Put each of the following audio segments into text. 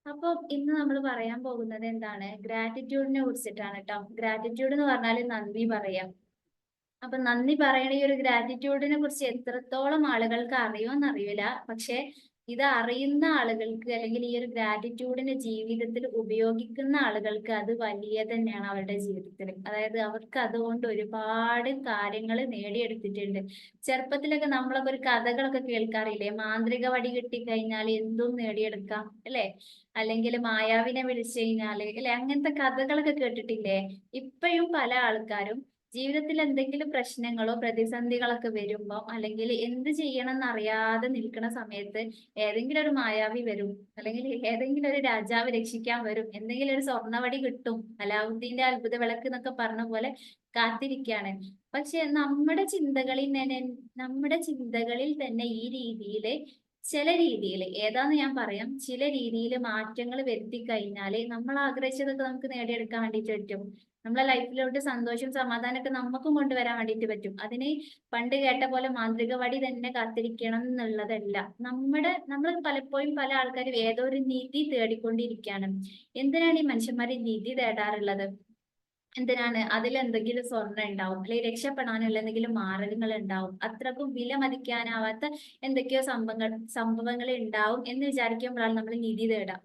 അപ്പൊ ഇന്ന് നമ്മൾ പറയാൻ പോകുന്നത് എന്താണ്? ഗ്രാറ്റിറ്റ്യൂഡിനെ കുറിച്ചിട്ടാണ് കേട്ടോ. ഗ്രാറ്റിറ്റ്യൂഡ് എന്ന് പറഞ്ഞാൽ നന്ദി പറയാം. അപ്പൊ നന്ദി പറയണ ഈ ഒരു ഗ്രാറ്റിറ്റ്യൂഡിനെ കുറിച്ച് എത്രത്തോളം ആളുകൾക്ക് അറിയുമെന്ന് അറിയില്ല. പക്ഷെ ഇത് അറിയുന്ന ആളുകൾക്ക്, അല്ലെങ്കിൽ ഈ ഒരു ഗ്രാറ്റിറ്റ്യൂഡിനെ ജീവിതത്തിൽ ഉപയോഗിക്കുന്ന ആളുകൾക്ക് അത് വലിയ തന്നെയാണ് അവരുടെ ജീവിതത്തിൽ. അതായത് അവർക്ക് അതുകൊണ്ട് ഒരുപാട് കാര്യങ്ങൾ നേടിയെടുത്തിട്ടുണ്ട്. ചെറുപ്പത്തിലൊക്കെ നമ്മളൊക്കെ ഒരു കഥകളൊക്കെ കേൾക്കാറില്ലേ? മാന്ത്രിക വടി കിട്ടിക്കഴിഞ്ഞാൽ എന്തും നേടിയെടുക്കാം അല്ലെ? അല്ലെങ്കിൽ മായാവിനെ വിളിച്ചു കഴിഞ്ഞാല് അല്ലെ? അങ്ങനത്തെ കഥകളൊക്കെ കേട്ടിട്ടില്ലേ? ഇപ്പോഴും പല ആൾക്കാരും ജീവിതത്തിൽ എന്തെങ്കിലും പ്രശ്നങ്ങളോ പ്രതിസന്ധികളൊക്കെ വരുമ്പോ, അല്ലെങ്കിൽ എന്ത് ചെയ്യണം എന്നറിയാതെ നിൽക്കുന്ന സമയത്ത് ഏതെങ്കിലും ഒരു മായാവി വരും, അല്ലെങ്കിൽ ഏതെങ്കിലും ഒരു രാജാവ് രക്ഷിക്കാൻ വരും, എന്തെങ്കിലും ഒരു സ്വർണ്ണവടി കിട്ടും, അലാവുദ്ദീന്റെ അത്ഭുത വിളക്ക് എന്നൊക്കെ പറഞ്ഞ പോലെ കാത്തിരിക്കുകയാണ്. പക്ഷെ നമ്മുടെ ചിന്തകളിൽ തന്നെ ഈ രീതിയില് ചില രീതിയിൽ ഏതാന്ന് ഞാൻ പറയാം, ചില രീതിയിൽ മാറ്റങ്ങൾ വരുത്തി കഴിഞ്ഞാല് നമ്മൾ ആഗ്രഹിച്ചതൊക്കെ നമുക്ക് നേടിയെടുക്കാൻ വേണ്ടിയിട്ട് പറ്റും. നമ്മളെ ലൈഫിലോട്ട് സന്തോഷം സമാധാനമൊക്കെ നമുക്കും കൊണ്ടുവരാൻ വേണ്ടിയിട്ട് പറ്റും. അതിന് പണ്ട് കേട്ട പോലെ മാന്ത്രിക വടി തന്നെ കാത്തിരിക്കണം എന്നുള്ളതല്ല. നമ്മൾ പലപ്പോഴും പല ആൾക്കാരും ഏതോ ഒരു നിധി തേടിക്കൊണ്ടിരിക്കുകയാണ്. എന്തിനാണ് ഈ മനുഷ്യന്മാർ നിധി തേടാറുള്ളത്? എന്തിനാണ്? അതിൽ എന്തെങ്കിലും സ്വർണ്ണം ഉണ്ടാവും, അല്ലെങ്കിൽ രക്ഷപ്പെടാനുള്ള എന്തെങ്കിലും മാർഗങ്ങൾ ഉണ്ടാവും, അത്രക്കും വില മതിക്കാനാവാത്ത എന്തൊക്കെയോ സംഭവങ്ങൾ ഉണ്ടാവും എന്ന് വിചാരിക്കുമ്പോഴാണ് നമ്മൾ നിധി തേടാം.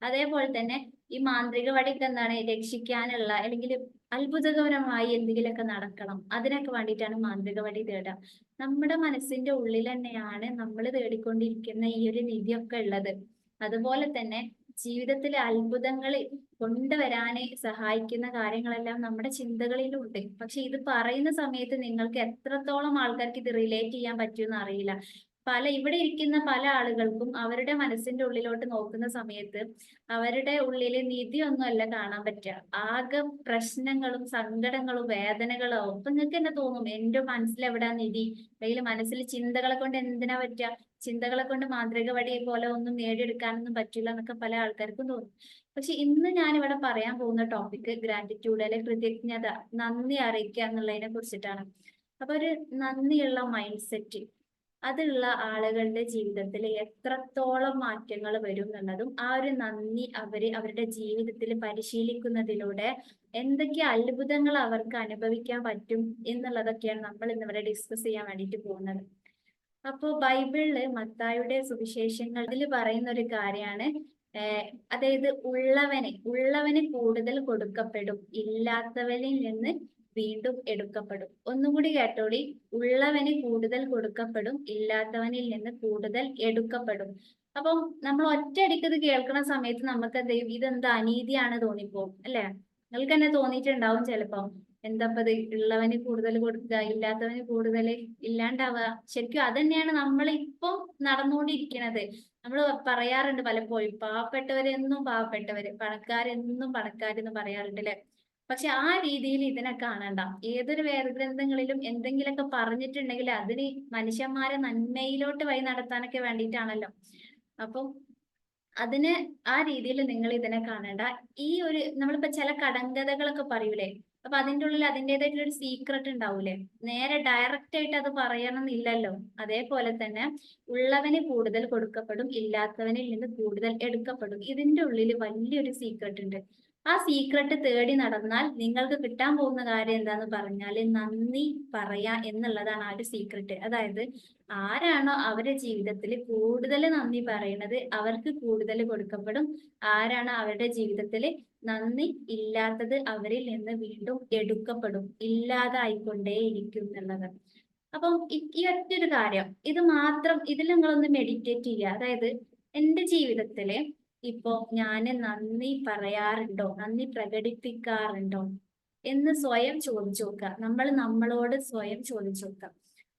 അതേപോലെ തന്നെ ഈ മാന്ത്രിക വടിക്ക് എന്താണ്? രക്ഷിക്കാനുള്ള അല്ലെങ്കിൽ അത്ഭുതകരമായി എന്തെങ്കിലുമൊക്കെ നടക്കണം, അതിനൊക്കെ വേണ്ടിയിട്ടാണ് മാന്ത്രിക വടി തേടുക. നമ്മുടെ മനസ്സിന്റെ ഉള്ളിൽ തന്നെയാണ് നമ്മൾ തേടിക്കൊണ്ടിരിക്കുന്ന ഈ ഒരു നിധിയൊക്കെ ഉള്ളത്. അതുപോലെ തന്നെ ജീവിതത്തിലെ അത്ഭുതങ്ങൾ കൊണ്ടുവരാന് സഹായിക്കുന്ന കാര്യങ്ങളെല്ലാം നമ്മുടെ ചിന്തകളിലുണ്ട്. പക്ഷെ ഇത് പറയുന്ന സമയത്ത് നിങ്ങൾക്ക് എത്രത്തോളം ആൾക്കാർക്ക് ഇത് റിലേറ്റ് ചെയ്യാൻ പറ്റുമെന്ന് അറിയില്ല. ഇവിടെ ഇരിക്കുന്ന പല ആളുകൾക്കും അവരുടെ മനസ്സിന്റെ ഉള്ളിലോട്ട് നോക്കുന്ന സമയത്ത് അവരുടെ ഉള്ളില് നിധിയൊന്നും അല്ല കാണാൻ പറ്റുക. ആകെ പ്രശ്നങ്ങളും സങ്കടങ്ങളും വേദനകളും. അപ്പൊ നിങ്ങൾക്ക് തന്നെ തോന്നും, എന്റെ മനസ്സിൽ എവിടാ നിധി? അല്ലെങ്കിൽ മനസ്സിൽ ചിന്തകളെ കൊണ്ട് എന്തിനാ പറ്റുക? ചിന്തകളെ കൊണ്ട് മാന്ത്രിക വടി പോലെ ഒന്നും നേടിയെടുക്കാനൊന്നും പറ്റില്ല എന്നൊക്കെ പല ആൾക്കാർക്കും തോന്നും. പക്ഷെ ഇന്ന് ഞാൻ ഇവിടെ പറയാൻ പോകുന്ന ടോപ്പിക് ഗ്രാറ്റിറ്റ്യൂഡ്, അല്ലെ കൃതജ്ഞത, നന്ദി അറിയിക്കുക എന്നുള്ളതിനെ കുറിച്ചിട്ടാണ്. അപ്പൊ ഒരു നന്ദിയുള്ള മൈൻഡ് സെറ്റ് അതുള്ള ആളുകളുടെ ജീവിതത്തിൽ എത്രത്തോളം മാറ്റങ്ങൾ വരും എന്നുള്ളതും, ആ ഒരു നന്ദി അവരുടെ ജീവിതത്തിൽ പരിശീലിക്കുന്നതിലൂടെ എന്തൊക്കെ അത്ഭുതങ്ങൾ അവർക്ക് അനുഭവിക്കാൻ പറ്റും എന്നുള്ളതൊക്കെയാണ് നമ്മൾ ഇന്നിവിടെ ഡിസ്കസ് ചെയ്യാൻ വേണ്ടിയിട്ട് പോകുന്നത്. അപ്പോ ബൈബിളില് മത്തായിയുടെ സുവിശേഷങ്ങൾ ഇതിൽ പറയുന്ന ഒരു കാര്യമാണ്, അതായത് ഉള്ളവന് കൂടുതൽ കൊടുക്കപ്പെടും, ഇല്ലാത്തവനിൽ നിന്ന് വീണ്ടും എടുക്കപ്പെടും. ഒന്നും കൂടി കേട്ടോളി. ഉള്ളവന് കൂടുതൽ കൊടുക്കപ്പെടും, ഇല്ലാത്തവനിൽ നിന്ന് കൂടുതൽ എടുക്കപ്പെടും. അപ്പം നമ്മൾ ഒറ്റയടിക്ക് ഇത് കേൾക്കുന്ന സമയത്ത് നമുക്ക് എന്ത് ചെയ്യും? ഇതെന്താ അനീതിയാണ് തോന്നിപ്പോവും അല്ലെ? നിങ്ങൾക്ക് തന്നെ തോന്നിയിട്ടുണ്ടാവും ചിലപ്പോ. എന്താപ്പത്, ഉള്ളവന് കൂടുതൽ കൊടുക്കുക, ഇല്ലാത്തവന് കൂടുതൽ ഇല്ലാണ്ടാവുക. ശരിക്കും അത് തന്നെയാണ് നമ്മൾ ഇപ്പം നടന്നുകൊണ്ടിരിക്കുന്നത്. നമ്മൾ പറയാറുണ്ട് പലപ്പോഴും, പാവപ്പെട്ടവരെന്നും പാവപ്പെട്ടവര്, പണക്കാരെന്നും പണക്കാരെന്ന് പറയാറുണ്ട് അല്ലെ? പക്ഷെ ആ രീതിയിൽ ഇതിനെ കാണണ്ട. ഏതൊരു വേദഗ്രന്ഥങ്ങളിലും എന്തെങ്കിലുമൊക്കെ പറഞ്ഞിട്ടുണ്ടെങ്കിൽ അതിന് മനുഷ്യന്മാരെ നന്മയിലോട്ട് വഴി നടത്താനൊക്കെ വേണ്ടിയിട്ടാണല്ലോ. അപ്പം അതിന് ആ രീതിയിൽ നിങ്ങൾ ഇതിനെ കാണണ്ട. ഈ ഒരു നമ്മളിപ്പോ ചില കടങ്കഥകളൊക്കെ പറയൂലേ? അപ്പൊ അതിന്റെ ഉള്ളിൽ അതിൻ്റെതായിട്ടുള്ള ഒരു സീക്രട്ട് ഉണ്ടാവൂലേ? നേരെ ഡയറക്റ്റ് ആയിട്ട് അത് പറയണമെന്നില്ലല്ലോ. അതേപോലെ തന്നെ ഉള്ളവന് കൂടുതൽ കൊടുക്കപ്പെടും, ഇല്ലാത്തവനിൽ നിന്ന് കൂടുതൽ എടുക്കപ്പെടും. ഇതിന്റെ ഉള്ളിൽ വലിയൊരു സീക്രട്ട് ഉണ്ട്. ആ സീക്രട്ട് തേടി നടന്നാൽ നിങ്ങൾക്ക് കിട്ടാൻ പോകുന്ന കാര്യം എന്താന്ന് പറഞ്ഞാല് നന്ദി പറയാ എന്നുള്ളതാണ് ആ ഒരു സീക്രട്ട്. അതായത് ആരാണോ അവരുടെ ജീവിതത്തിൽ കൂടുതൽ നന്ദി പറയുന്നത് അവർക്ക് കൂടുതൽ കൊടുക്കപ്പെടും. ആരാണോ അവരുടെ ജീവിതത്തിൽ നന്ദി ഇല്ലാത്തത് അവരിൽ നിന്ന് വീണ്ടും എടുക്കപ്പെടും, ഇല്ലാതായിക്കൊണ്ടേയിരിക്കും എന്നുള്ളത്. അപ്പം ഈ ഒറ്റൊരു കാര്യം, ഇത് മാത്രം ഇതിൽ നിങ്ങളൊന്ന് മെഡിറ്റേറ്റ് ചെയ്യുക. അതായത് എന്റെ ജീവിതത്തില് ഇപ്പോ ഞാന് നന്ദി പറയാറുണ്ടോ, നന്ദി പ്രകടിപ്പിക്കാറുണ്ടോ എന്ന് സ്വയം ചോദിച്ചു നോക്കുക. നമ്മൾ നമ്മളോട് സ്വയം ചോദിച്ചു നോക്കുക.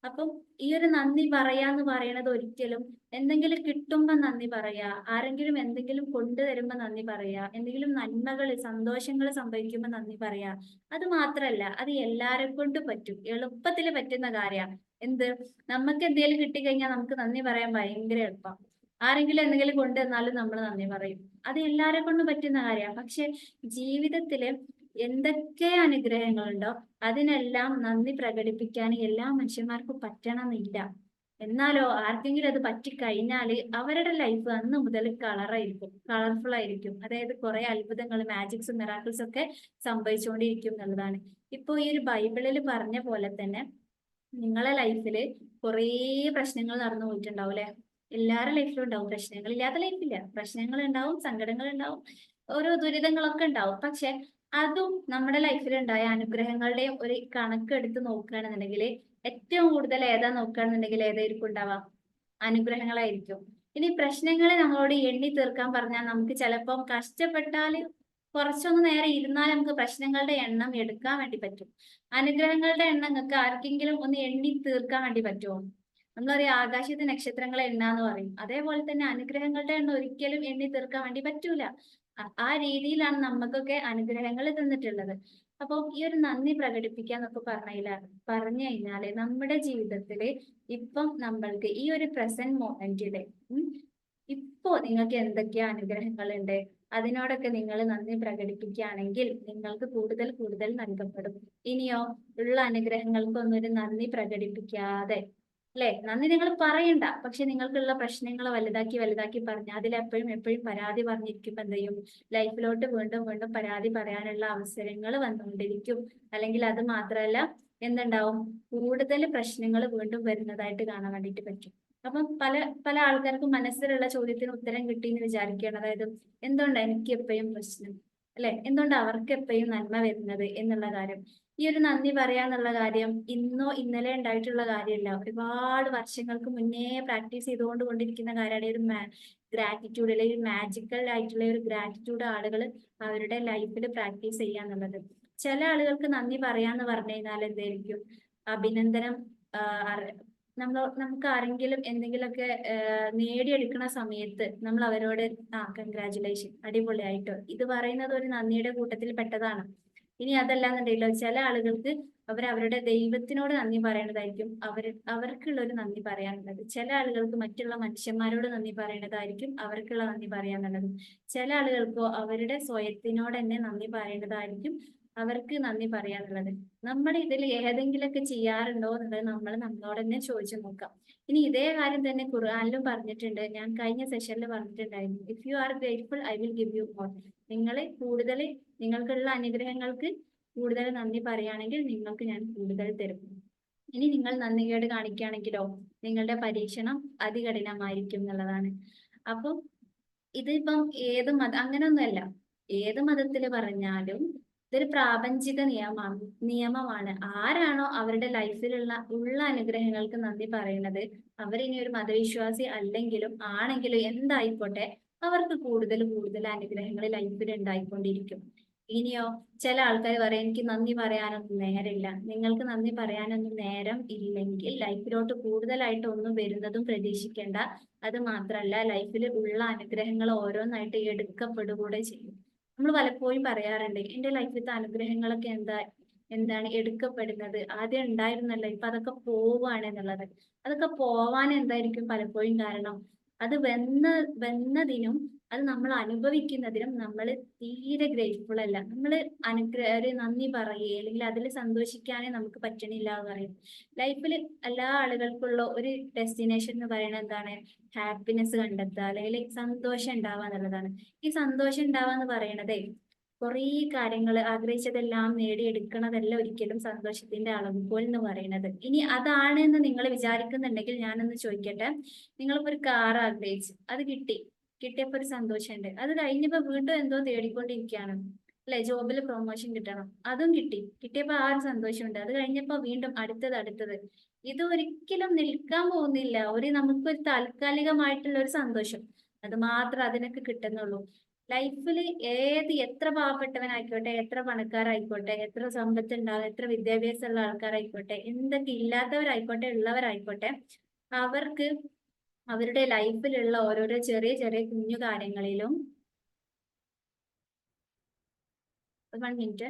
അപ്പം ഈ ഒരു നന്ദി പറയാന്ന് പറയണത് ഒരിക്കലും എന്തെങ്കിലും കിട്ടുമ്പോ നന്ദി പറയാ, ആരെങ്കിലും എന്തെങ്കിലും കൊണ്ടുതരുമ്പോ നന്ദി പറയാ, എന്തെങ്കിലും നന്മകൾ സന്തോഷങ്ങൾ സംഭവിക്കുമ്പോ നന്ദി പറയാ, അത് മാത്രല്ല അത് എല്ലാരെ കൊണ്ടും പറ്റും, എളുപ്പത്തിൽ പറ്റുന്ന കാര്യമാണ്. എന്ത്? നമുക്ക് എന്തെങ്കിലും കിട്ടിക്കഴിഞ്ഞാൽ നമുക്ക് നന്ദി പറയാൻ ഭയങ്കര എളുപ്പം. ആരെങ്കിലും എന്തെങ്കിലും കൊണ്ടുവന്നാലും നമ്മൾ നന്ദി പറയും. അത് എല്ലാരെ കൊണ്ടും പറ്റുന്ന കാര്യമാണ്. പക്ഷെ ജീവിതത്തില് എന്തൊക്കെ അനുഗ്രഹങ്ങളുണ്ടോ അതിനെല്ലാം നന്ദി പ്രകടിപ്പിക്കാൻ എല്ലാ മനുഷ്യന്മാർക്കും പറ്റണമെന്നില്ല. എന്നാലോ ആർക്കെങ്കിലും അത് പറ്റിക്കഴിഞ്ഞാല് അവരുടെ ലൈഫ് അന്ന് മുതൽ കളറായിരിക്കും, കളർഫുൾ ആയിരിക്കും. അതായത് കുറെ അത്ഭുതങ്ങൾ, മാജിക്സും മിറാക്കിൾസും ഒക്കെ സംഭവിച്ചുകൊണ്ടിരിക്കും എന്നുള്ളതാണ്. ഇപ്പൊ ഈ ഒരു ബൈബിളിൽ പറഞ്ഞ പോലെ തന്നെ നിങ്ങളെ ലൈഫില് കുറേ പ്രശ്നങ്ങൾ നടന്നു പോയിട്ടുണ്ടാവും അല്ലെ? എല്ലാവരുടെ ലൈഫിലും ഉണ്ടാവും പ്രശ്നങ്ങൾ, ഇല്ലാത്ത ലൈഫില്ല. പ്രശ്നങ്ങൾ ഉണ്ടാവും, സങ്കടങ്ങൾ ഉണ്ടാവും, ഓരോ ദുരിതങ്ങളൊക്കെ ഉണ്ടാവും. പക്ഷെ അതും നമ്മുടെ ലൈഫിൽ ഉണ്ടായ അനുഗ്രഹങ്ങളുടെയും ഒരു കണക്കെടുത്ത് നോക്കുകയാണെന്നുണ്ടെങ്കിൽ ഏറ്റവും കൂടുതൽ ഏതാ നോക്കുകയാണെന്നുണ്ടെങ്കിൽ ഏതായിരിക്കും ഉണ്ടാവാം? അനുഗ്രഹങ്ങളായിരിക്കും. ഇനി പ്രശ്നങ്ങളെ നമ്മളോട് എണ്ണി തീർക്കാൻ പറഞ്ഞാൽ നമുക്ക് ചിലപ്പം കഷ്ടപ്പെട്ടാല് കുറച്ചൊന്ന് നേരെ ഇരുന്നാൽ നമുക്ക് പ്രശ്നങ്ങളുടെ എണ്ണം എടുക്കാൻ വേണ്ടി പറ്റും. അനുഗ്രഹങ്ങളുടെ എണ്ണം നിങ്ങൾക്ക് ആർക്കെങ്കിലും ഒന്ന് എണ്ണി തീർക്കാൻ വേണ്ടി പറ്റുമോ? നമ്മൾ പറയും ആകാശത്തെ നക്ഷത്രങ്ങളെ എണ്ണാന്ന് പറയും. അതേപോലെ തന്നെ അനുഗ്രഹങ്ങളുടെ എണ്ണം ഒരിക്കലും എണ്ണി തീർക്കാൻ വേണ്ടി പറ്റൂല. ആ രീതിയിലാണ് നമുക്കൊക്കെ അനുഗ്രഹങ്ങൾ തന്നിട്ടുള്ളത്. അപ്പൊ ഈ ഒരു നന്ദി പ്രകടിപ്പിക്കാന്നൊക്കെ പറഞ്ഞു കഴിഞ്ഞാല് നമ്മുടെ ജീവിതത്തില് ഇപ്പം നമ്മൾക്ക് ഈ ഒരു പ്രസന്റ് മൊമെന്റില് ഇപ്പോ നിങ്ങൾക്ക് എന്തൊക്കെയാ അനുഗ്രഹങ്ങളുണ്ട്, അതിനോടൊക്കെ നിങ്ങൾ നന്ദി പ്രകടിപ്പിക്കുകയാണെങ്കിൽ നിങ്ങൾക്ക് കൂടുതൽ കൂടുതൽ നൽകപ്പെടും. ഇനിയോ ഉള്ള അനുഗ്രഹങ്ങൾക്കൊന്നും ഒരു നന്ദി പ്രകടിപ്പിക്കാതെ, അല്ലെ, നന്ദി നിങ്ങൾ പറയണ്ട, പക്ഷെ നിങ്ങൾക്കുള്ള പ്രശ്നങ്ങൾ വലുതാക്കി വലുതാക്കി പറഞ്ഞ് അതിലെപ്പോഴും എപ്പോഴും പരാതി പറഞ്ഞിരിക്കുമ്പോ എന്ത് ചെയ്യും? ലൈഫിലോട്ട് വീണ്ടും വീണ്ടും പരാതി പറയാനുള്ള അവസരങ്ങൾ വന്നുകൊണ്ടിരിക്കും. അല്ലെങ്കിൽ അത് മാത്രമല്ല, എന്തുണ്ടാവും? കൂടുതൽ പ്രശ്നങ്ങൾ വീണ്ടും വരുന്നതായിട്ട് കാണാൻ വേണ്ടിയിട്ട് പറ്റും. അപ്പം പല പല ആൾക്കാർക്കും മനസ്സിലുള്ള ചോദ്യത്തിന് ഉത്തരം കിട്ടി എന്ന് വിചാരിക്കുകയാണ്. അതായത് എന്തുകൊണ്ടാണ് എനിക്ക് എപ്പോഴും പ്രശ്നം, അല്ലെ, എന്തുകൊണ്ട് അവർക്ക് എപ്പോഴും നന്മ വരുന്നത് എന്നുള്ള കാര്യം. ഈ ഒരു നന്ദി പറയാന്നുള്ള കാര്യം ഇന്നോ ഇന്നലെ ഉണ്ടായിട്ടുള്ള കാര്യമല്ല. ഒരുപാട് വർഷങ്ങൾക്ക് മുന്നേ പ്രാക്ടീസ് ചെയ്തുകൊണ്ട് കൊണ്ടിരിക്കുന്ന കാര്യമാണ് ഈ ഒരു ഗ്രാറ്റിറ്റ്യൂഡ്, അല്ലെങ്കിൽ ഒരു മാജിക്കൽ ആയിട്ടുള്ള ഒരു ഗ്രാറ്റിറ്റ്യൂഡ് ആളുകൾ അവരുടെ ലൈഫിൽ പ്രാക്ടീസ് ചെയ്യാന്നുള്ളത്. ചില ആളുകൾക്ക് നന്ദി പറയാന്ന് പറഞ്ഞു കഴിഞ്ഞാൽ എന്തായിരിക്കും? അഭിനന്ദനം. നമുക്ക് ആരെങ്കിലും എന്തെങ്കിലുമൊക്കെ നേടിയെടുക്കുന്ന സമയത്ത് നമ്മൾ അവരോട് കൺഗ്രാറ്റുലേഷൻ, അടിപൊളിയായിട്ടോ, ഇത് പറയുന്നത് ഒരു നന്ദിയുടെ കൂട്ടത്തിൽ പെട്ടതാണ്. ഇനി അതല്ലാന്നുണ്ടെങ്കിലോ ചില ആളുകൾക്ക് അവരുടെ ദൈവത്തിനോട് നന്ദി പറയേണ്ടതായിരിക്കും അവർക്കുള്ള ഒരു നന്ദി പറയാനുള്ളത്. ചില ആളുകൾക്ക് മറ്റുള്ള മനുഷ്യന്മാരോട് നന്ദി പറയേണ്ടതായിരിക്കും അവർക്കുള്ള നന്ദി പറയാനുള്ളത്. ചില ആളുകൾക്കോ അവരുടെ സ്വയത്തിനോട് തന്നെ നന്ദി പറയേണ്ടതായിരിക്കും അവർക്ക് നന്ദി പറയാനുള്ളത്. നമ്മൾ ഇതിൽ ഏതെങ്കിലുമൊക്കെ ചെയ്യാറുണ്ടോ എന്നുള്ളത് നമ്മൾ നമ്മളോട് തന്നെ ചോദിച്ചു നോക്കാം. ഇനി ഇതേ കാര്യം തന്നെ ഖുർആനിലും പറഞ്ഞിട്ടുണ്ട്. ഞാൻ കഴിഞ്ഞ സെഷനിൽ പറഞ്ഞിട്ടുണ്ടായിരുന്നു, if you are grateful I will give you more. നിങ്ങൾ കൂടുതൽ നിങ്ങൾക്കുള്ള അനുഗ്രഹങ്ങൾക്ക് കൂടുതൽ നന്ദി പറയുകയാണെങ്കിൽ നിങ്ങൾക്ക് ഞാൻ കൂടുതൽ തരും. ഇനി നിങ്ങൾ നന്ദികേട് കാണിക്കുകയാണെങ്കിലോ നിങ്ങളുടെ പരീക്ഷണം അതികഠിനമായിരിക്കും എന്നുള്ളതാണ്. അപ്പം ഇതിപ്പം ഏത് അങ്ങനെയൊന്നുമല്ല. ഏത് മതത്തിൽ പറഞ്ഞാലും ഇതൊരു പ്രാപഞ്ചിക നിയമമാണ്. ആരാണോ അവരുടെ ഉള്ള അനുഗ്രഹങ്ങൾക്ക് നന്ദി പറയുന്നത്, അവരിനി ഒരു മതവിശ്വാസി അല്ലെങ്കിലും ആണെങ്കിലും എന്തായിക്കോട്ടെ, അവർക്ക് കൂടുതൽ കൂടുതൽ അനുഗ്രഹങ്ങൾ ലൈഫിൽ ഉണ്ടായിക്കൊണ്ടിരിക്കും. ഇനിയോ ചില ആൾക്കാർ പറയും എനിക്ക് നന്ദി പറയാനൊന്നും നേരമില്ല. നിങ്ങൾക്ക് നന്ദി പറയാനൊന്നും നേരം ഇല്ലെങ്കിൽ ലൈഫിലോട്ട് കൂടുതലായിട്ട് ഒന്നും വരുന്നതും പ്രതീക്ഷിക്കേണ്ട. അത് മാത്രല്ല, ലൈഫിൽ ഉള്ള അനുഗ്രഹങ്ങൾ ഓരോന്നായിട്ട് എടുക്കപ്പെടുകൂടെ ചെയ്യും. നമ്മൾ പലപ്പോഴും പറയാറുണ്ട് എന്റെ ലൈഫിലത്തെ അനുഗ്രഹങ്ങളൊക്കെ എന്താണ് എടുക്കപ്പെടുന്നത്, ആദ്യം ഉണ്ടായിരുന്നല്ലോ ഇപ്പൊ അതൊക്കെ പോവാണ് എന്നുള്ളത്. അതൊക്കെ പോവാൻ എന്തായിരിക്കും പലപ്പോഴും കാരണം? അത് വന്നതിനും അത് നമ്മൾ അനുഭവിക്കുന്നതിനും നമ്മൾ തീരെ ഗ്രേറ്റ്ഫുൾ അല്ല. നമ്മൾ ഒരു നന്ദി പറയുകയോ അല്ലെങ്കിൽ അതിൽ സന്തോഷിക്കാനേ നമുക്ക് പറ്റണില്ല എന്ന് പറയും. ലൈഫിൽ എല്ലാ ആളുകൾക്കുള്ള ഒരു ഡെസ്റ്റിനേഷൻ എന്ന് പറയുന്നത് എന്താണ്? ഹാപ്പിനെസ് കണ്ടെത്തുക, അല്ലെങ്കിൽ സന്തോഷം ഉണ്ടാവുക എന്നുള്ളതാണ്. ഈ സന്തോഷം ഉണ്ടാവുക എന്ന് പറയണതേ കുറേ കാര്യങ്ങൾ ആഗ്രഹിച്ചതെല്ലാം നേടിയെടുക്കണതല്ല ഒരിക്കലും സന്തോഷത്തിന്റെ അളവുകോൽ എന്ന് പറയുന്നത്. ഇനി അതാണ് എന്ന് നിങ്ങൾ വിചാരിക്കുന്നുണ്ടെങ്കിൽ ഞാനൊന്ന് ചോദിക്കട്ടെ. നിങ്ങളിപ്പോ ഒരു കാർ ആഗ്രഹിച്ചു, അത് കിട്ടിയപ്പോ ഒരു സന്തോഷമുണ്ട്. അത് കഴിഞ്ഞപ്പോ വീണ്ടും എന്തോ തേടിക്കൊണ്ടിരിക്കുകയാണ്, അല്ലെ, ജോബിൽ പ്രൊമോഷൻ കിട്ടണം, അതും കിട്ടിയപ്പോ ആ ഒരു സന്തോഷമുണ്ട്. അത് കഴിഞ്ഞപ്പോ വീണ്ടും അടുത്തത്. ഇത് ഒരിക്കലും നിൽക്കാൻ പോകുന്നില്ല. നമുക്കൊരു താൽക്കാലികമായിട്ടുള്ള ഒരു സന്തോഷം അത് മാത്രം അതിനൊക്കെ കിട്ടുന്നുള്ളൂ. ലൈഫിൽ എത്ര പാവപ്പെട്ടവനായിക്കോട്ടെ, എത്ര പണക്കാരായിക്കോട്ടെ, എത്ര സമ്പത്ത് ഉണ്ടാവും, എത്ര വിദ്യാഭ്യാസമുള്ള ആൾക്കാരായിക്കോട്ടെ, എന്തൊക്കെ ഇല്ലാത്തവരായിക്കോട്ടെ ഉള്ളവരായിക്കോട്ടെ, അവർക്ക് അവരുടെ ലൈഫിലുള്ള ഓരോരോ ചെറിയ ചെറിയ കുഞ്ഞു കാര്യങ്ങളിലും 1 മിനിറ്റ്,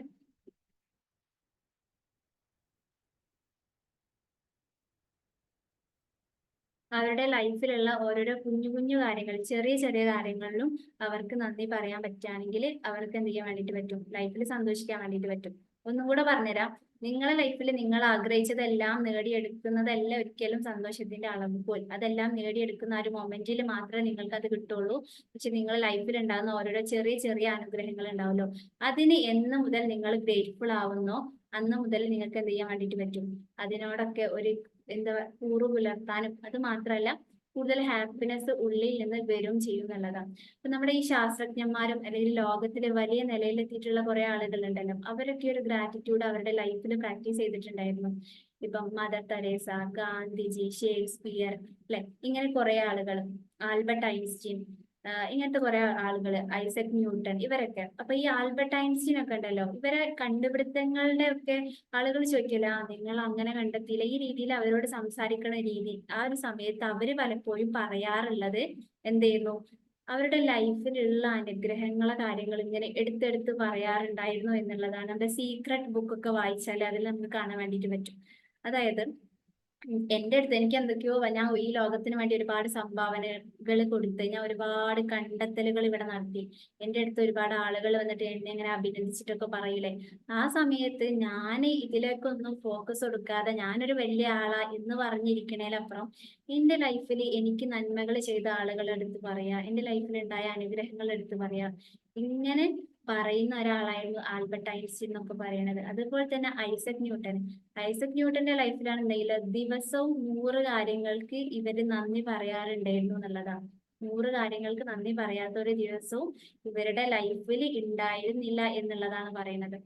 അവരുടെ ലൈഫിലുള്ള ഓരോരോ കുഞ്ഞു കുഞ്ഞു കാര്യങ്ങൾ, ചെറിയ ചെറിയ കാര്യങ്ങളിലും അവർക്ക് നന്ദി പറയാൻ പറ്റുകയാണെങ്കിൽ അവർക്ക് എന്ത് ചെയ്യാൻ വേണ്ടിയിട്ട് പറ്റും? ലൈഫിൽ സന്തോഷിക്കാൻ വേണ്ടിയിട്ട് പറ്റും. ഒന്നും കൂടെ പറഞ്ഞുതരാം. നിങ്ങളെ ലൈഫിൽ നിങ്ങൾ ആഗ്രഹിച്ചതെല്ലാം നേടിയെടുക്കുന്നതല്ല ഒരിക്കലും സന്തോഷത്തിന്റെ അളവുകോൽ. അതെല്ലാം നേടിയെടുക്കുന്ന ആ ഒരു മൊമെന്റിൽ മാത്രമേ നിങ്ങൾക്ക് അത് കിട്ടുള്ളൂ. പക്ഷെ നിങ്ങളുടെ ലൈഫിൽ ഉണ്ടാകുന്ന ഓരോരോ ചെറിയ ചെറിയ അനുഗ്രഹങ്ങൾ ഉണ്ടാവുമല്ലോ, അതിന് എന്ന് മുതൽ നിങ്ങൾ ഗ്രേറ്റ്ഫുൾ ആവുന്നോ അന്ന് മുതൽ നിങ്ങൾക്ക് എന്ത് ചെയ്യാൻ വേണ്ടിയിട്ട് പറ്റും, അതിനോടൊക്കെ ഒരു എന്താ കൂറു പുലർത്താനും, അത് മാത്രമല്ല കൂടുതൽ ഹാപ്പിനെസ് ഉള്ളിൽ നിന്ന് വരും ചെയ്യും എന്നുള്ളതാണ്. അപ്പൊ നമ്മുടെ ഈ ശാസ്ത്രജ്ഞന്മാരും അല്ലെങ്കിൽ ലോകത്തിലെ വലിയ നിലയിലെത്തിയിട്ടുള്ള കുറെ ആളുകളുണ്ടല്ലോ, അവരൊക്കെ ഒരു ഗ്രാറ്റിറ്റ്യൂഡ് അവരുടെ ലൈഫിൽ പ്രാക്ടീസ് ചെയ്തിട്ടുണ്ടായിരുന്നു. ഇപ്പം മദർ തെരേസ, ഗാന്ധിജി, ഷേക്സ്പിയർ, അല്ലെ, ഇങ്ങനെ കുറെ ആളുകൾ, ആൽബർട്ട് ഐൻസ്റ്റീൻ, ഇങ്ങനത്തെ കുറെ ആളുകൾ, ഐസക് ന്യൂട്ടൺ, ഇവരൊക്കെ. അപ്പൊ ഈ ആൽബർട്ട് ഐൻസ്റ്റീൻ ഒക്കെ ഉണ്ടല്ലോ, ഇവരെ കണ്ടുപിടുത്തങ്ങളുടെ ഒക്കെ ആളുകൾ ചോദിക്കില്ല, നിങ്ങൾ അങ്ങനെ കണ്ടെത്തിയില്ല, ഈ രീതിയിൽ അവരോട് സംസാരിക്കുന്ന രീതി, ആ ഒരു സമയത്ത് അവര് പലപ്പോഴും പറയാറുള്ളത് എന്ത് ചെയ്യുന്നു, അവരുടെ ലൈഫിലുള്ള അനുഗ്രഹങ്ങളെ കാര്യങ്ങൾ ഇങ്ങനെ എടുത്തെടുത്ത് പറയാറുണ്ടായിരുന്നു എന്നുള്ളതാണ്. നമ്മുടെ സീക്രട്ട് ബുക്ക് ഒക്കെ വായിച്ചാൽ അതിൽ നമുക്ക് കാണാൻ വേണ്ടിയിട്ട് പറ്റും. അതായത് എന്റെ അടുത്ത് എനിക്ക് എന്തൊക്കെയോ ഞാൻ ഈ ലോകത്തിന് വേണ്ടി ഒരുപാട് സംഭാവനകൾ കൊടുത്ത്, ഞാൻ ഒരുപാട് കണ്ടെത്തലുകൾ ഇവിടെ നടത്തി, എന്റെ അടുത്ത് ഒരുപാട് ആളുകൾ വന്നിട്ട് എന്നെ ഇങ്ങനെ അഭിനന്ദിച്ചിട്ടൊക്കെ പറയൂലേ, ആ സമയത്ത് ഞാൻ ഇതിലേക്കൊന്നും ഫോക്കസ് കൊടുക്കാതെ ഞാനൊരു വലിയ ആളാ എന്ന് പറഞ്ഞിരിക്കണേലപ്പുറം എന്റെ ലൈഫിൽ എനിക്ക് നന്മകൾ ചെയ്ത ആളുകളെ എടുത്ത് പറയാ, എന്റെ ലൈഫിൽ ഉണ്ടായ അനുഗ്രഹങ്ങൾ എടുത്ത് പറയാ, ഇങ്ങനെ പറയുന്ന ഒരാളായിരുന്നു ആൽബർട്ട് ഐൻസ്റ്റീൻ എന്നൊക്കെ പറയുന്നത്. അതുപോലെ തന്നെ ഐസക് ന്യൂട്ടന്റെ ലൈഫിലാണ് എന്തെങ്കിലും ദിവസവും 100 കാര്യങ്ങൾക്ക് ഇവര് നന്ദി പറയാറുണ്ടായിരുന്നു എന്നുള്ളതാണ്. 100 കാര്യങ്ങൾക്ക് നന്ദി പറയാത്ത ഒരു ദിവസവും ഇവരുടെ ലൈഫിൽ ഉണ്ടായിരുന്നില്ല എന്നുള്ളതാണ് പറയുന്നത്.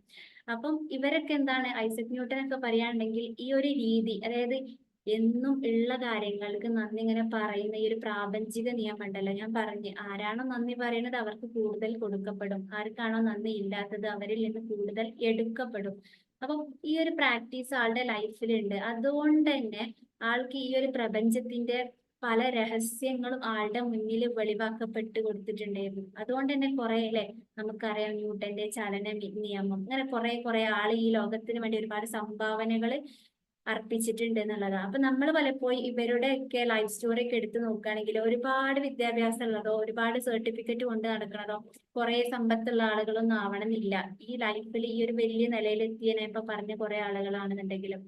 അപ്പം ഇവരൊക്കെ എന്താണ്, ഐസക് ന്യൂട്ടൻ ഒക്കെ പറയുകയാണെങ്കിൽ ഈ ഒരു രീതി, അതായത് എന്നും ഉള്ള കാര്യങ്ങൾക്ക് നന്ദി ഇങ്ങനെ പറയുന്ന ഈ ഒരു പ്രാപഞ്ചിക നിയമം ഉണ്ടല്ലോ, ഞാൻ പറഞ്ഞ് ആരാണോ നന്ദി പറയുന്നത് അവർക്ക് കൂടുതൽ കൊടുക്കപ്പെടും, ആർക്കാണോ നന്ദി ഇല്ലാത്തത് അവരിൽ നിന്ന് കൂടുതൽ എടുക്കപ്പെടും. അപ്പം ഈ ഒരു പ്രാക്ടീസ് ആളുടെ ലൈഫിലുണ്ട്. അതുകൊണ്ട് തന്നെ ആൾക്ക് ഈ ഒരു പ്രപഞ്ചത്തിന്റെ പല രഹസ്യങ്ങളും ആളുടെ മുന്നിൽ വെളിവാക്കപ്പെട്ട് കൊടുത്തിട്ടുണ്ടായിരുന്നു. അതുകൊണ്ട് തന്നെ കുറെ അല്ലെ, നമുക്കറിയാം ന്യൂട്ടന്റെ ചലന നിയമം, അങ്ങനെ കുറെ ആള് ഈ ലോകത്തിന് വേണ്ടി ഒരുപാട് സംഭാവനകൾ അർപ്പിച്ചിട്ടുണ്ട് എന്നുള്ളതാണ്. അപ്പൊ നമ്മൾ പലപ്പോഴും ഇവരുടെ ഒക്കെ ലൈഫ് സ്റ്റോറി ഒക്കെ എടുത്തു നോക്കുകയാണെങ്കിൽ ഒരുപാട് വിദ്യാഭ്യാസം ഉള്ളതോ ഒരുപാട് സർട്ടിഫിക്കറ്റ് കൊണ്ട് നടക്കണതോ കുറെ സമ്പത്തുള്ള ആളുകളൊന്നും ആവണമെന്നില്ല ഈ ലൈഫിൽ ഈ ഒരു വലിയ നിലയിലെത്തിയതിനെ ഇപ്പൊ പറഞ്ഞ കുറെ ആളുകളാണെന്നുണ്ടെങ്കിലും.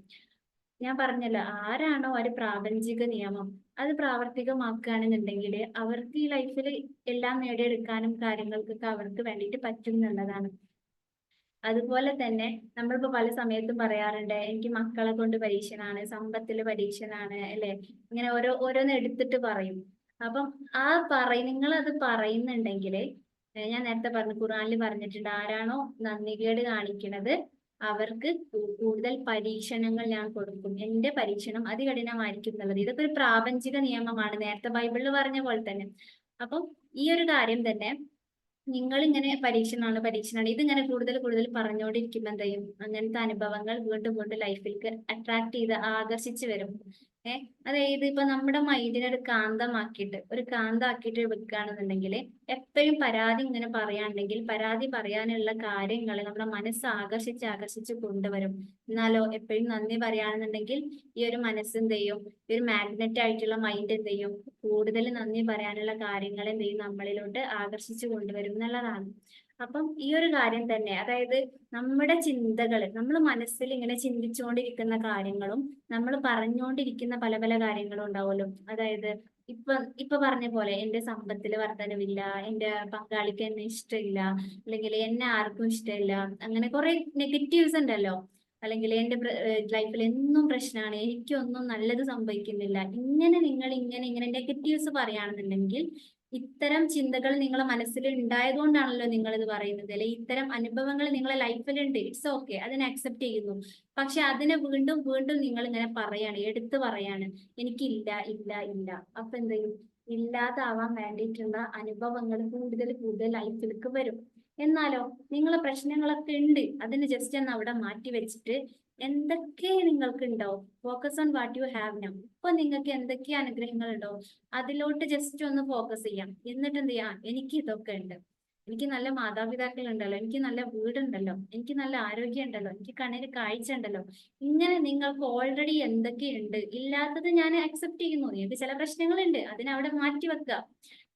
ഞാൻ പറഞ്ഞല്ലോ, ആരാണോ ഒരു പ്രാപഞ്ചിക നിയമം അത് പ്രാവർത്തികമാക്കുകയാണെന്നുണ്ടെങ്കിൽ അവർക്ക് ഈ ലൈഫിൽ എല്ലാം നേടിയെടുക്കാനും കാര്യങ്ങൾക്കൊക്കെ അവർക്ക് വേണ്ടിയിട്ട് പറ്റും എന്നുള്ളതാണ്. അതുപോലെ തന്നെ നമ്മളിപ്പോ പല സമയത്തും പറയാറുണ്ട്, എനിക്ക് മക്കളെ കൊണ്ട് പരീക്ഷനാണ്, സമ്പത്തില് പരീക്ഷനാണ്, അല്ലെ, ഇങ്ങനെ ഓരോന്ന് എടുത്തിട്ട് പറയും. അപ്പം ആ നിങ്ങൾ അത് പറയുന്നുണ്ടെങ്കിൽ, ഞാൻ നേരത്തെ പറഞ്ഞു ഖുർആനിൽ പറഞ്ഞിട്ടുണ്ട്, ആരാണോ നന്ദികേട് കാണിക്കുന്നത് അവർക്ക് കൂടുതൽ പരീക്ഷണങ്ങൾ ഞാൻ കൊടുക്കും, എന്റെ പരീക്ഷണം അതികഠിനമായിരിക്കും എന്നുള്ളത്. ഇതൊക്കെ ഒരു പ്രാപഞ്ചിക നിയമമാണ്, നേരത്തെ ബൈബിളിൽ പറഞ്ഞ പോലെ തന്നെ. അപ്പം ഈ ഒരു കാര്യം തന്നെ നിങ്ങൾ ഇങ്ങനെ പരീക്ഷണമാണ് ഇതിങ്ങനെ കൂടുതൽ കൂടുതൽ പറഞ്ഞുകൊണ്ടിരിക്കുമ്പോൾ എന്ത് ചെയ്യും, അങ്ങനത്തെ അനുഭവങ്ങൾ വീണ്ടും വീണ്ടും ലൈഫിലേക്ക് അട്രാക്ട് ചെയ്ത് ആകർഷിച്ച് വരും. അതായത് ഇപ്പൊ നമ്മുടെ മൈൻഡിനെ ഒരു കാന്തമാക്കിയിട്ട് വെക്കുകയാണെന്നുണ്ടെങ്കിൽ എപ്പോഴും പരാതി ഇങ്ങനെ പറയാണെങ്കിൽ പരാതി പറയാനുള്ള കാര്യങ്ങൾ നമ്മുടെ മനസ്സ് ആകർഷിച്ച് കൊണ്ടുവരും. എന്നാലോ എപ്പോഴും നന്ദി പറയുകയാണെന്നുണ്ടെങ്കിൽ ഈ ഒരു മനസ്സ് എന്ത് ചെയ്യും, ഈ ഒരു മാഗ്നറ്റ് ആയിട്ടുള്ള മൈൻഡ് എന്ത് ചെയ്യും, കൂടുതൽ നന്ദി പറയാനുള്ള കാര്യങ്ങൾ എന്ത് ചെയ്യും, നമ്മളിലോട്ട് ആകർഷിച്ചു കൊണ്ടുവരും എന്നുള്ളതാണ്. അപ്പം ഈ ഒരു കാര്യം തന്നെ, അതായത് നമ്മുടെ ചിന്തകൾ, നമ്മൾ മനസ്സിൽ ഇങ്ങനെ ചിന്തിച്ചുകൊണ്ടിരിക്കുന്ന കാര്യങ്ങളും നമ്മൾ പറഞ്ഞുകൊണ്ടിരിക്കുന്ന പല പല കാര്യങ്ങളും ഉണ്ടാവുമല്ലോ. അതായത് ഇപ്പൊ പറഞ്ഞ പോലെ എന്റെ സമ്പത്തിൽ വർധനവില്ല, എന്റെ പങ്കാളിക്ക് എന്നെ ഇഷ്ടമില്ല, അല്ലെങ്കിൽ എന്നെ ആർക്കും ഇഷ്ടമില്ല, അങ്ങനെ കുറെ നെഗറ്റീവ്സ് ഉണ്ടല്ലോ. അല്ലെങ്കിൽ എന്റെ ലൈഫിൽ എന്നും പ്രശ്നമാണ്, എനിക്കൊന്നും നല്ലത് സംഭവിക്കുന്നില്ല, ഇങ്ങനെ നിങ്ങൾ ഇങ്ങനെ നെഗറ്റീവ്സ് പറയുകയാണെന്നുണ്ടെങ്കിൽ ഇത്തരം ചിന്തകൾ നിങ്ങളെ മനസ്സിൽ ഉണ്ടായതുകൊണ്ടാണല്ലോ നിങ്ങൾ ഇത് പറയുന്നത്, അല്ലെ, ഇത്തരം അനുഭവങ്ങൾ നിങ്ങളെ ലൈഫിലുണ്ട്, ഇറ്റ്സ് ഓക്കെ, അതിനെ അക്സെപ്റ്റ് ചെയ്യുന്നു. പക്ഷെ അതിനെ വീണ്ടും വീണ്ടും നിങ്ങൾ ഇങ്ങനെ പറയാണ്, എടുത്തു പറയാണ്, എനിക്കില്ല ഇല്ല ഇല്ല. അപ്പൊ എന്ത് ചെയ്യും, ഇല്ലാതാവാൻ വേണ്ടിയിട്ടുള്ള അനുഭവങ്ങൾ കൂടുതൽ കൂടുതൽ ലൈഫിലേക്ക് വരും. എന്നാലോ നിങ്ങളെ പ്രശ്നങ്ങളൊക്കെ ഉണ്ട്, അതിന് ജസ്റ്റ് ഒന്ന് അവിടെ മാറ്റി വെച്ചിട്ട് എന്തൊക്കെ നിങ്ങൾക്ക് ഉണ്ടോ, focus on what you have now. ഇപ്പൊ നിങ്ങൾക്ക് എന്തൊക്കെ അനുഗ്രഹങ്ങൾ ഉണ്ടോ അതിലോട്ട് ജസ്റ്റ് ഒന്ന് ഫോക്കസ് ചെയ്യാം. എന്നിട്ട് എന്ത് ചെയ്യാം, എനിക്ക് ഇതൊക്കെ ഉണ്ട്, എനിക്ക് നല്ല മാതാപിതാക്കൾ ഉണ്ടല്ലോ, എനിക്ക് നല്ല വീടുണ്ടല്ലോ, എനിക്ക് നല്ല ആരോഗ്യം ഉണ്ടല്ലോ, എനിക്ക് കണ്ണിന് കാഴ്ച ഉണ്ടല്ലോ, ഇങ്ങനെ നിങ്ങൾക്ക് ഓൾറെഡി എന്തൊക്കെയുണ്ട്, ഇല്ലാത്തത് ഞാൻ അക്സെപ്റ്റ് ചെയ്യുന്നു. നിങ്ങൾക്ക് ചില പ്രശ്നങ്ങളുണ്ട്, അതിനെ അവിടെ മാറ്റി വെക്കുക.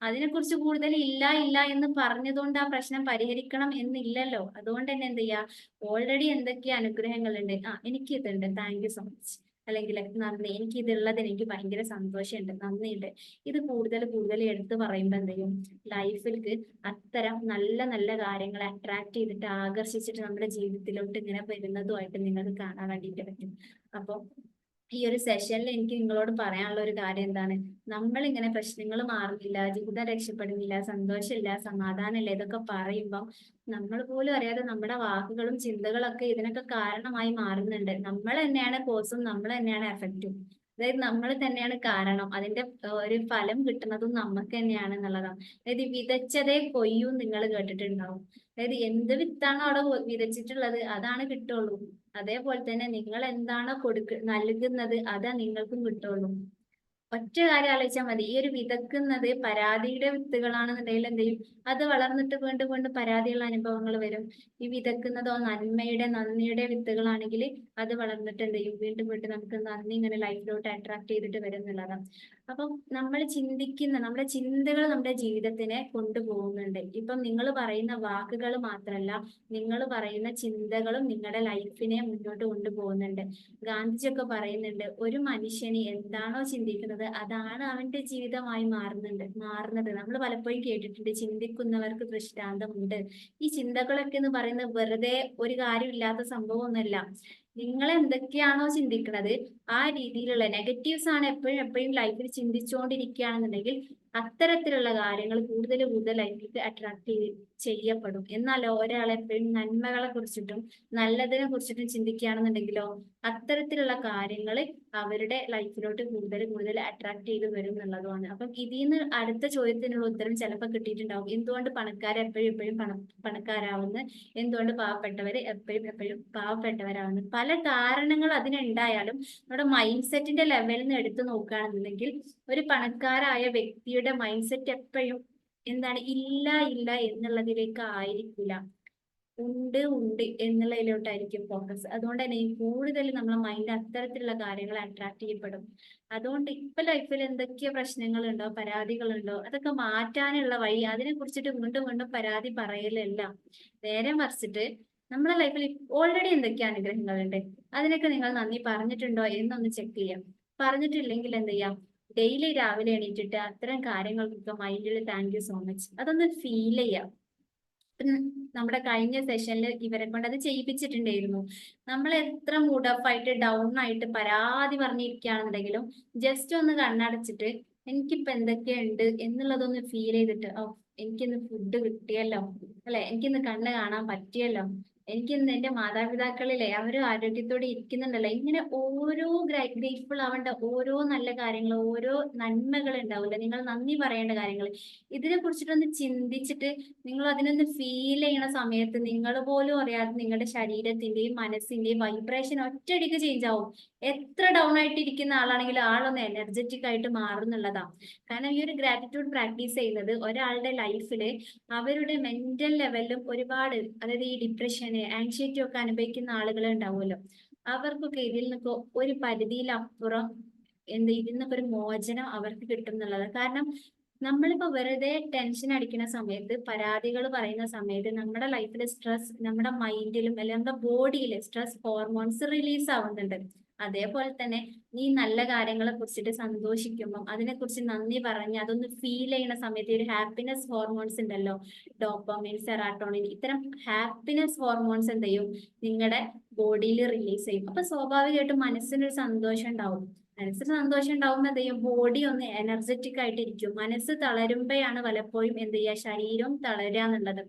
അതിനെക്കുറിച്ച് കൂടുതൽ ഇല്ല ഇല്ല എന്ന് പറഞ്ഞതുകൊണ്ട് ആ പ്രശ്നം പരിഹരിക്കണം എന്നില്ലല്ലോ. അതുകൊണ്ട് തന്നെ എന്ത് ചെയ്യാ, ഓൾറെഡി എന്തൊക്കെ അനുഗ്രഹങ്ങളുണ്ട്, എനിക്ക് ഇതുണ്ട്, താങ്ക് യു സോ മച്ച്, അല്ലെങ്കിൽ നന്ദി, എനിക്ക് ഇതുള്ളതിന് എനിക്ക് ഭയങ്കര സന്തോഷമുണ്ട്, നന്ദിയുണ്ട്. ഇത് കൂടുതൽ കൂടുതൽ എടുത്തു പറയുമ്പോൾ എന്ത് ചെയ്യും, ലൈഫിലേക്ക് അത്തരം നല്ല നല്ല കാര്യങ്ങളെ അട്രാക്ട് ചെയ്തിട്ട് ആകർഷിച്ചിട്ട് നമ്മുടെ ജീവിതത്തിലോട്ട് ഇങ്ങനെ വരുന്നതുമായിട്ട് നിങ്ങൾക്ക് കാണാൻ വേണ്ടിയിട്ട് പറ്റും. അപ്പൊ ഈ ഒരു സെഷനിൽ എനിക്ക് നിങ്ങളോട് പറയാനുള്ള ഒരു കാര്യം എന്താണ്, നമ്മൾ ഇങ്ങനെ പ്രശ്നങ്ങൾ മാറുന്നില്ല, ജീവിതം രക്ഷപ്പെടുന്നില്ല, സന്തോഷമില്ല, സമാധാനമില്ല, ഇതൊക്കെ പറയുമ്പോൾ നമ്മൾ പോലും അറിയാതെ നമ്മുടെ വാക്കുകളും ചിന്തകളൊക്കെ ഇതിനൊക്കെ കാരണമായി മാറുന്നുണ്ട്. നമ്മൾ തന്നെയാണ് കോസും, നമ്മൾ തന്നെയാണ് എഫക്റ്റും. അതായത് നമ്മൾ തന്നെയാണ് കാരണം, അതിന്റെ ഒരു ഫലം കിട്ടുന്നതും നമുക്ക് തന്നെയാണ് എന്നുള്ളതാണ്. അതായത് വിതച്ചതേ കൊയ്യും നിങ്ങൾ കേട്ടിട്ടുണ്ടാവും. അതായത് എന്ത് വിത്താണോ അവിടെ വിതച്ചിട്ടുള്ളത് അതാണ് കിട്ടുള്ളൂ. അതേപോലെ തന്നെ നിങ്ങൾ എന്താണോ നൽകുന്നത് അതാ നിങ്ങൾക്കും കിട്ടുള്ളൂ. ഒറ്റ കാര്യം ആലോചിച്ചാൽ മതി, ഈ ഒരു വിതക്കുന്നത് പരാതിയുടെ വിത്തുകളാണെന്നുണ്ടെങ്കിൽ എന്ത് ചെയ്യും, അത് വളർന്നിട്ട് വീണ്ടും വീണ്ടും പരാതിയുള്ള അനുഭവങ്ങൾ വരും. ഈ വിതക്കുന്നതോ നന്മയുടെ നന്ദിയുടെ വിത്തുകളാണെങ്കിൽ അത് വളർന്നിട്ട് എന്ത് ചെയ്യും, വീണ്ടും വീണ്ടും നമുക്ക് നന്ദി ഇങ്ങനെ ലൈഫിലോട്ട് അട്രാക്ട് ചെയ്തിട്ട് വരും എന്നുള്ളതാണ്. അപ്പം നമ്മൾ ചിന്തിക്കുന്ന നമ്മുടെ ചിന്തകൾ നമ്മുടെ ജീവിതത്തിനെ കൊണ്ടുപോകുന്നുണ്ട്. ഇപ്പം നിങ്ങൾ പറയുന്ന വാക്കുകൾ മാത്രമല്ല, നിങ്ങൾ പറയുന്ന ചിന്തകളും നിങ്ങളുടെ ലൈഫിനെ മുന്നോട്ട് കൊണ്ടുപോകുന്നുണ്ട്. ഗാന്ധിജിയൊക്കെ പറയുന്നുണ്ട്, ഒരു മനുഷ്യന് എന്താണോ ചിന്തിക്കുന്നത് അതാണ് അവന്റെ ജീവിതമായി മാറുന്നത്. നമ്മൾ പലപ്പോഴും കേട്ടിട്ടുണ്ട്, ചിന്തിക്കുന്നവർക്ക് ദൃഷ്ടാന്തമുണ്ട്. ഈ ചിന്തകളൊക്കെ എന്ന് പറയുന്നത് വെറുതെ ഒരു കാര്യമില്ലാത്ത സംഭവമൊന്നുമല്ല. നിങ്ങൾ എന്തൊക്കെയാണോ ചിന്തിക്കുന്നത് ആ രീതിയിലുള്ള നെഗറ്റീവ്സ് ആണ് എപ്പോഴും എപ്പോഴും ലൈഫിൽ ചിന്തിച്ചുകൊണ്ടിരിക്കുകയാണെന്നുണ്ടെങ്കിൽ അത്തരത്തിലുള്ള കാര്യങ്ങൾ കൂടുതൽ കൂടുതൽ ലൈഫിലേക്ക് അട്രാക്ട് ചെയ്യപ്പെടും. എന്നാൽ ഒരാൾ എപ്പോഴും നന്മകളെ കുറിച്ചിട്ടും നല്ലതിനെ കുറിച്ചിട്ടും ചിന്തിക്കുകയാണെന്നുണ്ടെങ്കിലോ അത്തരത്തിലുള്ള കാര്യങ്ങൾ അവരുടെ ലൈഫിലോട്ട് കൂടുതൽ കൂടുതൽ അട്രാക്ട് ചെയ്ത് വരും എന്നുള്ളതാണ്. അപ്പം ഇതിൽ നിന്ന് അടുത്ത ചോദ്യത്തിനുള്ള ഉത്തരം ചിലപ്പോൾ കിട്ടിയിട്ടുണ്ടാവും, എന്തുകൊണ്ട് പണക്കാർ എപ്പോഴും എപ്പോഴും പണക്കാരാവുന്നു, എന്തുകൊണ്ട് പാവപ്പെട്ടവര് എപ്പോഴും എപ്പോഴും പാവപ്പെട്ടവരാവുന്നു. പല കാരണങ്ങൾ അതിനുണ്ടായാലും നമ്മുടെ മൈൻഡ് സെറ്റിന്റെ ലെവലിൽ നിന്ന് എടുത്തു നോക്കുകയാണെന്നുണ്ടെങ്കിൽ ഒരു പണക്കാരായ വ്യക്തിയുടെ മൈൻഡ് സെറ്റ് എപ്പോഴും എന്താണ്, ഇല്ല ഇല്ല എന്നുള്ളതിലേക്ക് ആയിരിക്കില്ല, ഉണ്ട് ഉണ്ട് എന്നുള്ളതിലോട്ടായിരിക്കും ഫോക്കസ്. അതുകൊണ്ട് തന്നെ കൂടുതൽ നമ്മളെ മൈൻഡ് അത്തരത്തിലുള്ള കാര്യങ്ങൾ അട്രാക്ട് ചെയ്യപ്പെടും. അതുകൊണ്ട് ഇപ്പൊ ലൈഫിൽ എന്തൊക്കെ പ്രശ്നങ്ങളുണ്ടോ, പരാതികളുണ്ടോ, അതൊക്കെ മാറ്റാനുള്ള വഴി, അതിനെ കുറിച്ചിട്ട് വീണ്ടും വീണ്ടും പരാതി പറയലല്ല, നേരെ മറിച്ചിട്ട് നമ്മളെ ലൈഫിൽ ഓൾറെഡി എന്തൊക്കെ അനുഗ്രഹങ്ങളുണ്ട് അതിനൊക്കെ നിങ്ങൾ നന്ദി പറഞ്ഞിട്ടുണ്ടോ എന്നൊന്ന് ചെക്ക് ചെയ്യാം. പറഞ്ഞിട്ടില്ലെങ്കിൽ എന്ത് ചെയ്യാം, ഡെയിലി രാവിലെ എണീറ്റിട്ട് അത്തരം കാര്യങ്ങൾക്കൊക്കെ മൈൻഡിൽ താങ്ക് യു സോ മച്ച് അതൊന്ന് ഫീൽ ചെയ്യാം. നമ്മുടെ കഴിഞ്ഞ സെഷനിൽ ഇവരെ കൊണ്ട് അത് ചെയ്യിപ്പിച്ചിട്ടുണ്ടായിരുന്നു. നമ്മൾ എത്ര മൂഡ് ഓഫ് ആയിട്ട് ഡൗൺ ആയിട്ട് പരാതി പറഞ്ഞിരിക്കുകയാണെന്നുണ്ടെങ്കിലും ജസ്റ്റ് ഒന്ന് കണ്ണടച്ചിട്ട് എനിക്കിപ്പോ എന്തൊക്കെയുണ്ട് എന്നുള്ളതൊന്ന് ഫീൽ ചെയ്തിട്ട്, ഓ എനിക്കിന്ന് ഫുഡ് കിട്ടിയല്ലോ, അല്ലെ, എനിക്കിന്ന് കണ്ണ് കാണാൻ പറ്റിയല്ലോ, എനിക്കിന്ന് എന്റെ മാതാപിതാക്കളിലെ അവരും ആരോഗ്യത്തോടെ ഇരിക്കുന്നുണ്ടല്ലോ, ഇങ്ങനെ ഓരോ ഗ്രേറ്റ്ഫുൾ ആവേണ്ട ഓരോ നല്ല കാര്യങ്ങൾ, ഓരോ നന്മകൾ ഉണ്ടാവില്ല, നിങ്ങൾ നന്ദി പറയേണ്ട കാര്യങ്ങൾ, ഇതിനെ കുറിച്ചിട്ടൊന്ന് ചിന്തിച്ചിട്ട് നിങ്ങൾ അതിനൊന്ന് ഫീൽ ചെയ്യണ സമയത്ത് നിങ്ങൾ പോലും അറിയാതെ നിങ്ങളുടെ ശരീരത്തിന്റെയും മനസ്സിന്റെയും വൈബ്രേഷൻ ഒറ്റയടിക്ക് ചേഞ്ച് ആവും. എത്ര ഡൗൺ ആയിട്ട് ഇരിക്കുന്ന ആളാണെങ്കിലും ആളൊന്ന് എനർജറ്റിക് ആയിട്ട് മാറുന്നുള്ളതാണ്. കാരണം ഈ ഒരു ഗ്രാറ്റിറ്റ്യൂഡ് പ്രാക്ടീസ് ചെയ്യുന്നത് ഒരാളുടെ ലൈഫില് അവരുടെ മെന്റൽ ലെവലിലും ഒരുപാട്, അതായത് ഈ ഡിപ്രഷന് ആങ്സൈറ്റി ഒക്കെ അനുഭവിക്കുന്ന ആളുകൾ ഉണ്ടാവുമല്ലോ, അവർക്കൊക്കെ ഇതിൽ നിന്നൊക്കെ ഒരു പരിധിയിലപ്പുറം ഇതിൽ നിന്നൊക്കെ ഒരു മോചനം അവർക്ക് കിട്ടും എന്നുള്ളത്. കാരണം നമ്മളിപ്പോ വെറുതെ ടെൻഷൻ അടിക്കുന്ന സമയത്ത്, പരാതികൾ പറയുന്ന സമയത്ത് നമ്മുടെ ലൈഫിൽ സ്ട്രെസ് നമ്മുടെ മൈൻഡിലും അല്ലെങ്കിൽ നമ്മുടെ ബോഡിയിൽ സ്ട്രെസ് ഹോർമോൺസ് റിലീസ് ആവുന്നുണ്ട്. അതേപോലെ തന്നെ നീ നല്ല കാര്യങ്ങളെ കുറിച്ചിട്ട് സന്തോഷിക്കുമ്പോൾ അതിനെക്കുറിച്ച് നന്ദി പറഞ്ഞ് അതൊന്ന് ഫീൽ ചെയ്യുന്ന സമയത്ത് ഒരു ഹാപ്പിനെസ് ഹോർമോൺസ് ഉണ്ടല്ലോ, ഡോപ്പാമിൻ, സെറാട്ടോണിൻ, ഇത്തരം ഹാപ്പിനെസ് ഹോർമോൺസ് എന്ത് ചെയ്യും, നിങ്ങളുടെ ബോഡിയിൽ റിലീസ് ചെയ്യും. അപ്പൊ സ്വാഭാവികമായിട്ടും മനസ്സിനൊരു സന്തോഷം ഉണ്ടാവും. മനസ്സിന് സന്തോഷം ഉണ്ടാവുമ്പോൾ എന്ത് ചെയ്യും, ബോഡി ഒന്ന് എനർജറ്റിക് ആയിട്ടിരിക്കും. മനസ്സ് തളരുമ്പോഴാണ് പലപ്പോഴും എന്ത് ചെയ്യുക, ശരീരം തളരുക എന്നുള്ളത്.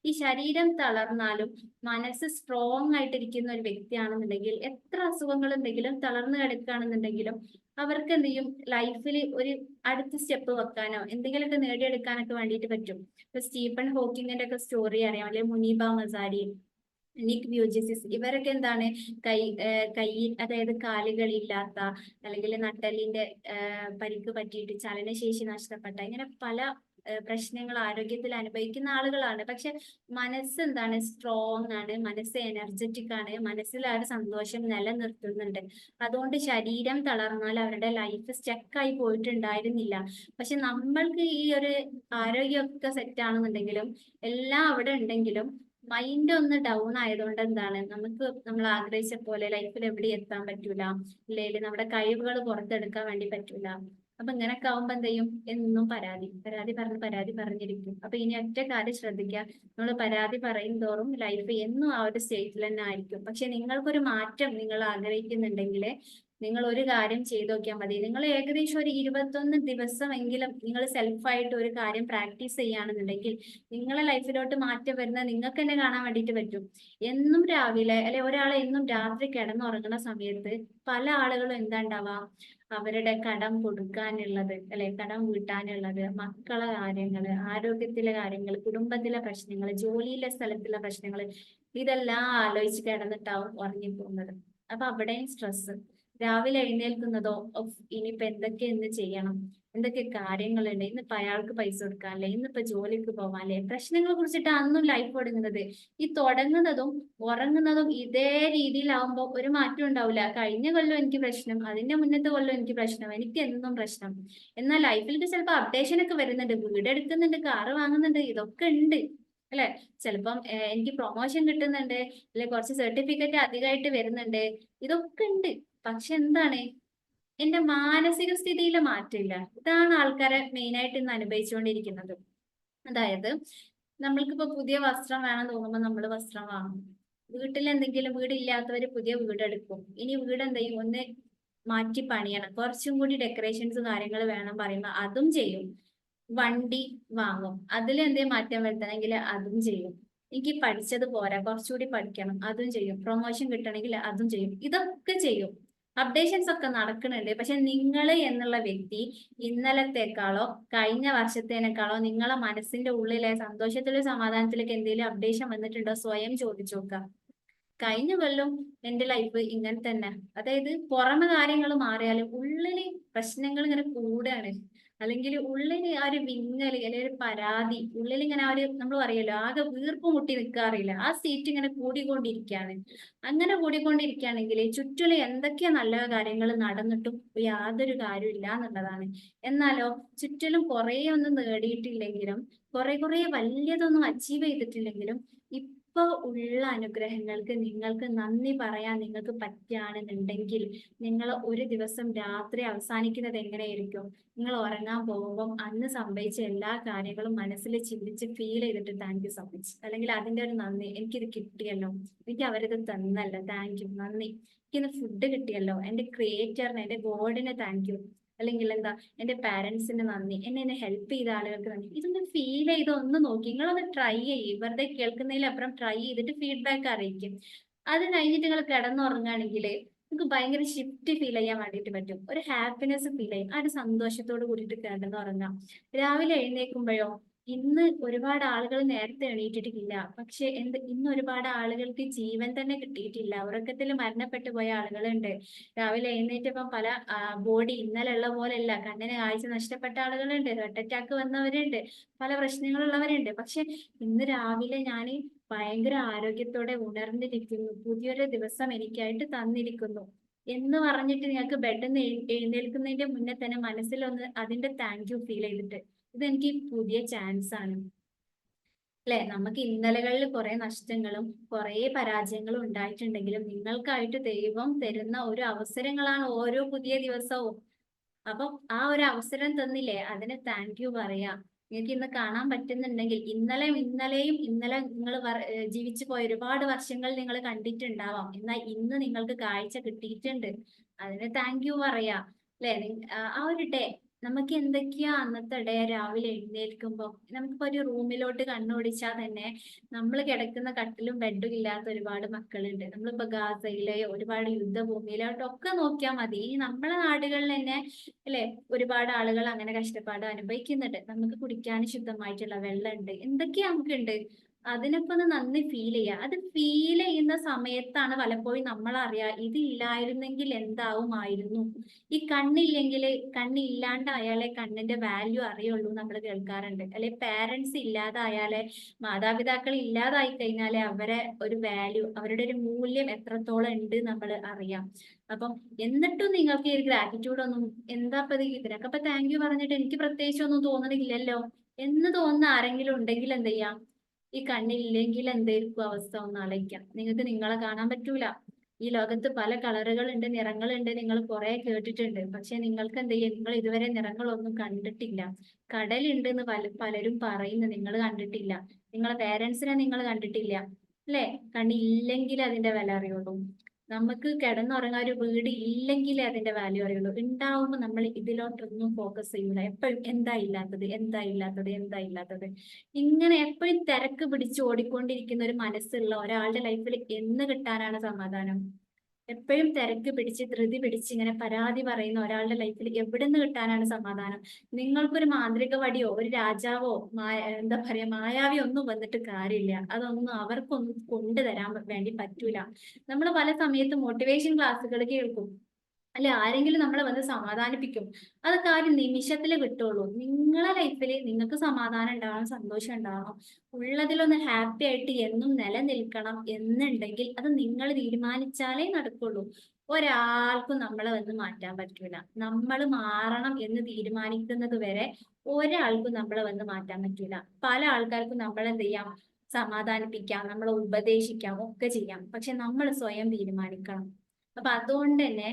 ഈ ശരീരം തളർന്നാലും മനസ്സ് സ്ട്രോങ് ആയിട്ടിരിക്കുന്ന ഒരു വ്യക്തിയാണെന്നുണ്ടെങ്കിൽ എത്ര അസുഖങ്ങൾ ഉണ്ടെങ്കിലും തളർന്നു കിടക്കുകയാണെന്നുണ്ടെങ്കിലും അവർക്ക് എന്ത് ചെയ്യും, ലൈഫിൽ ഒരു അടുത്ത സ്റ്റെപ്പ് വെക്കാനോ എന്തെങ്കിലുമൊക്കെ നേടിയെടുക്കാനൊക്കെ വേണ്ടിയിട്ട് പറ്റും. ഇപ്പൊ സ്റ്റീഫൻ ഹോക്കിങ്ങിന്റെ ഒക്കെ സ്റ്റോറി അറിയാം, അല്ലെങ്കിൽ മുനീബ മസാരി, നിക് വ്യൂജിസിസ്, ഇവരൊക്കെ എന്താണ്, കൈ അതായത് കാലുകളില്ലാത്ത അല്ലെങ്കിൽ നട്ടലിന്റെ പരിക്ക് പറ്റിയിട്ട് ചലനശേഷി നഷ്ടപ്പെട്ട, ഇങ്ങനെ പല പ്രശ്നങ്ങൾ ആരോഗ്യത്തിൽ അനുഭവിക്കുന്ന ആളുകളാണ്. പക്ഷെ മനസ്സ് എന്താണ്, സ്ട്രോങ് ആണ്, മനസ്സ് എനർജറ്റിക് ആണ്, മനസ്സിൽ ആ ഒരു സന്തോഷം നിലനിർത്തുന്നുണ്ട്. അതുകൊണ്ട് ശരീരം തളർന്നാൽ അവരുടെ ലൈഫ് സ്റ്റക്കായി പോയിട്ടുണ്ടായിരുന്നില്ല. പക്ഷെ നമ്മൾക്ക് ഈ ഒരു ആരോഗ്യമൊക്കെ സെറ്റ് ആണെന്നുണ്ടെങ്കിലും എല്ലാം അവിടെ ഉണ്ടെങ്കിലും മൈൻഡ് ഒന്ന് ഡൗൺ ആയതുകൊണ്ട് എന്താണ്, നമുക്ക് നമ്മൾ ആഗ്രഹിച്ച പോലെ ലൈഫിൽ എവിടെ എത്താൻ പറ്റൂല, ഇല്ലെങ്കിൽ നമ്മുടെ കഴിവുകൾ പുറത്തെടുക്കാൻ വേണ്ടി പറ്റൂല. അപ്പൊ ഇങ്ങനൊക്കെ ആവുമ്പോ എന്ത് ചെയ്യും, എന്നും പരാതി പരാതി പറഞ്ഞിരിക്കും. അപ്പൊ ഇനി ഒറ്റ കാര്യം ശ്രദ്ധിക്കുക, നമ്മൾ പരാതി പറയും തോറും ലൈഫ് എന്നും ആ ഒരു സ്റ്റേറ്റിൽ തന്നെ ആയിരിക്കും. പക്ഷെ നിങ്ങൾക്കൊരു മാറ്റം നിങ്ങൾ ആഗ്രഹിക്കുന്നുണ്ടെങ്കിൽ നിങ്ങൾ ഒരു കാര്യം ചെയ്തു നോക്കിയാൽ മതി. നിങ്ങൾ ഏകദേശം ഒരു 21 ദിവസമെങ്കിലും നിങ്ങൾ സെൽഫായിട്ട് ഒരു കാര്യം പ്രാക്ടീസ് ചെയ്യുകയാണെന്നുണ്ടെങ്കിൽ നിങ്ങളെ ലൈഫിലോട്ട് മാറ്റം വരുന്നത് നിങ്ങൾക്ക് തന്നെ കാണാൻ വേണ്ടിയിട്ട് പറ്റും. എന്നും രാവിലെ അല്ലെ ഒരാൾ എന്നും രാത്രി കിടന്നുറങ്ങുന്ന സമയത്ത് പല ആളുകളും എന്താ ഉണ്ടാവാ, അവരുടെ കടം കൊടുക്കാനുള്ളത് അല്ലെ, കടം വീട്ടാനുള്ളത്, മക്കളെ കാര്യങ്ങള്, ആരോഗ്യത്തിലെ കാര്യങ്ങൾ, കുടുംബത്തിലെ പ്രശ്നങ്ങൾ, ജോലിയിലെ സ്ഥലത്തിലെ പ്രശ്നങ്ങൾ, ഇതെല്ലാം ആലോചിച്ച് കിടന്നിട്ടാവും ഉറങ്ങിപ്പോകുന്നത്. അപ്പൊ അവിടെയും സ്ട്രെസ്. രാവിലെ എഴുന്നേൽക്കുന്നതോ ഇനിയിപ്പോ എന്തൊക്കെ ഇന്ന് ചെയ്യണം, എന്തൊക്കെ കാര്യങ്ങളുണ്ട്, ഇന്നിപ്പോ അയാൾക്ക് പൈസ കൊടുക്കാനല്ലേ, ഇന്നിപ്പോ ജോലിക്ക് പോവാനല്ലേ, പ്രശ്നങ്ങളെ കുറിച്ചിട്ട് അന്നും ലൈഫ് തുടങ്ങുന്നത്. ഈ തുടങ്ങുന്നതും ഉറങ്ങുന്നതും ഇതേ രീതിയിലാവുമ്പോൾ ഒരു മാറ്റം ഉണ്ടാവില്ല. കഴിഞ്ഞ കൊല്ലം എനിക്ക് പ്രശ്നം, അതിന്റെ മുന്നത്തെ കൊല്ലം എനിക്ക് പ്രശ്നം, എനിക്ക് എന്നും പ്രശ്നം. എന്നാൽ ലൈഫിലേക്ക് ചിലപ്പോൾ അപ്ഡേഷൻ ഒക്കെ വരുന്നുണ്ട്, വീട് എടുക്കുന്നുണ്ട്, കാറ് വാങ്ങുന്നുണ്ട്, ഇതൊക്കെ ഉണ്ട് അല്ലെ. ചിലപ്പം എനിക്ക് പ്രൊമോഷൻ കിട്ടുന്നുണ്ട്, അല്ലെ കുറച്ച് സർട്ടിഫിക്കറ്റ് അധികമായിട്ട് വരുന്നുണ്ട്, ഇതൊക്കെ ഉണ്ട്. പക്ഷെ എന്താണ്, എന്റെ മാനസിക സ്ഥിതിയിൽ മാറ്റമില്ല. ഇതാണ് ആൾക്കാരെ മെയിൻ ആയിട്ട് ഇന്ന് അനുഭവിച്ചുകൊണ്ടിരിക്കുന്നത്. അതായത് നമ്മൾക്കിപ്പോ പുതിയ വസ്ത്രം വേണം തോന്നുമ്പോൾ നമ്മൾ വസ്ത്രം വാങ്ങും. വീട്ടിൽ എന്തെങ്കിലും, വീടില്ലാത്തവര് പുതിയ വീടെടുക്കും. ഇനി വീട് എന്ത് ചെയ്യും, ഒന്ന് മാറ്റി പണിയണം, കുറച്ചും കൂടി ഡെക്കറേഷൻസ് കാര്യങ്ങൾ വേണം പറയുമ്പോൾ അതും ചെയ്യും. വണ്ടി വാങ്ങും, അതിൽ എന്തെങ്കിലും മാറ്റം വരുത്തണമെങ്കിൽ അതും ചെയ്യും. എനിക്ക് പഠിച്ചത് പോരാ, കുറച്ചുകൂടി പഠിക്കണം, അതും ചെയ്യും. പ്രൊമോഷൻ കിട്ടണമെങ്കിൽ അതും ചെയ്യും. ഇതൊക്കെ ചെയ്യും. അപ്ഡേഷൻസ് ഒക്കെ നടക്കുന്നുണ്ട്. പക്ഷെ നിങ്ങൾ എന്നുള്ള വ്യക്തി ഇന്നലത്തേക്കാളോ കഴിഞ്ഞ വർഷത്തേനേക്കാളോ നിങ്ങളെ മനസ്സിന്റെ ഉള്ളിലെ സന്തോഷത്തിലും സമാധാനത്തിലേക്ക് എന്തെങ്കിലും അപ്ഡേഷൻ വന്നിട്ടുണ്ടോ, സ്വയം ചോദിച്ചു നോക്കുക. കഴിഞ്ഞ കൊല്ലം എന്റെ ലൈഫ് ഇങ്ങനെ തന്നെ. അതായത് പുറമെ കാര്യങ്ങൾ മാറിയാലും ഉള്ളില് പ്രശ്നങ്ങൾ ഇങ്ങനെ കൂടാണ്. അല്ലെങ്കിൽ ഉള്ളില് ആ ഒരു വിങ്ങല് അല്ലെങ്കിൽ ഒരു പരാതി, ഉള്ളിൽ ഇങ്ങനെ ആ ഒരു, നമ്മൾ പറയല്ലോ, ആകെ വീർപ്പ് മുട്ടി നിൽക്കാറില്ല, ആ സീറ്റ് ഇങ്ങനെ കൂടിക്കൊണ്ടിരിക്കുകയാണ്. അങ്ങനെ കൂടിക്കൊണ്ടിരിക്കുകയാണെങ്കിൽ ചുറ്റിലും എന്തൊക്കെയാ നല്ല കാര്യങ്ങൾ നടന്നിട്ടും യാതൊരു കാര്യമില്ല എന്നുള്ളതാണ്. എന്നാലോ ചുറ്റിലും കുറെ ഒന്നും നേടിയിട്ടില്ലെങ്കിലും, കുറെ വലിയതൊന്നും അച്ചീവ് ചെയ്തിട്ടില്ലെങ്കിലും ഇപ്പൊ ഉള്ള അനുഗ്രഹങ്ങൾക്ക് നിങ്ങൾക്ക് നന്ദി പറയാൻ നിങ്ങൾക്ക് പറ്റുകയാണെന്നുണ്ടെങ്കിൽ നിങ്ങൾ ഒരു ദിവസം രാത്രി അവസാനിക്കുന്നത് എങ്ങനെയായിരിക്കും, നിങ്ങൾ ഉറങ്ങാൻ പോകുമ്പോൾ അന്ന് സംഭവിച്ച എല്ലാ കാര്യങ്ങളും മനസ്സിൽ ചിന്തിച്ച് ഫീൽ ചെയ്തിട്ട് താങ്ക് യു സോ മച്ച്, അല്ലെങ്കിൽ അതിന്റെ ഒരു നന്ദി, എനിക്കിത് കിട്ടിയല്ലോ, എനിക്ക് അവരിത് തന്നല്ലോ, താങ്ക് യു, നന്ദി, എനിക്കിന്ന് ഫുഡ് കിട്ടിയല്ലോ, എന്റെ ക്രിയേറ്ററിന്, എന്റെ ഗോഡിന് താങ്ക് യു, അല്ലെങ്കിൽ എന്താ എന്റെ പാരന്റ്സിന് നന്ദി, എന്നെ ഹെൽപ്പ് ചെയ്ത ആളുകൾക്ക് നന്ദി. ഇതൊന്ന് ഫീൽ ചെയ്ത് ഒന്ന് നോക്കി, നിങ്ങളൊന്ന് ട്രൈ ചെയ്യും. വെറുതെ കേൾക്കുന്നതിലപ്പുറം ട്രൈ ചെയ്തിട്ട് ഫീഡ്ബാക്ക് അറിയിക്കും. അത് കഴിഞ്ഞിട്ട് നിങ്ങൾ കിടന്നുറങ്ങുകയാണെങ്കിൽ നിങ്ങൾക്ക് ഭയങ്കര ഷിഫ്റ്റ് ഫീൽ ചെയ്യാൻ വേണ്ടിയിട്ട് പറ്റും. ഒരു ഹാപ്പിനെസ് ഫീൽ ചെയ്യും. ആ ഒരു സന്തോഷത്തോട് കൂടിയിട്ട് കിടന്നുറങ്ങാം. രാവിലെ എഴുന്നേൽക്കുമ്പോഴോ, ഇന്ന് ഒരുപാട് ആളുകൾ നേരത്തെ എണീറ്റിട്ടില്ല, പക്ഷെ ഇന്ന് ഒരുപാട് ആളുകൾക്ക് ജീവൻ തന്നെ കിട്ടിയിട്ടില്ല, ഉറക്കത്തിൽ മരണപ്പെട്ടു പോയ ആളുകളുണ്ട്. രാവിലെ എഴുന്നേറ്റപ്പം പല ബോഡി ഇന്നലെ ഉള്ള പോലെയല്ല, കണ്ണിന് കാഴ്ച നഷ്ടപ്പെട്ട ആളുകളുണ്ട്, ഹാർട്ട് അറ്റാക്ക് വന്നവരുണ്ട്, പല പ്രശ്നങ്ങളുള്ളവരുണ്ട്. പക്ഷെ ഇന്ന് രാവിലെ ഞാൻ ഭയങ്കര ആരോഗ്യത്തോടെ ഉണർന്നിരിക്കുന്നു, പുതിയൊരു ദിവസം എനിക്കായിട്ട് തന്നിരിക്കുന്നു എന്ന് പറഞ്ഞിട്ട് നിങ്ങൾക്ക് ബെഡിൽ നിന്ന് എഴുന്നേൽക്കുന്നതിന്റെ മുന്നേ തന്നെ മനസ്സിലൊന്ന് അതിന്റെ താങ്ക് യു ഫീൽ ചെയ്തിട്ട്, ഇതെനിക്ക് പുതിയ ചാൻസ് ആണ് അല്ലെ. നമുക്ക് ഇന്നലകളിൽ കുറെ നഷ്ടങ്ങളും കുറെ പരാജയങ്ങളും ഉണ്ടായിട്ടുണ്ടെങ്കിലും നിങ്ങൾക്കായിട്ട് ദൈവം തരുന്ന ഒരു അവസരങ്ങളാണ് ഓരോ പുതിയ ദിവസവും. അപ്പൊ ആ ഒരു അവസരം തന്നില്ലേ, അതിന് താങ്ക് യു പറയാ. നിങ്ങൾക്ക് ഇന്ന് കാണാൻ പറ്റുന്നുണ്ടെങ്കിൽ ഇന്നലെ നിങ്ങൾ ജീവിച്ചു പോയ ഒരുപാട് വർഷങ്ങൾ നിങ്ങൾ കണ്ടിട്ടുണ്ടാവാം, എന്നാൽ ഇന്ന് നിങ്ങൾക്ക് കാഴ്ച കിട്ടിയിട്ടുണ്ട്, അതിന് താങ്ക് യു പറയാ അല്ലെ. ആ ഒരു ഡേ, നമുക്ക് എന്തൊക്കെയാ അന്നത്തെ ഡേ രാവിലെ എഴുന്നേൽക്കുമ്പോ, നമുക്കിപ്പോ ഒരു റൂമിലോട്ട് കണ്ണോടിച്ചാൽ തന്നെ നമ്മൾ കിടക്കുന്ന കട്ടിലും ബെഡും ഇല്ലാത്ത ഒരുപാട് മക്കളുണ്ട്. നമ്മളിപ്പോ ഗാസയിലെയോ ഒരുപാട് യുദ്ധഭൂമിയിലോട്ടോ ഒക്കെ നോക്കിയാൽ മതി, ഈ നമ്മളെ നാടുകളിൽ തന്നെ അല്ലെ ഒരുപാട് ആളുകൾ അങ്ങനെ കഷ്ടപ്പാട് അനുഭവിക്കുന്നുണ്ട്. നമുക്ക് കുടിക്കാൻ ശുദ്ധമായിട്ടുള്ള വെള്ളമുണ്ട്, എന്തൊക്കെയാ നമുക്കുണ്ട്. അതിനൊക്കെ ഒന്ന് നന്ദി ഫീൽ ചെയ്യുക. അത് ഫീൽ ചെയ്യുന്ന സമയത്താണ് പലപ്പോഴും നമ്മൾ അറിയാ ഇത് ഇല്ലായിരുന്നെങ്കിൽ എന്താവുമായിരുന്നു. ഈ കണ്ണില്ലെങ്കിൽ കണ്ണില്ലാണ്ടായാലേ കണ്ണിന്റെ വാല്യൂ അറിയുള്ളൂ നമ്മൾ കേൾക്കാറുണ്ട്. അല്ലെ പാരന്റ്സ് ഇല്ലാതായാലേ, മാതാപിതാക്കൾ ഇല്ലാതായി കഴിഞ്ഞാലേ അവരെ ഒരു വാല്യൂ, അവരുടെ ഒരു മൂല്യം എത്രത്തോളം ഉണ്ട് നമ്മൾ അറിയാം. അപ്പം എന്നിട്ടും നിങ്ങൾക്ക് ഈ ഒരു ഗ്രാറ്റിറ്റ്യൂഡ് ഒന്നും, എന്താ ഇതിനൊക്കെ ഇപ്പൊ താങ്ക് യു പറഞ്ഞിട്ട് എനിക്ക് പ്രത്യേകിച്ച് ഒന്നും തോന്നണില്ലല്ലോ എന്ന് തോന്നുന്ന ആരെങ്കിലും ഉണ്ടെങ്കിൽ എന്ത് ചെയ്യാം, ഈ കണ്ണില്ലെങ്കിൽ എന്തായിരിക്കും അവസ്ഥ ഒന്ന് ആലോചിക്കാം. നിങ്ങൾക്ക് നിങ്ങളെ കാണാൻ പറ്റൂല. ഈ ലോകത്ത് പല കളറുകളുണ്ട്, നിറങ്ങളുണ്ട്, നിങ്ങൾ കുറെ കേട്ടിട്ടുണ്ട്. പക്ഷെ നിങ്ങൾക്ക് എന്ത് ചെയ്യും, നിങ്ങൾ ഇതുവരെ നിറങ്ങളൊന്നും കണ്ടിട്ടില്ല. കടലുണ്ട് എന്ന് പലരും പറയുന്നു, നിങ്ങൾ കണ്ടിട്ടില്ല. നിങ്ങളെ പേരൻസിനെ നിങ്ങൾ കണ്ടിട്ടില്ല. അല്ലെ? കണ്ണില്ലെങ്കിൽ അതിന്റെ വില അറിയുള്ളൂ. നമുക്ക് കിടന്നുറങ്ങാൻ ഒരു വീട് ഇല്ലെങ്കിൽ അതിന്റെ വാല്യൂ അറിയുള്ളൂ. ഉണ്ടാവുമ്പോൾ നമ്മൾ ഇതിലോട്ടൊന്നും ഫോക്കസ് ചെയ്യൂല. എപ്പോഴും എന്താ ഇല്ലാത്തത്, എന്താ ഇല്ലാത്തത്, എന്താ ഇല്ലാത്തത്, ഇങ്ങനെ എപ്പോഴും തിരക്ക് പിടിച്ച് ഓടിക്കൊണ്ടിരിക്കുന്ന ഒരു മനസ്സുള്ള ഒരാളുടെ ലൈഫിൽ എന്ന് കിട്ടാനാണ് സമാധാനം? എപ്പോഴും തിരക്ക് പിടിച്ച് ധൃതി പിടിച്ച് ഇങ്ങനെ പരാതി പറയുന്ന ഒരാളുടെ ലൈഫിൽ എവിടെ നിന്ന് കിട്ടാനാണ് സമാധാനം? നിങ്ങൾക്കൊരു മാന്ത്രിക വടിയോ ഒരു രാജാവോ എന്താ പറയാ മായാവിയോ ഒന്നും വന്നിട്ട് കാര്യമില്ല. അതൊന്നും അവർക്കൊന്നും കൊണ്ടുതരാൻ വേണ്ടി പറ്റൂല. നമ്മൾ പല സമയത്ത് മോട്ടിവേഷൻ ക്ലാസ്സുകൾ കേൾക്കും, അല്ലെ? ആരെങ്കിലും നമ്മളെ വന്ന് സമാധാനിപ്പിക്കും. അതൊക്കെ ആ ഒരു നിമിഷത്തിൽ കിട്ടുള്ളൂ. നിങ്ങളെ ലൈഫിൽ നിങ്ങൾക്ക് സമാധാനം ഉണ്ടാവണം, സന്തോഷം ഉണ്ടാവണം, ഉള്ളതിലൊന്ന് ഹാപ്പി ആയിട്ട് എന്നും നിലനിൽക്കണം എന്നുണ്ടെങ്കിൽ അത് നിങ്ങൾ തീരുമാനിച്ചാലേ നടക്കുള്ളൂ. ഒരാൾക്കും നമ്മളെ വന്ന് മാറ്റാൻ പറ്റൂല. നമ്മൾ മാറണം എന്ന് തീരുമാനിക്കുന്നത് വരെ ഒരാൾക്കും നമ്മളെ വന്ന് മാറ്റാൻ പറ്റൂല. പല ആൾക്കാർക്കും നമ്മൾ എന്ത് ചെയ്യാം, സമാധാനിപ്പിക്കാം, നമ്മളെ ഉപദേശിക്കാം, ഒക്കെ ചെയ്യാം. പക്ഷെ നമ്മൾ സ്വയം തീരുമാനിക്കണം. അപ്പൊ അതുകൊണ്ട് തന്നെ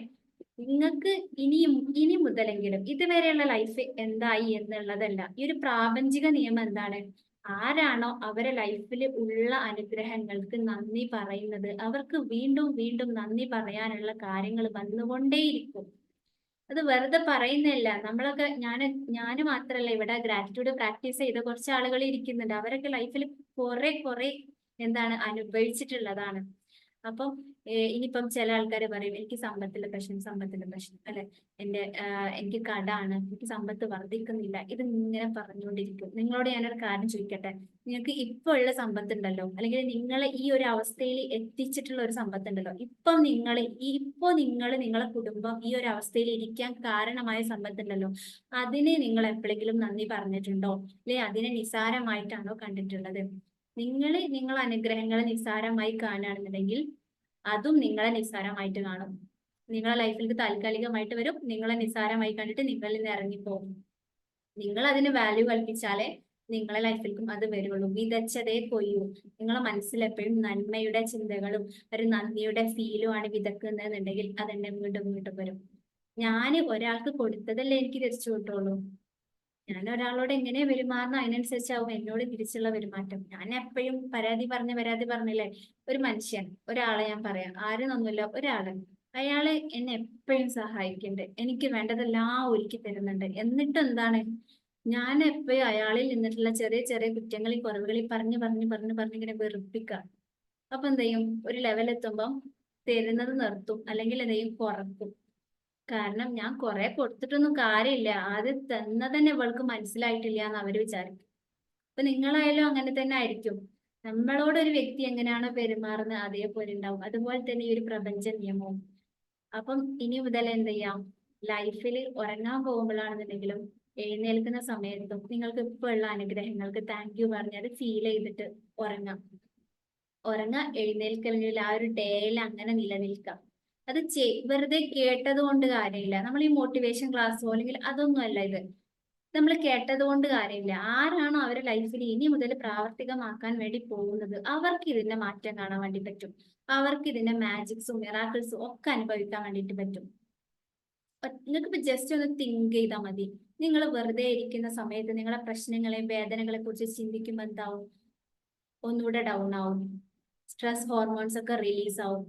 നിങ്ങൾക്ക് ഇനി മുതലെങ്കിലും ഇതുവരെയുള്ള ലൈഫ് എന്തായി എന്നുള്ളതല്ല, ഈ ഒരു പ്രാപഞ്ചിക നിയമം എന്താണ്, ആരാണോ അവരെ ലൈഫിൽ ഉള്ള അനുഗ്രഹങ്ങൾക്ക് നന്ദി പറയുന്നത്, അവർക്ക് വീണ്ടും വീണ്ടും നന്ദി പറയാനുള്ള കാര്യങ്ങൾ വന്നുകൊണ്ടേയിരിക്കും. അത് വെറുതെ പറയുന്നില്ല. നമ്മളൊക്കെ ഞാൻ മാത്രല്ല, ഇവിടെ ഗ്രാറ്റിറ്റ്യൂഡ് പ്രാക്ടീസ് ചെയ്ത കുറച്ച് ആളുകൾ ഇരിക്കുന്നുണ്ട്. അവരൊക്കെ ലൈഫിൽ കുറെ എന്താണ് അനുഭവിച്ചിട്ടുള്ളതാണ്. അപ്പം ഇനിയിപ്പം ചില ആൾക്കാർ പറയും എനിക്ക് സമ്പത്തിന്റെ പ്രശ്നം അല്ലെ, എനിക്ക് കടാണ്, എനിക്ക് സമ്പത്ത് വർദ്ധിക്കുന്നില്ല, ഇത് ഇങ്ങനെ പറഞ്ഞുകൊണ്ടിരിക്കും. നിങ്ങളോട് ഞാനൊരു കാര്യം ചോദിക്കട്ടെ, നിങ്ങൾക്ക് ഇപ്പൊ ഉള്ള സമ്പത്ത് ഉണ്ടല്ലോ, അല്ലെങ്കിൽ നിങ്ങളെ ഈ ഒരു അവസ്ഥയിൽ എത്തിച്ചിട്ടുള്ള ഒരു സമ്പത്ത് ഉണ്ടല്ലോ, ഇപ്പൊ നിങ്ങളെ കുടുംബം ഈ ഒരു അവസ്ഥയിൽ ഇരിക്കാൻ കാരണമായ സമ്പത്ത് ഉണ്ടല്ലോ, അതിനെ നിങ്ങൾ എപ്പോഴെങ്കിലും നന്ദി പറഞ്ഞിട്ടുണ്ടോ? അല്ലെ അതിനെ നിസാരമായിട്ടാണോ കണ്ടിട്ടുള്ളത്? നിങ്ങളെ അനുഗ്രഹങ്ങളെ നിസ്സാരമായി കാണുകയാണെന്നുണ്ടെങ്കിൽ അതും നിങ്ങളെ നിസ്സാരമായിട്ട് കാണും. നിങ്ങളെ ലൈഫിലേക്ക് താൽക്കാലികമായിട്ട് വരും, നിങ്ങളെ നിസ്സാരമായി കണ്ടിട്ട് നിങ്ങളിൽ നിന്ന് ഇറങ്ങിപ്പോകും. നിങ്ങൾ അതിന് വാല്യൂ കൽപ്പിച്ചാലേ നിങ്ങളെ ലൈഫിലേക്കും അത് വരുള്ളൂ. വിതച്ചതേ കൊയ്യൂ. നിങ്ങളെ മനസ്സിൽ എപ്പോഴും നന്മയുടെ ചിന്തകളും ഒരു നന്ദിയുടെ ഫീലും ആണ് വിതക്കുന്നതെന്നുണ്ടെങ്കിൽ അതെന്നെ വീണ്ടും വീണ്ടും വരും. ഞാൻ ഒരാൾക്ക് കൊടുത്തതല്ലേ എനിക്ക് തിരിച്ചു കിട്ടുള്ളൂ. ഞാൻ ഒരാളോട് എങ്ങനെ പെരുമാറുന്ന അതിനനുസരിച്ചാവും എന്നോട് തിരിച്ചുള്ള പെരുമാറ്റം. ഞാൻ എപ്പോഴും പരാതി പറഞ്ഞില്ലേ, ഒരു മനുഷ്യൻ, ഒരാളെ ഞാൻ പറയാം, ആരെന്നൊന്നുമില്ല, ഒരാള്, അയാള് എന്നെ എപ്പോഴും സഹായിക്കുന്നുണ്ട്, എനിക്ക് വേണ്ടതെല്ലാം ഒരുക്കി തരുന്നുണ്ട്. എന്നിട്ട് എന്താണ്, ഞാൻ എപ്പോഴും അയാളിൽ നിന്നിട്ടുള്ള ചെറിയ ചെറിയ കുറ്റങ്ങളിൽ കുറവുകളിൽ പറഞ്ഞ് ഇങ്ങനെ വെറുപ്പിക്കുക. അപ്പൊ എന്ത് ചെയ്യും, ഒരു ലെവൽ എത്തുമ്പം തരുന്നത് നിർത്തും, അല്ലെങ്കിൽ എന്ത് ചെയ്യും, കുറക്കും. കാരണം ഞാൻ കുറെ കൊടുത്തിട്ടൊന്നും കാര്യമില്ല, ആദ്യം തന്നതന്നെ ഇവൾക്ക് മനസ്സിലായിട്ടില്ല എന്ന് അവര് വിചാരിക്കും. അപ്പൊ നിങ്ങളായാലും അങ്ങനെ തന്നെ ആയിരിക്കും. നമ്മളോട് ഒരു വ്യക്തി എങ്ങനെയാണോ പെരുമാറുന്നത് അതേപോലെ ഉണ്ടാവും. അതുപോലെ തന്നെ ഈ ഒരു പ്രപഞ്ച നിയമവും. അപ്പം ഇനി മുതൽ എന്ത് ചെയ്യാം, ലൈഫിൽ ഉറങ്ങാൻ പോകുമ്പോഴാണെന്നുണ്ടെങ്കിലും എഴുന്നേൽക്കുന്ന സമയത്തും നിങ്ങൾക്ക് ഇപ്പോൾ ഉള്ള അനുഗ്രഹങ്ങൾക്ക് താങ്ക് യു പറഞ്ഞ് അത് ഫീൽ ചെയ്തിട്ട് ഉറങ്ങാം. എഴുന്നേൽക്കലെങ്കിൽ ആ ഒരു ഡേയിൽ അങ്ങനെ നിലനിൽക്കാം. അത് വെറുതെ കേട്ടത് കൊണ്ട് കാര്യമില്ല. നമ്മൾ ഈ മോട്ടിവേഷൻ ക്ലാസ്സോ അല്ലെങ്കിൽ അതൊന്നും അല്ല ഇത്. നമ്മൾ കേട്ടത് കൊണ്ട് കാര്യമില്ല. ആരാണോ അവരുടെ ലൈഫിൽ ഇനി മുതൽ പ്രാവർത്തികമാക്കാൻ വേണ്ടി പോകുന്നത് അവർക്ക് ഇതിന്റെ മാറ്റം കാണാൻ വേണ്ടി പറ്റും. അവർക്ക് ഇതിന്റെ മാജിക്സും മിറാക്കിൾസും ഒക്കെ അനുഭവിക്കാൻ വേണ്ടിയിട്ട് പറ്റും. നിങ്ങൾക്ക് ഇപ്പൊ ജസ്റ്റ് ഒന്ന് തിങ്ക് ചെയ്താൽ മതി. നിങ്ങൾ വെറുതെ ഇരിക്കുന്ന സമയത്ത് നിങ്ങളെ പ്രശ്നങ്ങളെ വേദനകളെ കുറിച്ച് ചിന്തിക്കുമ്പോൾ എന്താവും, ഒന്നുകൂടെ ഡൗൺ ആവും, സ്ട്രെസ് ഹോർമോൺസ് ഒക്കെ റിലീസ് ആവും,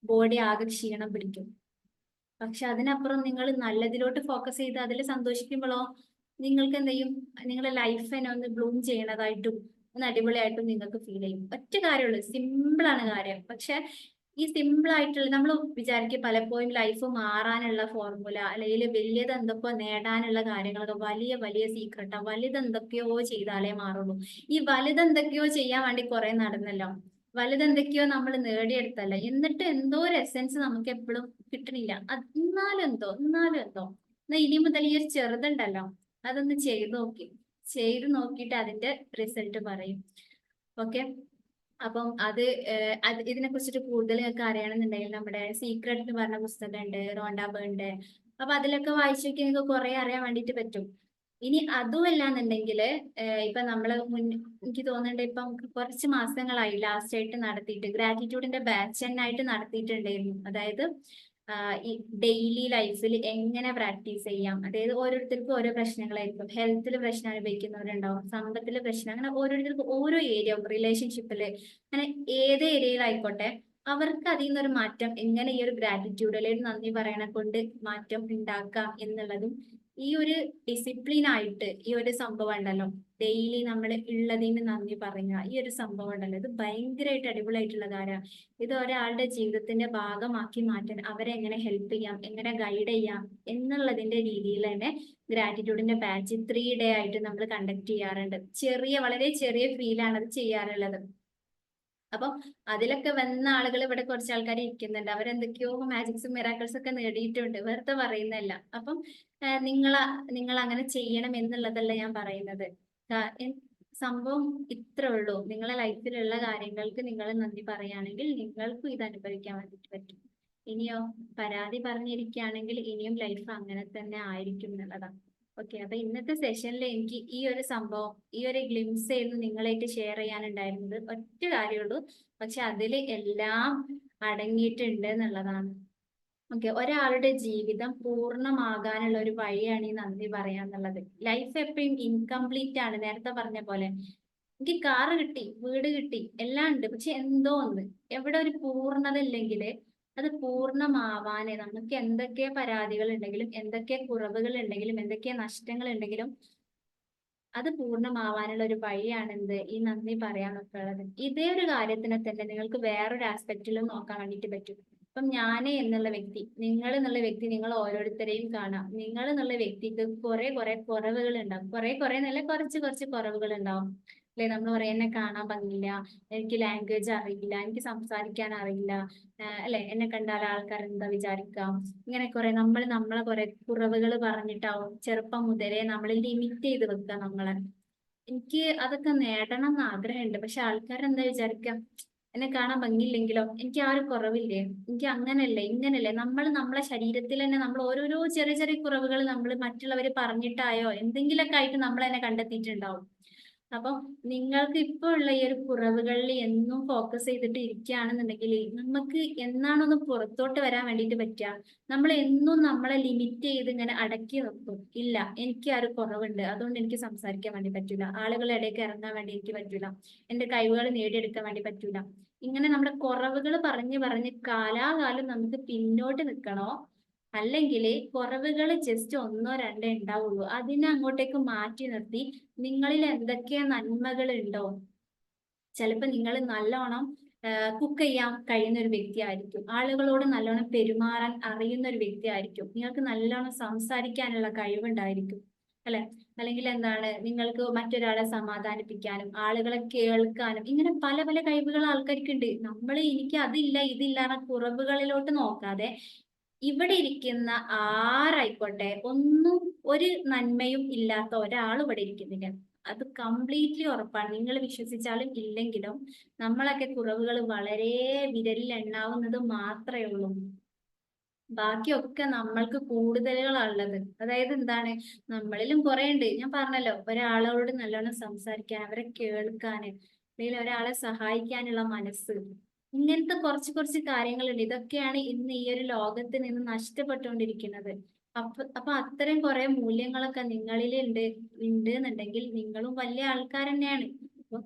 ബോഡി ആകെ ക്ഷീണം പിടിക്കും. പക്ഷെ അതിനപ്പുറം നിങ്ങൾ നല്ലതിലോട്ട് ഫോക്കസ് ചെയ്ത് അതിൽ സന്തോഷിക്കുമ്പോഴോ നിങ്ങൾക്ക് എന്ത് ചെയ്യും, നിങ്ങളുടെ ലൈഫ് തന്നെ ഒന്ന് ബ്ലൂം ചെയ്യണതായിട്ടും ഒന്ന് അടിപൊളിയായിട്ടും നിങ്ങൾക്ക് ഫീൽ ചെയ്യും. ഒറ്റ കാര്യമുള്ളൂ, സിമ്പിൾ ആണ് കാര്യം. പക്ഷെ ഈ സിമ്പിൾ ആയിട്ടുള്ള നമ്മൾ വിചാരിക്കും പലപ്പോഴും ലൈഫ് മാറാനുള്ള ഫോർമുല അല്ലെങ്കിൽ വലിയത് എന്തൊക്കെയോ നേടാനുള്ള കാര്യങ്ങളൊക്കെ വലിയ വലിയ സീക്രട്ടാ, വലുതെന്തൊക്കെയോ ചെയ്താലേ മാറുള്ളൂ. ഈ വലുതെന്തൊക്കെയോ ചെയ്യാൻ വേണ്ടി കുറെ നടന്നല്ലോ, വലുതെന്തൊക്കെയോ നമ്മൾ നേടിയെടുത്തല്ല, എന്നിട്ട് എന്തോ ഒരു എസെൻസ് നമുക്ക് എപ്പോഴും കിട്ടണില്ല. എന്നാലും എന്തോ എന്നാ ഇനി മുതൽ ഈ ഒരു ചെറുതുണ്ടല്ലോ അതൊന്ന് ചെയ്ത് നോക്കിയിട്ട് അതിന്റെ റിസൾട്ട് പറയും. ഓക്കെ, അപ്പം അത് ഇതിനെ കുറിച്ചിട്ട് കൂടുതൽ നിങ്ങൾക്ക് അറിയണമെന്നുണ്ടെങ്കിൽ നമ്മുടെ സീക്രട്ട് എന്ന് പറഞ്ഞ പുസ്തകമുണ്ട്, റോണ്ട ബേണിന്റെ. അപ്പൊ അതിലൊക്കെ വായിച്ചു നോക്കി നിങ്ങൾക്ക് കുറെ അറിയാൻ വേണ്ടിയിട്ട് പറ്റും. ഇനി അതുമല്ല എന്നുണ്ടെങ്കിൽ ഇപ്പൊ നമ്മള് എനിക്ക് തോന്നുന്നുണ്ട് ഇപ്പം കുറച്ച് മാസങ്ങളായി ലാസ്റ്റ് ആയിട്ട് നടത്തിയിട്ട് ഗ്രാറ്റിറ്റ്യൂഡിന്റെ ബാച്ച് ആയിട്ട് നടത്തിയിട്ടുണ്ടായിരുന്നു. അതായത് ഈ ഡെയിലി ലൈഫിൽ എങ്ങനെ പ്രാക്ടീസ് ചെയ്യാം, അതായത് ഓരോരുത്തർക്കും ഓരോ പ്രശ്നങ്ങളായിരിക്കും. ഹെൽത്തിൽ പ്രശ്നം അനുഭവിക്കുന്നവരുണ്ടാവും, സമ്പത്തിൽ പ്രശ്നം, അങ്ങനെ ഓരോരുത്തർക്കും ഓരോ ഏരിയ, റിലേഷൻഷിപ്പില്, അങ്ങനെ ഏത് ഏരിയയിലായിക്കോട്ടെ അവർക്ക് അതിൽ നിന്നൊരു മാറ്റം എങ്ങനെ ഈ ഒരു ഗ്രാറ്റിറ്റ്യൂഡിൽ നന്ദി പറയണ കൊണ്ട് മാറ്റം ഉണ്ടാക്കാം എന്നുള്ളതും ഈ ഒരു ഡിസിപ്ലിൻ ആയിട്ട് ഈ ഒരു സംഭവം ഉണ്ടല്ലോ, ഡെയിലി നമ്മൾ ഉള്ളതിന് നന്ദി പറയുക, ഈ ഒരു സംഭവം ഉണ്ടല്ലോ, ഇത് ഭയങ്കരമായിട്ട് അടിപൊളിയായിട്ടുള്ള കാര്യമാണ്. ഇത് ഒരാളുടെ ജീവിതത്തിന്റെ ഭാഗമാക്കി മാറ്റാൻ അവരെ എങ്ങനെ ഹെൽപ്പ് ചെയ്യാം, എങ്ങനെ ഗൈഡ് ചെയ്യാം എന്നുള്ളതിന്റെ രീതിയിൽ തന്നെ ഗ്രാറ്റിറ്റ്യൂഡിന്റെ ബാച്ച് 3 ഡേ ആയിട്ട് നമ്മൾ കണ്ടക്ട് ചെയ്യാറുണ്ട്. വളരെ ചെറിയ ഫീലാണ് അത് ചെയ്യാറുള്ളത്. അപ്പം അതിലൊക്കെ വന്ന ആളുകൾ ഇവിടെ കുറച്ച് ആൾക്കാർ ഇരിക്കുന്നുണ്ട്, അവരെന്തൊക്കെയോ മാജിക്സും മിറാക്കിൾസും ഒക്കെ നേടിയിട്ടുണ്ട്, വെറുതെ പറയുന്നല്ല. അപ്പം നിങ്ങൾ അങ്ങനെ ചെയ്യണം എന്നുള്ളതല്ല ഞാൻ പറയുന്നത്. സംഭവം ഇത്രേ ഉള്ളൂ. നിങ്ങളെ ലൈഫിലുള്ള കാര്യങ്ങൾക്ക് നിങ്ങൾ നന്ദി പറയുകയാണെങ്കിൽ നിങ്ങൾക്കും ഇത് അനുഭവിക്കാൻ വേണ്ടിയിട്ട് പറ്റും. ഇനിയോ പരാതി പറഞ്ഞിരിക്കുകയാണെങ്കിൽ ഇനിയും ലൈഫ് അങ്ങനെ തന്നെ ആയിരിക്കും എന്നുള്ളതാണ്. ഓക്കെ, അപ്പൊ ഇന്നത്തെ സെഷനിൽ എനിക്ക് ഈ ഒരു സംഭവം, ഈ ഒരു ഗ്ലിംസ് ആയിരുന്നു നിങ്ങളായിട്ട് ഷെയർ ചെയ്യാനുണ്ടായിരുന്നത്. ഒറ്റ കാര്യമുള്ളൂ, പക്ഷെ അതിൽ എല്ലാം അടങ്ങിയിട്ടുണ്ട് എന്നുള്ളതാണ്. ഓക്കെ, ഒരാളുടെ ജീവിതം പൂർണ്ണമാകാനുള്ള ഒരു വഴിയാണ് ഈ നന്ദി പറയാന്നുള്ളത്. ലൈഫ് എപ്പോഴും ഇൻകംപ്ലീറ്റ് ആണ്. നേരത്തെ പറഞ്ഞ പോലെ എനിക്ക് കാറ് കിട്ടി, വീട് കിട്ടി, എല്ലാം ഉണ്ട്, പക്ഷെ എന്തോ ഒന്ന് എവിടെ ഒരു പൂർണ്ണത ഇല്ലെങ്കിൽ അത് പൂർണ്ണമാവാനെ നമുക്ക് എന്തൊക്കെ പരാതികൾ ഉണ്ടെങ്കിലും, എന്തൊക്കെ കുറവുകൾ ഉണ്ടെങ്കിലും, എന്തൊക്കെ നഷ്ടങ്ങൾ ഉണ്ടെങ്കിലും അത് പൂർണ്ണമാവാനുള്ള ഒരു വഴിയാണ് ഈ നന്ദി പറയാനൊക്കെ ഉള്ളത്. ഇതേ ഒരു കാര്യത്തിനെ തന്നെ നിങ്ങൾക്ക് വേറൊരു ആസ്പെക്റ്റിലും നോക്കാൻ വേണ്ടിയിട്ട് പറ്റും. ഇപ്പം ഞാൻ എന്നുള്ള വ്യക്തി, നിങ്ങൾ എന്നുള്ള വ്യക്തി, നിങ്ങൾ ഓരോരുത്തരെയും കാണാം. നിങ്ങൾ എന്നുള്ള വ്യക്തിക്ക് കുറെ കുറവുകൾ ഉണ്ടാവും. കുറെ നല്ല കുറച്ച് കുറവുകൾ ഉണ്ടാവും അല്ലെ. നമ്മൾ പറയാം എന്നെ കാണാൻ ഭംഗിയില്ല, എനിക്ക് ലാംഗ്വേജ് അറിയില്ല, എനിക്ക് സംസാരിക്കാൻ അറിയില്ല, അല്ലെ, എന്നെ കണ്ടാൽ ആൾക്കാർ എന്താ വിചാരിക്കാം, ഇങ്ങനെ നമ്മളെ കുറെ കുറവുകൾ പറഞ്ഞിട്ടാവും ചെറുപ്പം മുതലേ നമ്മൾ ലിമിറ്റ് ചെയ്ത് വെക്കുക നമ്മളെ. എനിക്ക് അതൊക്കെ നേടണം എന്ന് ആഗ്രഹമുണ്ട്, പക്ഷെ ആൾക്കാരെന്താ വിചാരിക്കാം, എന്നെ കാണാൻ ഭംഗിയില്ലെങ്കിലോ, എനിക്ക് ആ ഒരു കുറവില്ലേ, എനിക്ക് അങ്ങനല്ലേ ഇങ്ങനല്ലേ. നമ്മളെ ശരീരത്തിൽ തന്നെ നമ്മൾ ഓരോരോ ചെറിയ കുറവുകൾ നമ്മൾ മറ്റുള്ളവർ പറഞ്ഞിട്ടായോ എന്തെങ്കിലുമൊക്കെ ആയിട്ട് നമ്മൾ തന്നെ കണ്ടെത്തിയിട്ടുണ്ടാവും. അപ്പം നിങ്ങൾക്ക് ഇപ്പോൾ ഉള്ള ഈ ഒരു കുറവുകളിൽ എന്നും ഫോക്കസ് ചെയ്തിട്ട് ഇരിക്കുകയാണെന്നുണ്ടെങ്കിൽ നമുക്ക് എന്നാണൊന്ന് പുറത്തോട്ട് വരാൻ വേണ്ടിയിട്ട് പറ്റുക. നമ്മൾ എന്നും നമ്മളെ ലിമിറ്റ് ചെയ്ത് ഇങ്ങനെ അടക്കി നിർത്തും. ഇല്ല, എനിക്ക് ആ ഒരു കുറവുണ്ട്, അതുകൊണ്ട് എനിക്ക് സംസാരിക്കാൻ വേണ്ടി പറ്റൂല, ആളുകളുടെ ഇടയ്ക്ക് ഇറങ്ങാൻ വേണ്ടി എനിക്ക് പറ്റൂല, എന്റെ കഴിവുകൾ നേടിയെടുക്കാൻ വേണ്ടി പറ്റൂല. ഇങ്ങനെ നമ്മുടെ കുറവുകൾ പറഞ്ഞ് കാലാകാലം നമുക്ക് പിന്നോട്ട് നിൽക്കണോ, അല്ലെങ്കിൽ കുറവുകൾ ജസ്റ്റ് ഒന്നോ രണ്ടോ ഉണ്ടാവുള്ളൂ, അതിനെ അങ്ങോട്ടേക്ക് മാറ്റി നിർത്തി നിങ്ങളിൽ എന്തൊക്കെ നന്മകൾ ഉണ്ടോ. ചിലപ്പോൾ നിങ്ങൾ നല്ലോണം കുക്ക് ചെയ്യാൻ കഴിയുന്ന ഒരു വ്യക്തിയായിരിക്കും, ആളുകളോട് നല്ലോണം പെരുമാറാൻ അറിയുന്ന ഒരു വ്യക്തിയായിരിക്കും, നിങ്ങൾക്ക് നല്ലോണം സംസാരിക്കാനുള്ള കഴിവുണ്ടായിരിക്കും അല്ലെ. അല്ലെങ്കിൽ എന്താണ്, നിങ്ങൾക്ക് മറ്റൊരാളെ സമാധാനിപ്പിക്കാനും ആളുകളെ കേൾക്കാനും, ഇങ്ങനെ പല കഴിവുകൾ ആൾക്കാർക്കുണ്ട്. എനിക്ക് അതില്ല ഇതില്ല എന്ന കുറവുകളിലോട്ട് നോക്കാതെ ഇവിടെ ഇരിക്കുന്ന ആരായിക്കോട്ടെ, ഒന്നും ഒരു നന്മയും ഇല്ലാത്ത ഒരാൾ ഇവിടെ ഇരിക്കുന്നില്ല. അത് കംപ്ലീറ്റ്ലി ഉറപ്പാണ്. നിങ്ങൾ വിശ്വസിച്ചാലും ഇല്ലെങ്കിലും നമ്മളൊക്കെ കുറവുകൾ വളരെ വിരലിൽ എണ്ണാവുന്നത് മാത്രമേ ഉള്ളൂ. ബാക്കിയൊക്കെ നമ്മൾക്ക് കൂടുതലുകളുള്ളത്. അതായത് എന്താണ്, നമ്മളിലും കുറെ ഉണ്ട്. ഞാൻ പറഞ്ഞല്ലോ, ഒരാളോട് നല്ലോണം സംസാരിക്കാൻ, അവരെ കേൾക്കാന്, അല്ലെങ്കിൽ ഒരാളെ സഹായിക്കാനുള്ള മനസ്സ്, ഇങ്ങനത്തെ കുറച്ച് കാര്യങ്ങളുണ്ട്. ഇതൊക്കെയാണ് ഇന്ന് ഈ ഒരു ലോകത്ത് നിന്ന് നഷ്ടപ്പെട്ടുകൊണ്ടിരിക്കുന്നത്. അപ്പൊ അത്തരം കുറെ മൂല്യങ്ങളൊക്കെ നിങ്ങളിൽ ഉണ്ട് എന്നുണ്ടെങ്കിൽ നിങ്ങളും വലിയ ആൾക്കാർ തന്നെയാണ്. അപ്പൊ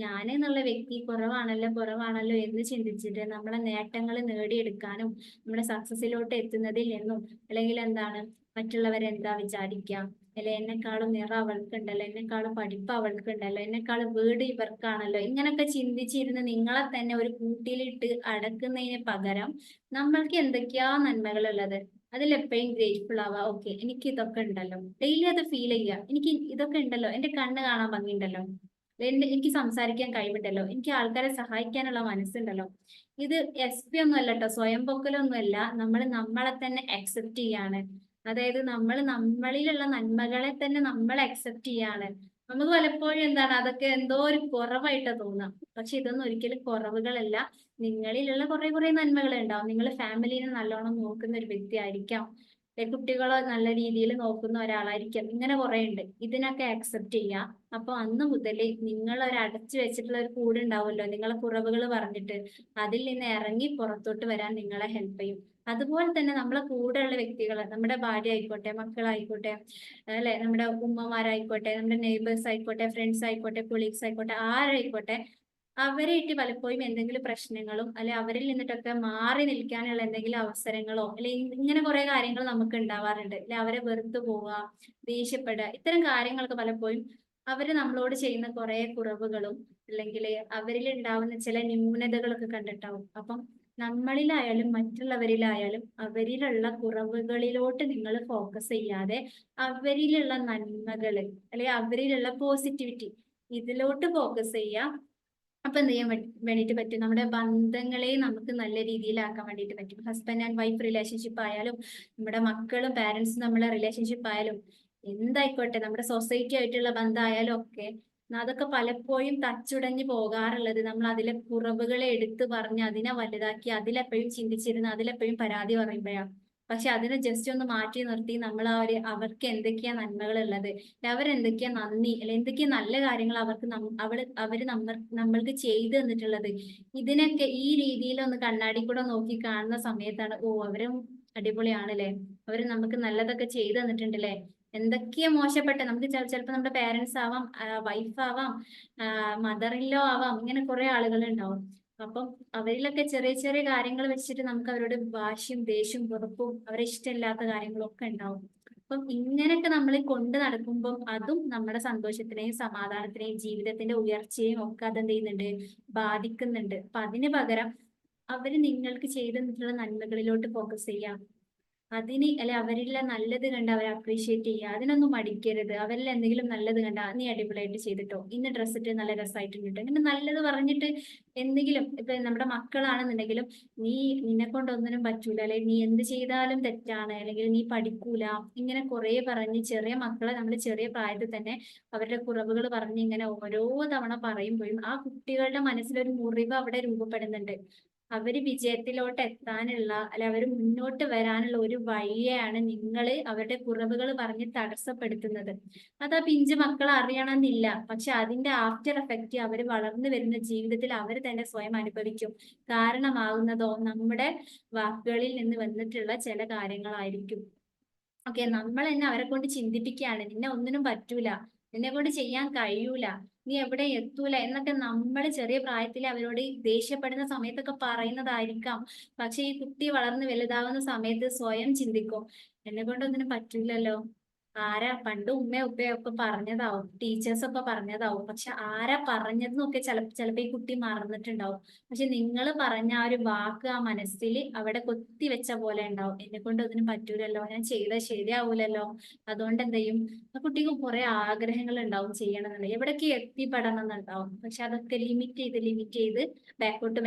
ഞാൻ എന്നുള്ള വ്യക്തി കുറവാണല്ലോ എന്ന് ചിന്തിച്ചിട്ട് നമ്മളെ നേട്ടങ്ങൾ നേടിയെടുക്കാനും നമ്മുടെ സക്സസിലോട്ട് എത്തുന്നതിൽ നിന്നും, അല്ലെങ്കിൽ എന്താണ് മറ്റുള്ളവരെന്താ വിചാരിക്കാം, അല്ലെ എന്നെക്കാളും നിറം അവൾക്കുണ്ടല്ലോ, എന്നെക്കാളും പഠിപ്പ് അവൾക്കുണ്ടല്ലോ, എന്നെക്കാളും വീട് ഇവർക്കാണല്ലോ, ഇങ്ങനൊക്കെ ചിന്തിച്ചിരുന്ന് നിങ്ങളെ തന്നെ ഒരു കൂട്ടിലിട്ട് അടക്കുന്നതിന് പകരം നമ്മൾക്ക് എന്തൊക്കെയാ നന്മകളുള്ളത് അതിൽ എപ്പോഴും ഗ്രേറ്റ്ഫുൾ ആവാ. ഓക്കെ, എനിക്ക് ഇതൊക്കെ ഉണ്ടല്ലോ, ഡെയിലി അത് ഫീൽ ചെയ്യുക. എനിക്ക് ഇതൊക്കെ ഉണ്ടല്ലോ, എന്റെ കണ്ണ് കാണാൻ ഭംഗിയുണ്ടല്ലോ, എനിക്ക് സംസാരിക്കാൻ കഴിവുണ്ടല്ലോ, എനിക്ക് ആൾക്കാരെ സഹായിക്കാനുള്ള മനസ്സുണ്ടല്ലോ. ഇത് SP ഒന്നും അല്ല കേട്ടോ, സ്വയം പൊക്കലൊന്നും അല്ല. നമ്മൾ നമ്മളെ തന്നെ അക്സെപ്റ്റ് ചെയ്യാണ്. അതായത് നമ്മൾ നമ്മളിലുള്ള നന്മകളെ തന്നെ നമ്മൾ അക്സെപ്റ്റ് ചെയ്യാണ്. നമുക്ക് പലപ്പോഴും എന്താണ് അതൊക്കെ എന്തോ ഒരു കുറവായിട്ടാ തോന്നാം. പക്ഷെ ഇതൊന്നും ഒരിക്കലും കുറവുകളല്ല. നിങ്ങളിലുള്ള കുറെ കുറെ നന്മകൾ ഉണ്ടാവും. നിങ്ങൾ ഫാമിലിനെ നല്ലോണം നോക്കുന്ന ഒരു വ്യക്തി ആയിരിക്കാം, കുട്ടികളെ നല്ല രീതിയിൽ നോക്കുന്ന ഒരാളായിരിക്കാം. ഇങ്ങനെ കുറെ ഉണ്ട്. ഇതിനൊക്കെ അക്സെപ്റ്റ് ചെയ്യാം. അപ്പൊ അന്ന് മുതൽ നിങ്ങൾ ഒരു അടച്ചു വെച്ചിട്ടുള്ള ഒരു കൂട് ഉണ്ടാവുമല്ലോ, നിങ്ങളെ കുറവുകൾ പറഞ്ഞിട്ട്, അതിൽ നിന്ന് ഇറങ്ങി പുറത്തോട്ട് വരാൻ നിങ്ങളെ ഹെൽപ്പ് ചെയ്യും. അതുപോലെ തന്നെ നമ്മളെ കൂടെയുള്ള വ്യക്തികൾ, നമ്മുടെ ഭാര്യ ആയിക്കോട്ടെ, മക്കളായിക്കോട്ടെ, അല്ലെ, നമ്മുടെ ഉമ്മമാരായിക്കോട്ടെ, നമ്മുടെ നെയ്ബേഴ്സ് ആയിക്കോട്ടെ, ഫ്രണ്ട്സ് ആയിക്കോട്ടെ, കൊളീഗ്സ് ആയിക്കോട്ടെ, ആരായിക്കോട്ടെ, അവരായിട്ട് പലപ്പോഴും എന്തെങ്കിലും പ്രശ്നങ്ങളും അല്ലെ അവരിൽ നിന്നിട്ടൊക്കെ മാറി നിൽക്കാനുള്ള എന്തെങ്കിലും അവസരങ്ങളോ അല്ലെ ഇങ്ങനെ കുറെ കാര്യങ്ങൾ നമുക്ക് ഉണ്ടാവാറുണ്ട്. അല്ലെ അവരെ വെറുത്തു പോവുക, ദേഷ്യപ്പെടുക, ഇത്തരം കാര്യങ്ങളൊക്കെ പലപ്പോഴും അവര് നമ്മളോട് ചെയ്യുന്ന കുറെ കുറവുകളും അല്ലെങ്കിൽ അവരിൽ ഉണ്ടാവുന്ന ചില ന്യൂനതകളൊക്കെ കണ്ടിട്ടാവും. അപ്പം നമ്മളിലായാലും മറ്റുള്ളവരിലായാലും അവരിലുള്ള കുറവുകളിലോട്ട് നിങ്ങൾ ഫോക്കസ് ചെയ്യാതെ അവരിലുള്ള നന്മകള് അല്ലെങ്കിൽ അവരിലുള്ള പോസിറ്റിവിറ്റി ഇതിലോട്ട് ഫോക്കസ് ചെയ്യുക. അപ്പൊ എന്ത് ചെയ്യാൻ വേണ്ടിട്ട് പറ്റും, നമ്മുടെ ബന്ധങ്ങളെ നമുക്ക് നല്ല രീതിയിലാക്കാൻ വേണ്ടിട്ട് പറ്റും. ഹസ്ബൻഡ് ആൻഡ് വൈഫ് റിലേഷൻഷിപ്പ് ആയാലും, നമ്മുടെ മക്കളും പാരന്റ്സും തമ്മിലുള്ള റിലേഷൻഷിപ്പ് ആയാലും, എന്തായിക്കോട്ടെ, നമ്മുടെ സൊസൈറ്റി ആയിട്ടുള്ള ബന്ധമായാലും ഒക്കെ, അതൊക്കെ പലപ്പോഴും തച്ചുടഞ്ഞു പോകാറുള്ളത് നമ്മൾ അതിലെ കുറവുകളെ എടുത്തു പറഞ്ഞ് അതിനെ വലുതാക്കി അതിലെപ്പോഴും ചിന്തിച്ചിരുന്ന് അതിലെപ്പോഴും പരാതി പറയുമ്പോഴാണ്. പക്ഷെ അതിനെ ജസ്റ്റ് ഒന്ന് മാറ്റി നിർത്തി നമ്മൾ ആ ഒരു അവർക്ക് എന്തൊക്കെയാ നന്മകൾ ഉള്ളത്, അവരെന്തൊക്കെയാ നന്ദി അല്ലെ എന്തൊക്കെയാ നല്ല കാര്യങ്ങൾ അവർക്ക് അവര് നമ്മൾക്ക് ചെയ്തു തന്നിട്ടുള്ളത്, ഇതിനൊക്കെ ഈ രീതിയിൽ ഒന്ന് കണ്ണാടി കൂടെ നോക്കി കാണുന്ന സമയത്താണ്, ഓ അവരും അടിപൊളിയാണല്ലേ, അവര് നമുക്ക് നല്ലതൊക്കെ ചെയ്തു തന്നിട്ടുണ്ടല്ലേ. എന്തൊക്കെയാ മോശപ്പെട്ട നമുക്ക് ചിലപ്പോൾ നമ്മുടെ പേരൻസ് ആവാം, വൈഫ് ആവാം, മദർ ഇൻലോ ആവാം, ഇങ്ങനെ കുറെ ആളുകൾ ഉണ്ടാവും. അപ്പം അവരിലൊക്കെ ചെറിയ ചെറിയ കാര്യങ്ങൾ വെച്ചിട്ട് നമുക്ക് അവരോട് വാശിയും ദേഷ്യവും വെറുപ്പും അവരെ ഇഷ്ടമില്ലാത്ത കാര്യങ്ങളും ഒക്കെ ഉണ്ടാവും. അപ്പം ഇങ്ങനെയൊക്കെ നമ്മൾ കൊണ്ട് നടക്കുമ്പോൾ അതും നമ്മുടെ സന്തോഷത്തിനെയും സമാധാനത്തിനെയും ജീവിതത്തിന്റെ ഉയർച്ചയും ഒക്കെ അതെന്ത് ചെയ്യുന്നുണ്ട്, ബാധിക്കുന്നുണ്ട്. അപ്പൊ അതിന് പകരം അവര് നിങ്ങൾക്ക് ചെയ്തു തന്നിട്ടുള്ള നന്മകളിലോട്ട് ഫോക്കസ് ചെയ്യാം. അതിന് അല്ലെ അവരിലെ നല്ലത് കണ്ട് അവരെ അപ്രീഷിയേറ്റ് ചെയ്യുക, അതിനൊന്നും മടിക്കരുത്. അവരിൽ എന്തെങ്കിലും നല്ലത് കണ്ട നീ അടിപൊളിയായിട്ട് ചെയ്തിട്ടോ, ഇന്ന് ഡ്രസ് ഇട്ട് നല്ല രസമായിട്ടുണ്ട് കേട്ടോ, ഇങ്ങനെ നല്ലത് പറഞ്ഞിട്ട് എന്തെങ്കിലും ഇപ്പൊ നമ്മുടെ മക്കളാണെന്നുണ്ടെങ്കിലും, നീ നിന്നെ കൊണ്ടൊന്നിനും പറ്റൂല, അല്ലെ നീ എന്ത് ചെയ്താലും തെറ്റാണ്, അല്ലെങ്കിൽ നീ പഠിക്കൂല, ഇങ്ങനെ കുറെ പറഞ്ഞ് ചെറിയ മക്കളെ നമ്മൾ ചെറിയ പ്രായത്തിൽ തന്നെ അവരുടെ കുറവുകൾ പറഞ്ഞ് ഇങ്ങനെ ഓരോ തവണ പറയുമ്പോഴും ആ കുട്ടികളുടെ മനസ്സിലൊരു മുറിവ് അവിടെ രൂപപ്പെടുന്നുണ്ട്. അവര് വിജയത്തിലോട്ട് എത്താനുള്ള അല്ലെ അവര് മുന്നോട്ട് വരാനുള്ള ഒരു വഴിയാണ് നിങ്ങൾ അവരുടെ കുറവുകൾ പറഞ്ഞ് തടസ്സപ്പെടുത്തുന്നത്. അത് ആ പിഞ്ചു മക്കൾ അറിയണമെന്നില്ല, പക്ഷെ അതിന്റെ ആഫ്റ്റർ എഫക്റ്റ് അവർ വളർന്നു വരുന്ന ജീവിതത്തിൽ അവർ തന്നെ സ്വയം അനുഭവിക്കും. കാരണമാകുന്നതോ നമ്മുടെ വാക്കുകളിൽ നിന്ന് വന്നിട്ടുള്ള ചില കാര്യങ്ങളായിരിക്കും. ഓക്കെ, നമ്മൾ തന്നെ അവരെ കൊണ്ട് ചിന്തിപ്പിക്കുകയാണ്, നിന്നെ ഒന്നിനും പറ്റൂല, നിന്നെ കൊണ്ട് ചെയ്യാൻ കഴിയൂല, നീ എവിടെ എത്തൂല എന്നൊക്കെ നമ്മൾ ചെറിയ പ്രായത്തിൽ അവരോട് ദേഷ്യപ്പെടുന്ന സമയത്തൊക്കെ പറയുന്നതായിരിക്കാം. പക്ഷെ ഈ കുട്ടി വളർന്ന് വലുതാവുന്ന സമയത്ത് സ്വയം ചിന്തിക്കും, എന്നെ കൊണ്ടൊന്നിനും പറ്റൂലല്ലോ. ആരാ പണ്ട് ഉമ്മയും ഉപ്പയും ഒക്കെ പറഞ്ഞതാവും, ടീച്ചേഴ്സ് ഒക്കെ പറഞ്ഞതാവും, പക്ഷെ ആരാ പറഞ്ഞതെന്നൊക്കെ ചിലപ്പോ ഈ കുട്ടി മറന്നിട്ടുണ്ടാവും. പക്ഷെ നിങ്ങൾ പറഞ്ഞ ആ ഒരു വാക്ക് ആ മനസ്സിൽ അവിടെ കൊത്തി വെച്ച പോലെ ഉണ്ടാവും, എന്നെ കൊണ്ട് ഒന്നിനും പറ്റൂലല്ലോ, ഞാൻ ചെയ്താൽ ശരിയാവൂലല്ലോ. അതുകൊണ്ട് എന്ത് ചെയ്യും, ആ കുട്ടിക്ക് കുറെ ആഗ്രഹങ്ങൾ ഉണ്ടാവും ചെയ്യണമെന്നുണ്ടെങ്കിൽ, എവിടേക്ക് എത്തിപ്പെടണം എന്നുണ്ടാവും, പക്ഷെ അതൊക്കെ ലിമിറ്റ് ചെയ്ത് ബാക്കോട്ട്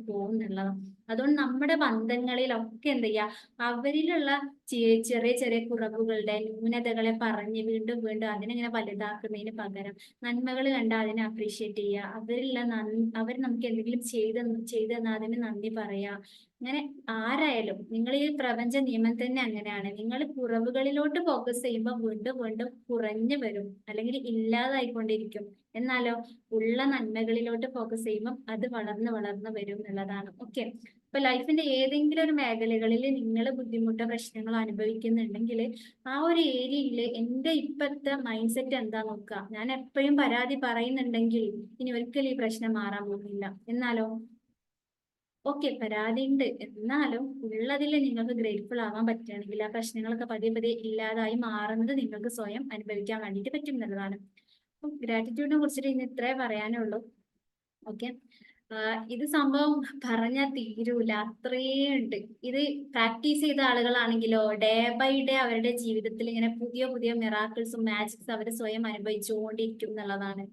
പോകും എന്നുള്ളതാണ്. അതുകൊണ്ട് നമ്മുടെ ബന്ധങ്ങളിലൊക്കെ എന്ത് ചെയ്യാ, അവരിലുള്ള ചെറിയ ചെറിയ കുറവുകളുടെ ന്യൂനതകളെ പറഞ്ഞ് വീണ്ടും വീണ്ടും അതിനെങ്ങനെ വലുതാക്കുന്നതിന് പകരം നന്മകൾ കണ്ട് അതിനെ അപ്രീഷിയേറ്റ് ചെയ്യുക. അവർ നമുക്ക് എന്തെങ്കിലും ചെയ്തു തന്നാൽ അതിന് നന്ദി പറയാ. അങ്ങനെ ആരായാലും നിങ്ങൾ ഈ പ്രപഞ്ച നിയമം തന്നെ അങ്ങനെയാണ്, നിങ്ങൾ കുറവുകളിലോട്ട് ഫോക്കസ് ചെയ്യുമ്പോൾ വീണ്ടും വീണ്ടും കുറഞ്ഞു വരും അല്ലെങ്കിൽ ഇല്ലാതായിക്കൊണ്ടിരിക്കും. എന്നാലോ ഉള്ള നന്മകളിലോട്ട് ഫോക്കസ് ചെയ്യുമ്പോൾ അത് വളർന്ന് വരും എന്നുള്ളതാണ്. ഓക്കെ, ഇപ്പൊ ലൈഫിന്റെ ഏതെങ്കിലും ഒരു മേഖലകളിൽ നിങ്ങൾ ബുദ്ധിമുട്ടോ പ്രശ്നങ്ങളോ അനുഭവിക്കുന്നുണ്ടെങ്കിൽ ആ ഒരു ഏരിയയിൽ എന്റെ ഇപ്പോഴത്തെ മൈൻഡ് സെറ്റ് എന്താ നോക്കുക. ഞാൻ എപ്പോഴും പരാതി പറയുന്നുണ്ടെങ്കിൽ ഇനി ഒരിക്കലും ഈ പ്രശ്നം മാറാൻ പോകുന്നില്ല. എന്നാലോ ഓക്കെ, പരാതിയുണ്ട്, എന്നാലും ഉള്ളതിൽ നിങ്ങൾക്ക് ഗ്രേറ്റ്ഫുൾ ആവാൻ പറ്റുകയാണെങ്കിൽ ആ പ്രശ്നങ്ങളൊക്കെ പതിയെ പതിയെ ഇല്ലാതായി മാറുന്നത് നിങ്ങൾക്ക് സ്വയം അനുഭവിക്കാൻ വേണ്ടിയിട്ട് പറ്റും എന്നുള്ളതാണ്. അപ്പം ഗ്രാറ്റിറ്റ്യൂഡിനെ കുറിച്ചിട്ട് ഇന്ന് ഇത്രേ പറയാനുള്ളൂ. ഓക്കെ, ഇത് സംഭവം പറഞ്ഞാൽ തീരൂല, അത്രയും ഉണ്ട്. ഇത് പ്രാക്ടീസ് ചെയ്ത ആളുകളാണെങ്കിലോ ഡേ ബൈ ഡേ അവരുടെ ജീവിതത്തിൽ ഇങ്ങനെ പുതിയ പുതിയ മിറാക്കിൾസും മാജിക്സ് അവർ സ്വയം അനുഭവിച്ചുകൊണ്ടിരിക്കും എന്നുള്ളതാണ്.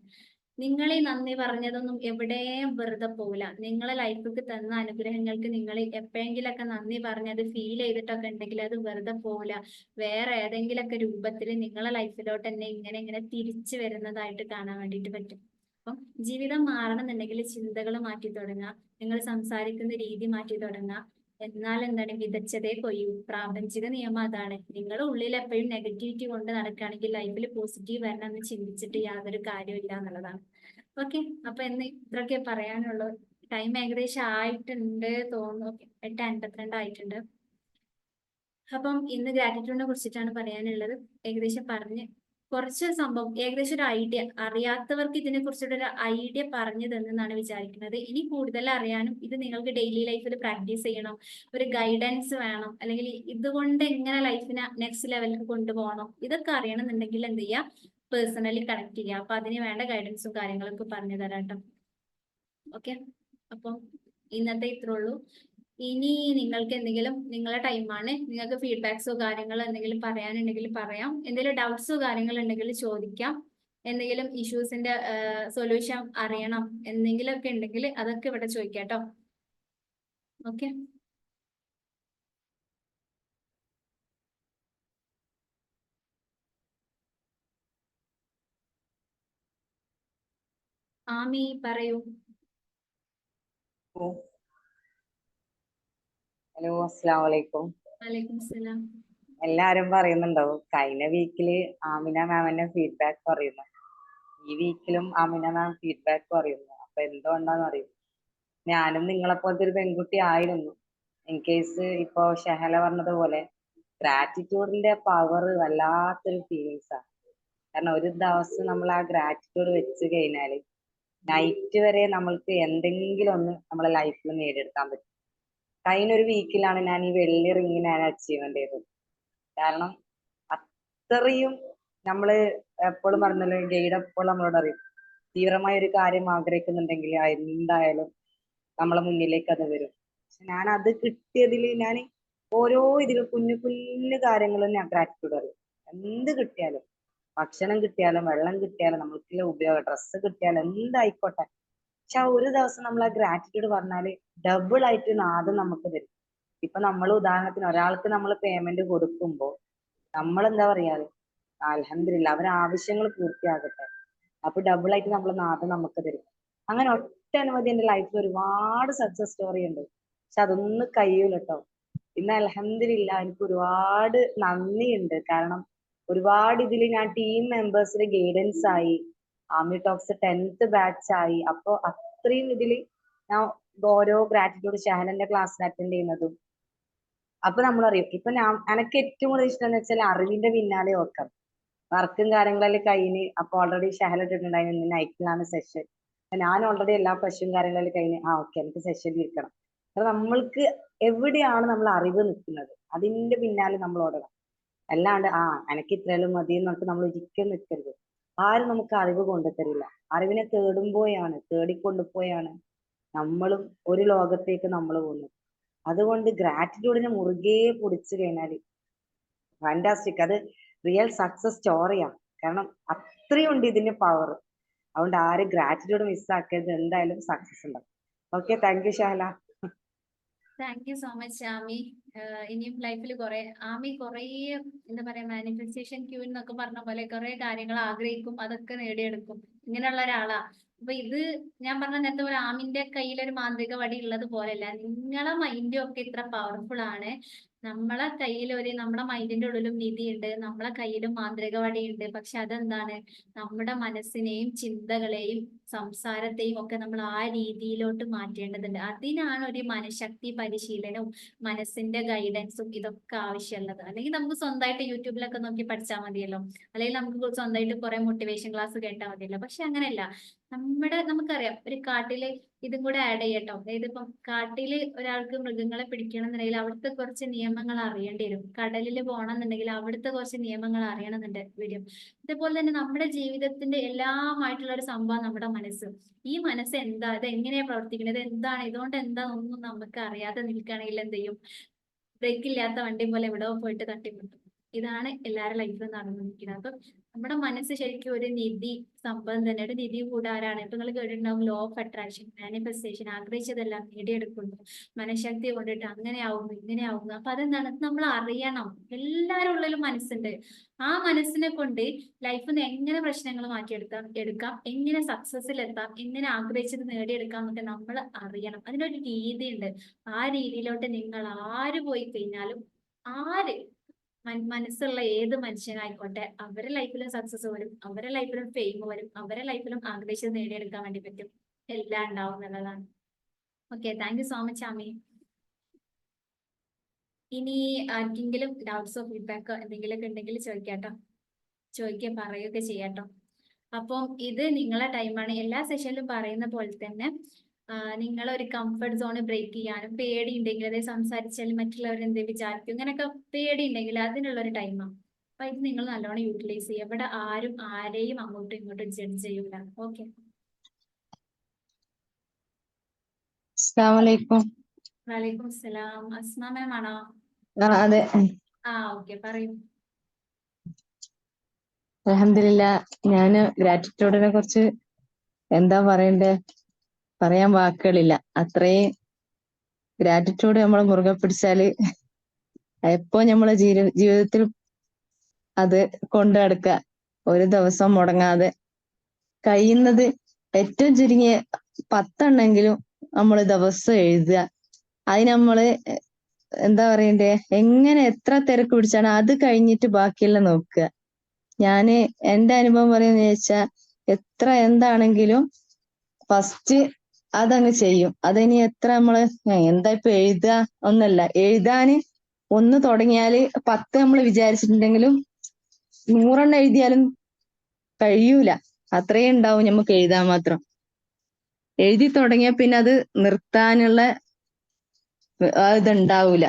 നിങ്ങൾ ഈ നന്ദി പറഞ്ഞതൊന്നും എവിടെയും വെറുതെ പോവില്ല. നിങ്ങളെ ലൈഫിലേക്ക് തന്ന അനുഗ്രഹങ്ങൾക്ക് നിങ്ങൾ എപ്പോഴെങ്കിലൊക്കെ നന്ദി പറഞ്ഞത് ഫീൽ ചെയ്തിട്ടൊക്കെ ഉണ്ടെങ്കിൽ അത് വെറുതെ പോവില്ല. വേറെ ഏതെങ്കിലുമൊക്കെ രൂപത്തിൽ നിങ്ങളെ ലൈഫിലോട്ട് തന്നെ ഇങ്ങനെ ഇങ്ങനെ തിരിച്ചു വരുന്നതായിട്ട് കാണാൻ വേണ്ടിയിട്ട് പറ്റും. അപ്പം ജീവിതം മാറണമെന്നുണ്ടെങ്കിൽ ചിന്തകൾ മാറ്റി തുടങ്ങുക, നിങ്ങൾ സംസാരിക്കുന്ന രീതി മാറ്റി തുടങ്ങുക. എന്നാൽ എന്താണ്, വിതച്ചതേ കൊയ്യൂ. പ്രാപഞ്ചിക നിയമം അതാണ്. നിങ്ങളുടെ ഉള്ളിൽ എപ്പോഴും നെഗറ്റിവിറ്റി കൊണ്ട് നടക്കുകയാണെങ്കിൽ ലൈഫിൽ പോസിറ്റീവ് വരണം എന്ന് ചിന്തിച്ചിട്ട് യാതൊരു കാര്യമില്ല എന്നുള്ളതാണ്. ഓക്കെ, അപ്പൊ എന്ന് ഇത്രയൊക്കെ പറയാനുള്ളൂ. ടൈം ഏകദേശം ആയിട്ടുണ്ട് തോന്നുന്നു. 8:52 ആയിട്ടുണ്ട്. അപ്പം ഇന്ന് ഗ്രാറ്റിറ്റ്യൂഡിനെ കുറിച്ചിട്ടാണ് പറയാനുള്ളത്. ഏകദേശം പറഞ്ഞ് കുറച്ച് സംഭവം ഏകദേശം ഒരു ഐഡിയ, അറിയാത്തവർക്ക് ഇതിനെ കുറിച്ചിട്ടൊരു ഐഡിയ പറഞ്ഞു തന്നെന്നാണ് വിചാരിക്കുന്നത്. ഇനി കൂടുതൽ അറിയാനും ഇത് നിങ്ങൾക്ക് ഡെയിലി ലൈഫിൽ പ്രാക്ടീസ് ചെയ്യണം, ഒരു ഗൈഡൻസ് വേണം, അല്ലെങ്കിൽ ഇതുകൊണ്ട് എങ്ങനെ ലൈഫിനെ നെക്സ്റ്റ് ലെവലിൽ കൊണ്ടുപോകണം, ഇതൊക്കെ അറിയണമെന്നുണ്ടെങ്കിൽ എന്ത് ചെയ്യുക, പേഴ്സണലി കണക്ട് ചെയ്യുക. അപ്പൊ അതിന് വേണ്ട ഗൈഡൻസും കാര്യങ്ങളൊക്കെ പറഞ്ഞു തരാം കേട്ടോ. ഓക്കെ, അപ്പം ഇന്നത്തെ ഇത്രേ ഉള്ളൂ. ഇനി നിങ്ങൾക്ക് എന്തെങ്കിലും, നിങ്ങളുടെ ടൈമാണ്, നിങ്ങൾക്ക് ഫീഡ്ബാക്സോ കാര്യങ്ങളോ എന്തെങ്കിലും പറയാനുണ്ടെങ്കിൽ പറയാം. എന്തെങ്കിലും ഡൗട്ട്സോ കാര്യങ്ങളോ ഉണ്ടെങ്കിൽ ചോദിക്കാം. എന്തെങ്കിലും ഇഷ്യൂസിന്റെ സൊല്യൂഷൻ അറിയണം എന്തെങ്കിലും ഒക്കെ ഉണ്ടെങ്കിൽ അതൊക്കെ ഇവിടെ ചോദിക്കാം കേട്ടോ. ഓക്കെ, ആമി പറയൂ. ഹലോ, അസ്സലാമു അലൈക്കും. വലൈക്കും സലാം. എല്ലാരും പറയുന്നുണ്ടാവും കഴിഞ്ഞ വീക്കില് ആമിന മാമിന്റെ ഫീഡ്ബാക്ക് പറയുന്നു, ഈ വീക്കിലും ആമിന മാം ഫീഡ്ബാക്ക് പറയുന്നു. അപ്പൊ എന്തുകൊണ്ടാന്ന് അറിയും, ഞാനും നിങ്ങളെ പോലത്തെ ഒരു പെൺകുട്ടി ആയിരുന്നു. ഇൻ കേസ് ഇപ്പൊ ഷഹല പറഞ്ഞതുപോലെ ഗ്രാറ്റിറ്റ്യൂഡിന്റെ പവർ വല്ലാത്തൊരു ഫീലിങ്സ് ആണ്. കാരണം ഒരു ദിവസം നമ്മൾ ആ ഗ്രാറ്റിറ്റ്യൂഡ് വെച്ച് കഴിഞ്ഞാല് നൈറ്റ് വരെ നമ്മൾക്ക് എന്തെങ്കിലും ഒന്ന് നമ്മളെ ലൈഫിൽ നേടിയെടുക്കാൻ പറ്റും. കഴിഞ്ഞ ഒരു വീക്കിലാണ് ഞാൻ ഈ വെള്ളി റിങ് ഞാൻ അച്ചീവ്മെന്റ് ചെയ്തത്. കാരണം അത്രയും നമ്മള് എപ്പോഴും പറഞ്ഞല്ലോ, ഗൈഡ് എപ്പോഴും നമ്മളോട് അറിയും, തീവ്രമായ ഒരു കാര്യം ആഗ്രഹിക്കുന്നുണ്ടെങ്കിൽ എന്തായാലും നമ്മളെ മുന്നിലേക്ക് അത് വരും. പക്ഷെ ഞാൻ അത് കിട്ടിയതിൽ ഞാൻ ഓരോ ഇതിലും കുഞ്ഞു കുഞ്ഞു കാര്യങ്ങളും ഞാൻ ഗ്രാറ്റിറ്റ്യൂഡ് അറിയും. എന്ത് കിട്ടിയാലും, ഭക്ഷണം കിട്ടിയാലും വെള്ളം കിട്ടിയാലും നമ്മൾക്കുള്ള ഉപയോഗം, ഡ്രസ്സ് കിട്ടിയാലും എന്തായിക്കോട്ടെ, പക്ഷെ ആ ഒരു ദിവസം നമ്മൾ ആ ഗ്രാറ്റിറ്റ്യൂഡ് പറഞ്ഞാല് ഡബിൾ ആയിട്ട് നാദം നമുക്ക് തരും. ഇപ്പൊ നമ്മൾ ഉദാഹരണത്തിന് ഒരാൾക്ക് നമ്മൾ പേയ്മെന്റ് കൊടുക്കുമ്പോൾ നമ്മൾ എന്താ പറയാറ്, അൽഹംദുലില്ലാ അവരെ ആവശ്യങ്ങൾ പൂർത്തിയാകട്ടെ, അപ്പൊ ഡബിൾ ആയിട്ട് നമ്മൾ നാദം നമുക്ക് തരും. അങ്ങനെ ഒട്ടനവധി എന്റെ ലൈഫിൽ ഒരുപാട് സക്സസ് സ്റ്റോറി ഉണ്ട്. പക്ഷെ അതൊന്നും കഴിയൂല കേട്ടോ. ഇന്ന് അൽഹംദുലില്ലാ എനിക്ക് ഒരുപാട് നന്ദിയുണ്ട്. കാരണം ഒരുപാട് ഇതിൽ ഞാൻ ടീം മെമ്പേഴ്സിന് ഗൈഡൻസ് ആയി, ആമി ടോക്സ് 10th ബാച്ച് ആയി. അപ്പൊ അത്രയും ഇതില് ഞാൻ ഓരോ ഗ്രാറ്റിറ്റ്യൂഡ് ഷഹലന്റെ ക്ലാസ്സിൽ അറ്റൻഡ് ചെയ്യുന്നതും, അപ്പൊ നമ്മൾ അറിയും. ഇപ്പൊ ഞാൻ എനിക്ക് ഏറ്റവും കൂടുതൽ ഇഷ്ടം എന്ന് വെച്ചാൽ അറിവിന്റെ പിന്നാലെ ഓക്കാം. വർക്കും കാര്യങ്ങളെല്ലാം കഴിഞ്ഞ് അപ്പൊ ഓൾറെഡി ഷഹല ഇട്ടിട്ടുണ്ടായിരുന്നു നൈറ്റിലാണ് സെഷൻ. ഞാൻ ഓൾറെഡി എല്ലാ പ്രശ്നവും കാര്യങ്ങളെല്ലാം കഴിഞ്ഞ് ഓക്കെ എനിക്ക് സെഷനിൽ ഇരിക്കണം. അപ്പൊ നമ്മൾക്ക് എവിടെയാണ് നമ്മൾ അറിവ് നിൽക്കുന്നത് അതിന്റെ പിന്നാലെ നമ്മൾ ഓടണം. അല്ലാണ്ട് എനിക്ക് ഇത്രയെല്ലാം മതി എന്നൊക്കെ നമ്മൾ ഒരിക്കലും നിൽക്കരുത്. ആരും നമുക്ക് അറിവ് കൊണ്ടുതരില്ല. അറിവിനെ തേടിക്കൊണ്ടുപോയാണ് നമ്മളും ഒരു ലോകത്തേക്ക് നമ്മൾ പോകുന്നത്. അതുകൊണ്ട് ഗ്രാറ്റിറ്റ്യൂഡിനെ മുറുകെ പിടിച്ചു കഴിഞ്ഞാല് ഫാന്റാസ്റ്റിക്, അത് റിയൽ സക്സസ് സ്റ്റോറിയാ. കാരണം അത്രയും ഉണ്ട് ഇതിന്റെ പവർ. അതുകൊണ്ട് ആരും ഗ്രാറ്റിറ്റ്യൂഡ് മിസ്സാക്കരുത്, എന്തായാലും സക്സസ് ഉണ്ടാവും. Okay, thank you Shahala. Thank you so much Aami. ഇനിയും ലൈഫിൽ കുറെ, ആമി കുറെ എന്താ പറയാ, മാനിഫെസ്റ്റേഷൻ ക്യൂ എന്നൊക്കെ പറഞ്ഞ പോലെ കുറെ കാര്യങ്ങൾ ആഗ്രഹിക്കും, അതൊക്കെ നേടിയെടുക്കും. ഇങ്ങനെയുള്ള ഒരാളാ. അപ്പൊ ഇത് ഞാൻ പറഞ്ഞ നേരത്തെ പോലെ ആമിന്റെ കയ്യിൽ ഒരു മാന്ത്രിക വടി ഉള്ളത് പോലെയല്ല, നിങ്ങളെ മൈൻഡും ഒക്കെ ഇത്ര പവർഫുൾ ആണ്. നമ്മളെ കയ്യിൽ നമ്മുടെ മൈൻഡിന്റെ ഉള്ളിലും നിധിയുണ്ട്, നമ്മളെ കയ്യിലും മാന്ത്രിക വടിയുണ്ട്. പക്ഷെ അതെന്താണ്, നമ്മുടെ മനസ്സിനെയും ചിന്തകളെയും സംസാരത്തെയും ഒക്കെ നമ്മൾ ആ രീതിയിലോട്ട് മാറ്റേണ്ടതുണ്ട്. അതിനാണ് ഒരു മനഃശക്തി പരിശീലനവും മനസ്സിന്റെ ഗൈഡൻസും ഇതൊക്കെ ആവശ്യമുള്ളത്. അല്ലെങ്കിൽ നമുക്ക് സ്വന്തമായിട്ട് യൂട്യൂബിലൊക്കെ നോക്കി പഠിച്ചാൽ മതിയല്ലോ, അല്ലെങ്കിൽ നമുക്ക് സ്വന്തമായിട്ട് കുറെ മോട്ടിവേഷൻ ക്ലാസ് കേട്ടാൽ മതിയല്ലോ. പക്ഷെ അങ്ങനെയല്ല. നമുക്കറിയാം, ഒരു കാട്ടില് ഇതും കൂടെ ആഡ് ചെയ്യട്ടോ. അതായത് ഇപ്പം കാട്ടില് ഒരാൾക്ക് മൃഗങ്ങളെ പിടിക്കണം എന്നുണ്ടെങ്കിൽ അവിടുത്തെ കുറച്ച് നിയമങ്ങൾ അറിയേണ്ടി വരും. കടലിൽ പോകണം എന്നുണ്ടെങ്കിൽ അവിടുത്തെ കുറച്ച് നിയമങ്ങൾ അറിയണമെന്നുണ്ട് വരും. ഇതുപോലെ തന്നെ നമ്മുടെ ജീവിതത്തിന്റെ എല്ലാമായിട്ടുള്ള ഒരു സംഭവം നമ്മുടെ മനസ്സ്. ഈ മനസ്സ് എന്താ, ഇത് എങ്ങനെയാ പ്രവർത്തിക്കുന്നത്, എന്താണ്, ഇതുകൊണ്ട് എന്താ ഒന്നും നമുക്ക് അറിയാതെ നിൽക്കുകയാണെങ്കിൽ എന്ത് ചെയ്യും? ബ്രേക്ക് ഇല്ലാത്ത വണ്ടി പോലെ എവിടെയോ പോയിട്ട് തട്ടിമുട്ടും. ഇതാണ് എല്ലാവരുടെ ലൈഫിലും നടന്നിരിക്കുന്നത്. അപ്പൊ നമ്മുടെ മനസ്സ് ശരിക്കും ഒരു നിധി സംഭവം തന്നെ, ഒരു നിധി കൂടാരാണ്. ഇപ്പൊ നിങ്ങൾ കേട്ടിട്ടുണ്ടാവും ലോ ഓഫ് അട്രാക്ഷൻ, മാനിഫെസ്റ്റേഷൻ, ആഗ്രഹിച്ചതെല്ലാം നേടിയെടുക്കുന്നു, മനഃശക്തി കൊണ്ടിട്ട് അങ്ങനെ ആവുന്നു ഇങ്ങനെ ആവുന്നു. അപ്പൊ അതെന്താണ്, നമ്മൾ അറിയണം. എല്ലാവരുടെ ഉള്ളിലും മനസ്സുണ്ട്. ആ മനസ്സിനെ കൊണ്ട് ലൈഫിൽ നിന്ന് എങ്ങനെ പ്രശ്നങ്ങൾ എടുക്കാം, എങ്ങനെ സക്സസിൽ എത്താം, എങ്ങനെ ആഗ്രഹിച്ചത് നേടിയെടുക്കാം എന്നൊക്കെ നമ്മൾ അറിയണം. അതിനൊരു രീതിയുണ്ട്. ആ രീതിയിലോട്ട് നിങ്ങൾ ആര് പോയി കഴിഞ്ഞാലും, ആര് മനസ്സുള്ള ഏത് മനുഷ്യനായിക്കോട്ടെ, അവരുടെ ലൈഫിലും സക്സസ് വരും, അവരുടെ ലൈഫിലും ഫെയിം വരും, അവരുടെ ലൈഫിലും ആഗ്രഹിച്ചത് നേടിയെടുക്കാൻ വേണ്ടി പറ്റും. എല്ലാം ഉണ്ടാവും എന്നുള്ളതാണ്. Okay, thank you so much Aami. ഇനി ആർക്കെങ്കിലും ഡൗട്ട്സോ ഫീഡ്ബാക്കോ എന്തെങ്കിലുമൊക്കെ ഉണ്ടെങ്കിൽ ചോദിക്കാട്ടോ, പറയുകയൊക്കെ ചെയ്യാട്ടോ. അപ്പം ഇത് നിങ്ങളെ ടൈമാണ്. എല്ലാ സെഷനിലും പറയുന്ന പോലെ തന്നെ നിങ്ങൾ ഒരു കംഫർട്ട് സോൺ ബ്രേക്ക് ചെയ്യാനും, പേടി ഉണ്ടെങ്കിൽ, അതായത് സംസാരിച്ചാൽ മറ്റുള്ളവർ എന്ത് വിചാരിക്കും, ഇങ്ങനെയൊക്കെ പേടി ഉണ്ടെങ്കിൽ അതിനുള്ള ഒരു ടൈമാണ്. അപ്പൊ ഇത് നിങ്ങൾ നല്ലോണം യൂട്ടിലൈസ് ചെയ്യുക. ഇവിടെ ആരും ആരെയും അങ്ങോട്ടും ഇങ്ങോട്ടും ജഡ്ജ് ചെയ്യൂല. ഓക്കെ, അസ്സലാമലൈക്കും. വലൈക്കും അസ്സലാം. അസ്മ മാം ആണോ? അതെ, ഓക്കെ, പറയൂ. അൽഹംദുലില്ലാ. ഞാന് ഗ്രാറ്റിറ്റ്യൂഡിനെ കുറിച്ച് എന്താ പറയണ്ടേ, പറയാൻ വാക്കുകളില്ല. അത്രയും ഗ്രാറ്റിറ്റ്യൂഡ് നമ്മൾ മുറുകെ പിടിച്ചാല് എപ്പോ നമ്മളെ ജീവിതത്തിൽ അത് കൊണ്ടു നടക്കുക. ഒരു ദിവസം മുടങ്ങാതെ കഴിയുന്നത് ഏറ്റവും ചുരുങ്ങിയ 10 നമ്മൾ ദിവസം എഴുതുക. അതിന് നമ്മള് എന്താ പറയണ്ടേ, എങ്ങനെ എത്ര തിരക്ക് പിടിച്ചാണ് അത് കഴിഞ്ഞിട്ട് ബാക്കിയെല്ലാം നോക്കുക. ഞാന് എന്റെ അനുഭവം പറയുന്ന വെച്ചാ, എത്ര എന്താണെങ്കിലും ഫസ്റ്റ് അതങ്ങ് ചെയ്യും. അതിനി എത്ര നമ്മള് എന്താ ഇപ്പൊ എഴുതുക ഒന്നല്ല, എഴുതാന് ഒന്ന് തുടങ്ങിയാല് 10 നമ്മൾ വിചാരിച്ചിട്ടുണ്ടെങ്കിലും 100 എഴുതിയാലും കഴിയൂല. അത്രയും ഉണ്ടാവും നമുക്ക് എഴുതാൻ മാത്രം. എഴുതി തുടങ്ങിയ പിന്നെ അത് നിർത്താനുള്ള ഇതുണ്ടാവൂല.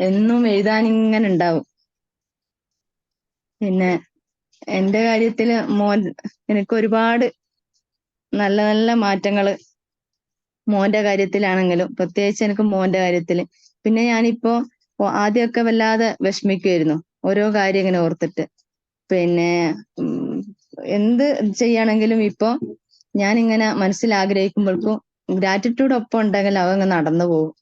എന്നും എഴുതാൻ ഇങ്ങനെ ഉണ്ടാവും. പിന്നെ എന്റെ കാര്യത്തില് എനിക്ക് ഒരുപാട് നല്ല നല്ല മാറ്റങ്ങള് മോന്റെ കാര്യത്തിലാണെങ്കിലും, പ്രത്യേകിച്ച് എനിക്ക് മോന്റെ കാര്യത്തില്. പിന്നെ ഞാനിപ്പോ ആദ്യമൊക്കെ വല്ലാതെ വിഷമിക്കുമായിരുന്നു ഓരോ കാര്യം ഇങ്ങനെ ഓർത്തിട്ട്. പിന്നെ എന്ത് ചെയ്യണമെങ്കിലും ഇപ്പൊ ഞാനിങ്ങനെ മനസ്സിൽ ആഗ്രഹിക്കുമ്പോഴേക്കും ഗ്രാറ്റിറ്റ്യൂഡ് ഒപ്പം ഉണ്ടെങ്കിൽ അവങ്ങ് നടന്നു പോകും.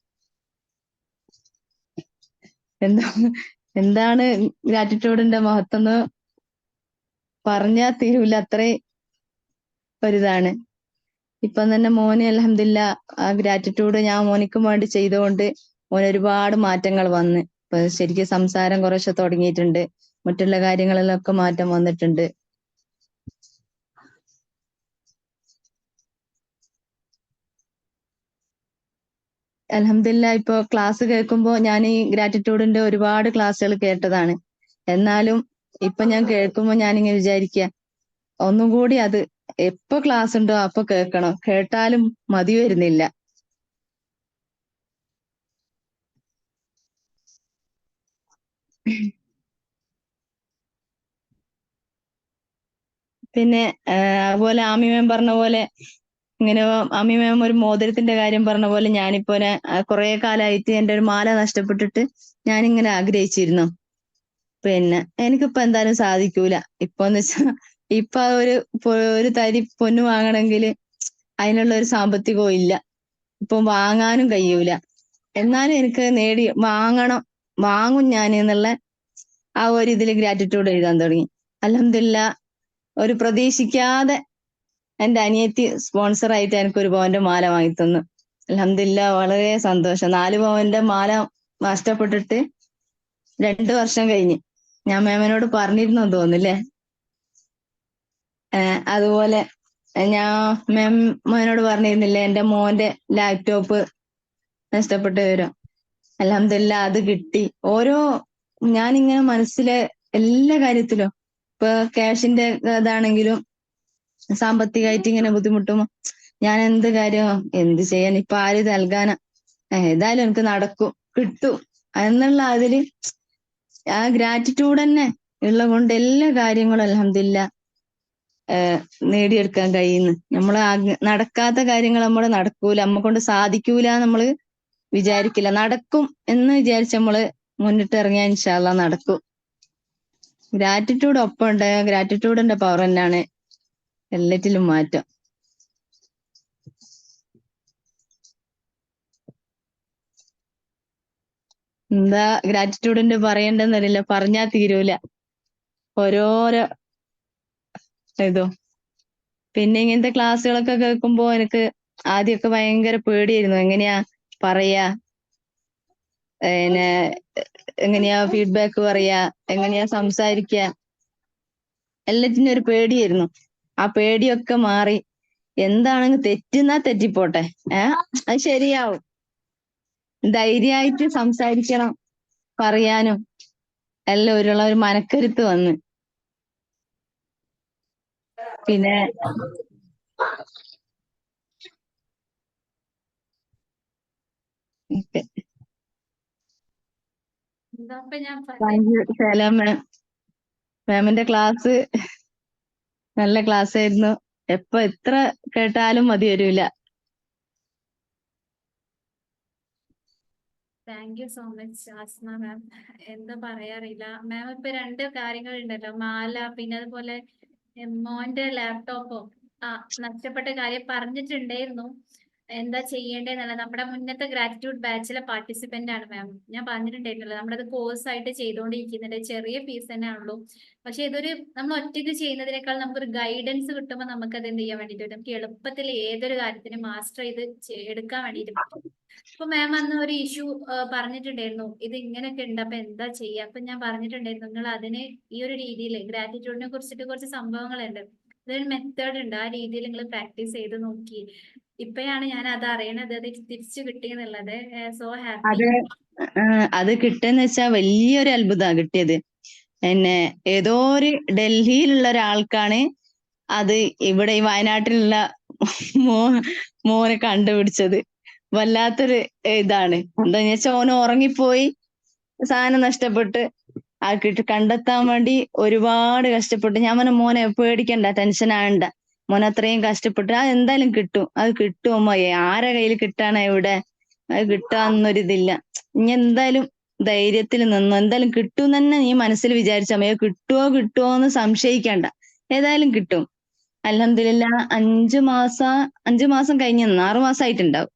എന്താണ് ഗ്രാറ്റിറ്റ്യൂഡിന്റെ മഹത്വം എന്ന് പറഞ്ഞാൽ തീരൂല, അത്രയും ഒരിതാണ്. ഇപ്പം തന്നെ മോന് അൽഹംദുലില്ലാ ആ ഗ്രാറ്റിറ്റ്യൂഡ് ഞാൻ മോനിക്കും വേണ്ടി ചെയ്തുകൊണ്ട് മോന് ഒരുപാട് മാറ്റങ്ങൾ വന്ന്. ഇപ്പൊ ശരിക്കും സംസാരം കുറേശ്ശെ തുടങ്ങിയിട്ടുണ്ട്, മറ്റുള്ള കാര്യങ്ങളിലൊക്കെ മാറ്റം വന്നിട്ടുണ്ട്. അൽഹംദുലില്ലാ ഇപ്പൊ ക്ലാസ് കേൾക്കുമ്പോ ഞാൻ ഈ ഗ്രാറ്റിറ്റ്യൂഡിന്റെ ഒരുപാട് ക്ലാസ്സുകൾ കേട്ടതാണ്. എന്നാലും ഇപ്പൊ ഞാൻ കേൾക്കുമ്പോ ഞാനിങ്ങനെ വിചാരിക്കുക, ഒന്നും കൂടി അത് എപ്പോ ക്ലാസ് ഉണ്ടോ അപ്പൊ കേൾക്കണം, കേട്ടാലും മതി വരുന്നില്ല. പിന്നെ അതുപോലെ ആമി മാം പറഞ്ഞ പോലെ, ഇങ്ങനെ ആമി മാം ഒരു മോതിരത്തിന്റെ കാര്യം പറഞ്ഞ പോലെ, ഞാനിപ്പോ കുറെ കാലമായിട്ട് എന്റെ ഒരു മാല നഷ്ടപ്പെട്ടിട്ട് ഞാനിങ്ങനെ ആഗ്രഹിച്ചിരുന്നു. പിന്നെ എനിക്കിപ്പോ എന്തായാലും സാധിക്കൂല. ഇപ്പൊന്ന് വെച്ചാ ഇപ്പൊ ഒരു തരി പൊന്ന് വാങ്ങണമെങ്കിൽ അതിനുള്ള ഒരു സാമ്പത്തികവും ഇല്ല. ഇപ്പൊ വാങ്ങാനും കഴിയൂല. എന്നാലും എനിക്ക് വാങ്ങും ഞാൻ എന്നുള്ള ആ ഒരു ഇതിൽ ഗ്രാറ്റിറ്റ്യൂഡ് എഴുതാൻ തുടങ്ങി. അൽഹംദുലില്ലാ ഒരു പ്രതീക്ഷിക്കാതെ എന്റെ അനിയത്തി സ്പോൺസർ ആയിട്ട് എനിക്ക് ഒരു പവന്റെ മാല വാങ്ങി തന്നു. അൽഹംദുലില്ലാ വളരെ സന്തോഷം. 4 പവന്റെ മാല നഷ്ടപ്പെട്ടിട്ട് 2 വർഷം കഴിഞ്ഞ്. ഞാൻ മാമിനോട് പറഞ്ഞിരുന്നു തോന്നുന്നില്ലേ. അതുപോലെ ഞാൻ മാം മോനോട് പറഞ്ഞിരുന്നില്ലേ എന്റെ മോന്റെ ലാപ്ടോപ്പ് നഷ്ടപ്പെട്ടു വരും. അൽഹംദുലില്ലാ അത് കിട്ടി. ഞാനിങ്ങനെ മനസ്സിലെ എല്ലാ കാര്യത്തിലും ഇപ്പൊ ക്യാഷിന്റെ ഇതാണെങ്കിലും സാമ്പത്തികമായിട്ട് ഇങ്ങനെ ബുദ്ധിമുട്ടുമ്പോ ഞാൻ എന്ത് ചെയ്യാൻ ഇപ്പൊ ആര് നൽകാനാ, ഏതായാലും എനിക്ക് നടക്കും, കിട്ടും എന്നുള്ള അതില് ആ ഗ്രാറ്റിറ്റ്യൂഡ് തന്നെ ഉള്ള കൊണ്ട് എല്ലാ കാര്യങ്ങളും അൽഹംദുലില്ലാ നേടിയെടുക്കാൻ കഴിയുന്നു. നടക്കാത്ത കാര്യങ്ങൾ നമ്മള് നടക്കൂല, നമ്മ കൊണ്ട് സാധിക്കൂല നമ്മള് വിചാരിക്കില്ല, നടക്കും എന്ന് വിചാരിച്ച് നമ്മള് മുന്നിട്ട് ഇറങ്ങിയാൽ ഇൻഷാ അള്ളാ നടക്കും. ഗ്രാറ്റിറ്റ്യൂഡ് ഒപ്പം ഉണ്ട്. ഗ്രാറ്റിറ്റ്യൂഡിന്റെ പവർ തന്നെയാണ് എല്ലാറ്റിലും മാറ്റം. എന്താ ഗ്രാറ്റിറ്റ്യൂഡിന്റെ പറയണ്ടെന്നറിയില്ല, പറഞ്ഞാ തീരൂല ഓരോരോ ഇതും. പിന്നെ ഇങ്ങനത്തെ ക്ലാസ്സുകളൊക്കെ കേൾക്കുമ്പോ എനിക്ക് ആദ്യമൊക്കെ ഭയങ്കര പേടിയായിരുന്നു. എങ്ങനെയാ പറയാ, പിന്നെ എങ്ങനെയാ ഫീഡ്ബാക്ക് പറയാ, എങ്ങനെയാ സംസാരിക്കുക, എല്ലാറ്റിനും ഒരു പേടിയായിരുന്നു. ആ പേടിയൊക്കെ മാറി. എന്താണെങ്കിൽ തെറ്റുന്നാ തെറ്റിപ്പോട്ടെ, അത് ശരിയാവും, ധൈര്യമായിട്ട് സംസാരിക്കണം, പറയാനും എല്ലാം ഒരു മനക്കരുത്ത് വന്ന്. പിന്നെ എന്താ ഇപ്പൊ ഞാൻ താങ്ക് യു സലാം മാം. മാമിന്റെ ക്ലാസ് നല്ല ക്ലാസ് ആയിരുന്നു. എത്ര കേട്ടാലും മതി വരൂല. Thank you so much Asma ma'am. എന്താ പറയാറില്ല മാം. ഇപ്പൊ രണ്ട് കാര്യങ്ങൾ ഉണ്ടല്ലോ, മാല പിന്നെ അതുപോലെ മോന്റെ ലാപ്ടോപ്പോ നഷ്ടപ്പെട്ട കാര്യം പറഞ്ഞിട്ടുണ്ടായിരുന്നു. എന്താ ചെയ്യേണ്ടതെന്നല്ല, നമ്മുടെ മുന്നത്തെ ഗ്രാറ്റിറ്റ്യൂഡ് ബാച്ചിലെ പാർട്ടിസിപ്പന്റ് ആണ് മാം. ഞാൻ പറഞ്ഞിട്ടുണ്ടായിരുന്നല്ലോ, നമ്മളത് കോഴ്സ് ആയിട്ട് ചെയ്തുകൊണ്ടിരിക്കുന്നുണ്ട്. ചെറിയ ഫീസ് തന്നെ ആണല്ലോ. പക്ഷെ നമ്മൾ ഒറ്റയ്ക്ക് ചെയ്യുന്നതിനേക്കാൾ നമുക്കൊരു ഗൈഡൻസ് കിട്ടുമ്പോൾ നമുക്ക് അത് എന്ത് ചെയ്യാൻ വേണ്ടിയിട്ട് നമുക്ക് എളുപ്പത്തിൽ ഏതൊരു കാര്യത്തിനും മാസ്റ്റർ ചെയ്ത് എടുക്കാൻ വേണ്ടിയിട്ട് പറ്റും. അപ്പൊ മാം അന്ന് ഒരു ഇഷ്യൂ പറഞ്ഞിട്ടുണ്ടായിരുന്നു, ഇത് ഇങ്ങനെയൊക്കെ ഉണ്ട്, അപ്പൊ എന്താ ചെയ്യാ. അപ്പൊ ഞാൻ പറഞ്ഞിട്ടുണ്ടായിരുന്നു, നിങ്ങൾ അതിന് ഈ ഒരു രീതിയിൽ ഗ്രാറ്റിറ്റ്യൂഡിനെ കുറിച്ചിട്ട് കുറച്ച് സംഭവങ്ങളുണ്ട്, ഇതൊരു മെത്തേഡ് ഉണ്ട്, ആ രീതിയിൽ നിങ്ങൾ പ്രാക്ടീസ് ചെയ്ത് നോക്കി. ഇപ്പഴാണ് ഞാൻ അത് അറിയണത്, അത് തിരിച്ചു കിട്ടിയെന്നുള്ളത്. So happy. അത് കിട്ടുന്ന വെച്ചാ വലിയൊരു അത്ഭുതമാണ് കിട്ടിയത്. പിന്നെ ഏതോ ഒരു ഡൽഹിയിലുള്ള ഒരാൾക്കാണ് അത് ഇവിടെ ഈ വയനാട്ടിലുള്ള മോനെ കണ്ടുപിടിച്ചത്. വല്ലാത്തൊരു ഇതാണ്. എന്താന്ന് വെച്ചാൽ ഓന് ഉറങ്ങിപ്പോയി, സാധനം നഷ്ടപ്പെട്ട് കണ്ടെത്താൻ വേണ്ടി ഒരുപാട് കഷ്ടപ്പെട്ടു. ഞാൻ പറഞ്ഞു മോനെ പേടിക്കണ്ട, ടെൻഷൻ ആകണ്ട, മോനെ അത്രയും കഷ്ടപ്പെട്ടു, അത് എന്തായാലും കിട്ടും, അത് കിട്ടും അമ്മ, ആരെ കയ്യിൽ കിട്ടാനാ ഇവിടെ, അത് കിട്ടാന്നൊരിതില്ല, ഇനി എന്തായാലും ധൈര്യത്തിൽ നിന്നു, എന്തായാലും കിട്ടും തന്നെ നീ മനസ്സിൽ വിചാരിച്ചാൽ മതി. കിട്ടുമോ എന്ന് സംശയിക്കണ്ട, ഏതായാലും കിട്ടും. അൽഹംദുലില്ലാ 5 മാസം കഴിഞ്ഞ് 6 മാസമായിട്ടുണ്ടാവും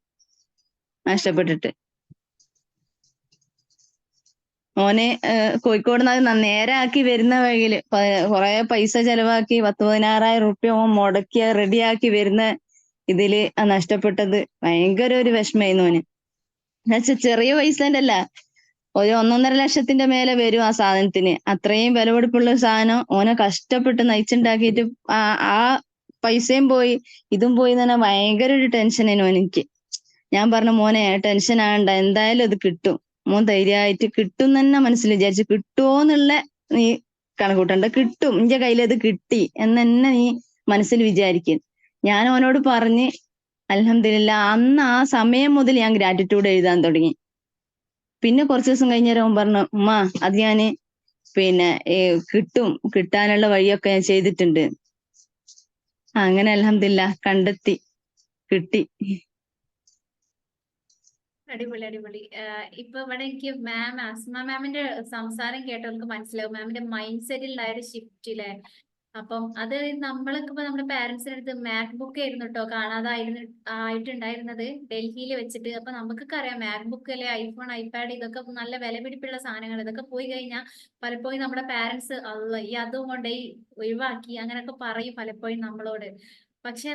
നഷ്ടപ്പെട്ടിട്ട്. മോനെ കോഴിക്കോട് നേരെ ആക്കി വരുന്ന വഴിയില് കുറെ പൈസ ചെലവാക്കി 10,000-16,000 റുപ്യ ഓൻ മുടക്കി റെഡിയാക്കി വരുന്ന ഇതില് നഷ്ടപ്പെട്ടത് ഭയങ്കര ഒരു വിഷമായിരുന്നു ഓന്. എന്നുവെച്ചാ ചെറിയ പൈസന്റെ അല്ല, ഒരു 1.5 ലക്ഷത്തിന്റെ മേലെ വരും ആ സാധനത്തിന്. അത്രയും വിലപിടിപ്പുള്ള ഒരു സാധനം ഓനെ കഷ്ടപ്പെട്ട് നയിച്ചുണ്ടാക്കിയിട്ട് ആ പൈസയും പോയി ഇതും പോയി എന്ന് പറഞ്ഞാൽ ഭയങ്കര ഒരു ടെൻഷനായിരുന്നു എനിക്ക്. ഞാൻ പറഞ്ഞു മോനെ ടെൻഷൻ ആകണ്ട, എന്തായാലും അത് കിട്ടും, മോൻ ധൈര്യമായിട്ട് കിട്ടും തന്നെ മനസ്സിൽ വിചാരിച്ചു. കിട്ടുമോന്നുള്ള നീ കണക്കൂട്ടണ്ട, കിട്ടും, നിന്റെ കയ്യിൽ അത് കിട്ടി എന്ന് തന്നെ നീ മനസ്സിൽ വിചാരിക്കും. ഞാൻ അവനോട് പറഞ്ഞ് അൽഹംദുലില്ലാ അന്ന് ആ സമയം മുതൽ ഞാൻ ഗ്രാറ്റിറ്റ്യൂഡ് എഴുതാൻ തുടങ്ങി. പിന്നെ കുറച്ച് ദിവസം കഴിഞ്ഞേരം അവൻ പറഞ്ഞു, ഉമ്മ അത് ഞാന് പിന്നെ കിട്ടാനുള്ള വഴിയൊക്കെ ഞാൻ ചെയ്തിട്ടുണ്ട്. അങ്ങനെ അൽഹംദുലില്ലാ കണ്ടെത്തി, കിട്ടി. അടിപൊളി അടിപൊളി. ഇപ്പൊ ഇവിടെ എനിക്ക് ആസ്മ മാമിന്റെ സംസാരം കേട്ടവർക്ക് മനസ്സിലാവും മാമിന്റെ മൈൻഡ് സെറ്റിലുള്ള ഒരു ഷിഫ്റ്റിലെ. അപ്പം അത് നമ്മളൊക്കെ ഇപ്പൊ നമ്മുടെ പാരന്റ്സിന്റെ അടുത്ത് മാക് ബുക്ക് ആയിരുന്നു കേട്ടോ ആയിട്ടുണ്ടായിരുന്നത് ഡൽഹിയിൽ വെച്ചിട്ട്. അപ്പൊ നമുക്കൊക്കെ അറിയാം മാക് ബുക്ക് അല്ലെ ഐഫോൺ ഐപാഡ് ഇതൊക്കെ നല്ല വില പിടിപ്പുള്ള സാധനങ്ങൾ. ഇതൊക്കെ പോയി കഴിഞ്ഞാൽ പലപ്പോഴും നമ്മുടെ പാരന്റ്സ് ഈ അതും കൊണ്ടുപോയി ഒഴിവാക്കി അങ്ങനെയൊക്കെ പറയും പലപ്പോഴും നമ്മളോട്. പക്ഷെ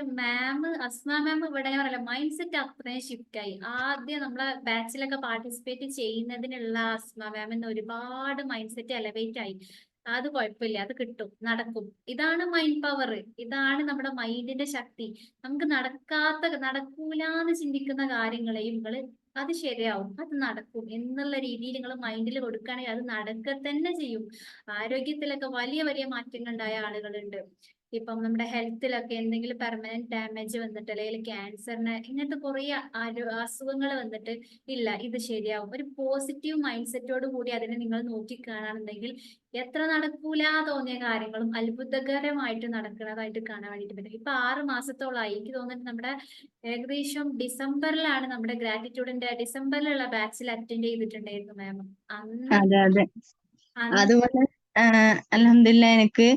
അസ്മ മാം ഇവിടെ പറയല മൈൻഡ് സെറ്റ് അത്രയും ഷിഫ്റ്റ് ആയി. ആദ്യം നമ്മളെ ബാച്ചിലൊക്കെ പാർട്ടിസിപ്പേറ്റ് ചെയ്യുന്നതിനുള്ള അസ്മ മാമിന് ഒരുപാട് മൈൻഡ് സെറ്റ് എലവേറ്റ് ആയി. അത് കുഴപ്പമില്ല, അത് കിട്ടും, നടക്കും. ഇതാണ് മൈൻഡ് പവർ, ഇതാണ് നമ്മുടെ മൈൻഡിന്റെ ശക്തി. നമുക്ക് നടക്കൂലാന്ന് ചിന്തിക്കുന്ന കാര്യങ്ങളെയും നിങ്ങള് അത് ശരിയാവും, അത് നടക്കും എന്നുള്ള രീതിയിൽ നിങ്ങൾ മൈൻഡിൽ കൊടുക്കുകയാണെങ്കിൽ അത് നടക്കുക തന്നെ ചെയ്യും. ആരോഗ്യത്തിലൊക്കെ വലിയ വലിയ മാറ്റങ്ങൾ ഉണ്ടായ ആളുകളുണ്ട്. ഇപ്പം നമ്മുടെ ഹെൽത്തിലൊക്കെ എന്തെങ്കിലും പെർമനന്റ് ഡാമേജ് വന്നിട്ട് അല്ലെങ്കിൽ ക്യാൻസറിന് ഇങ്ങനത്തെ കുറെ അസുഖങ്ങൾ വന്നിട്ട് ഇല്ല ഇത് ശരിയാവും. ഒരു പോസിറ്റീവ് മൈൻഡ് സെറ്റോട് കൂടി അതിനെ നിങ്ങൾ നോക്കിക്കാണുന്നുണ്ടെങ്കിൽ എത്ര നടക്കൂല തോന്നിയ കാര്യങ്ങളും അത്ഭുതകരമായിട്ട് നടക്കുന്നതായിട്ട് കാണാൻ വേണ്ടിട്ട് പറ്റും. ഇപ്പൊ 6 മാസത്തോളമായി എനിക്ക് തോന്നുന്നത് നമ്മുടെ ഏകദേശം ഡിസംബറിലാണ് നമ്മുടെ ഗ്രാറ്റിറ്റ്യൂഡിന്റെ ഡിസംബറിലുള്ള ബാച്ചിൽ അറ്റൻഡ് ചെയ്തിട്ടുണ്ടായിരുന്നു മാം. അന്ന് അതെ അതെ. അന്ന് അതുപോലെ അൽഹംദുലില്ലാ എനിക്ക്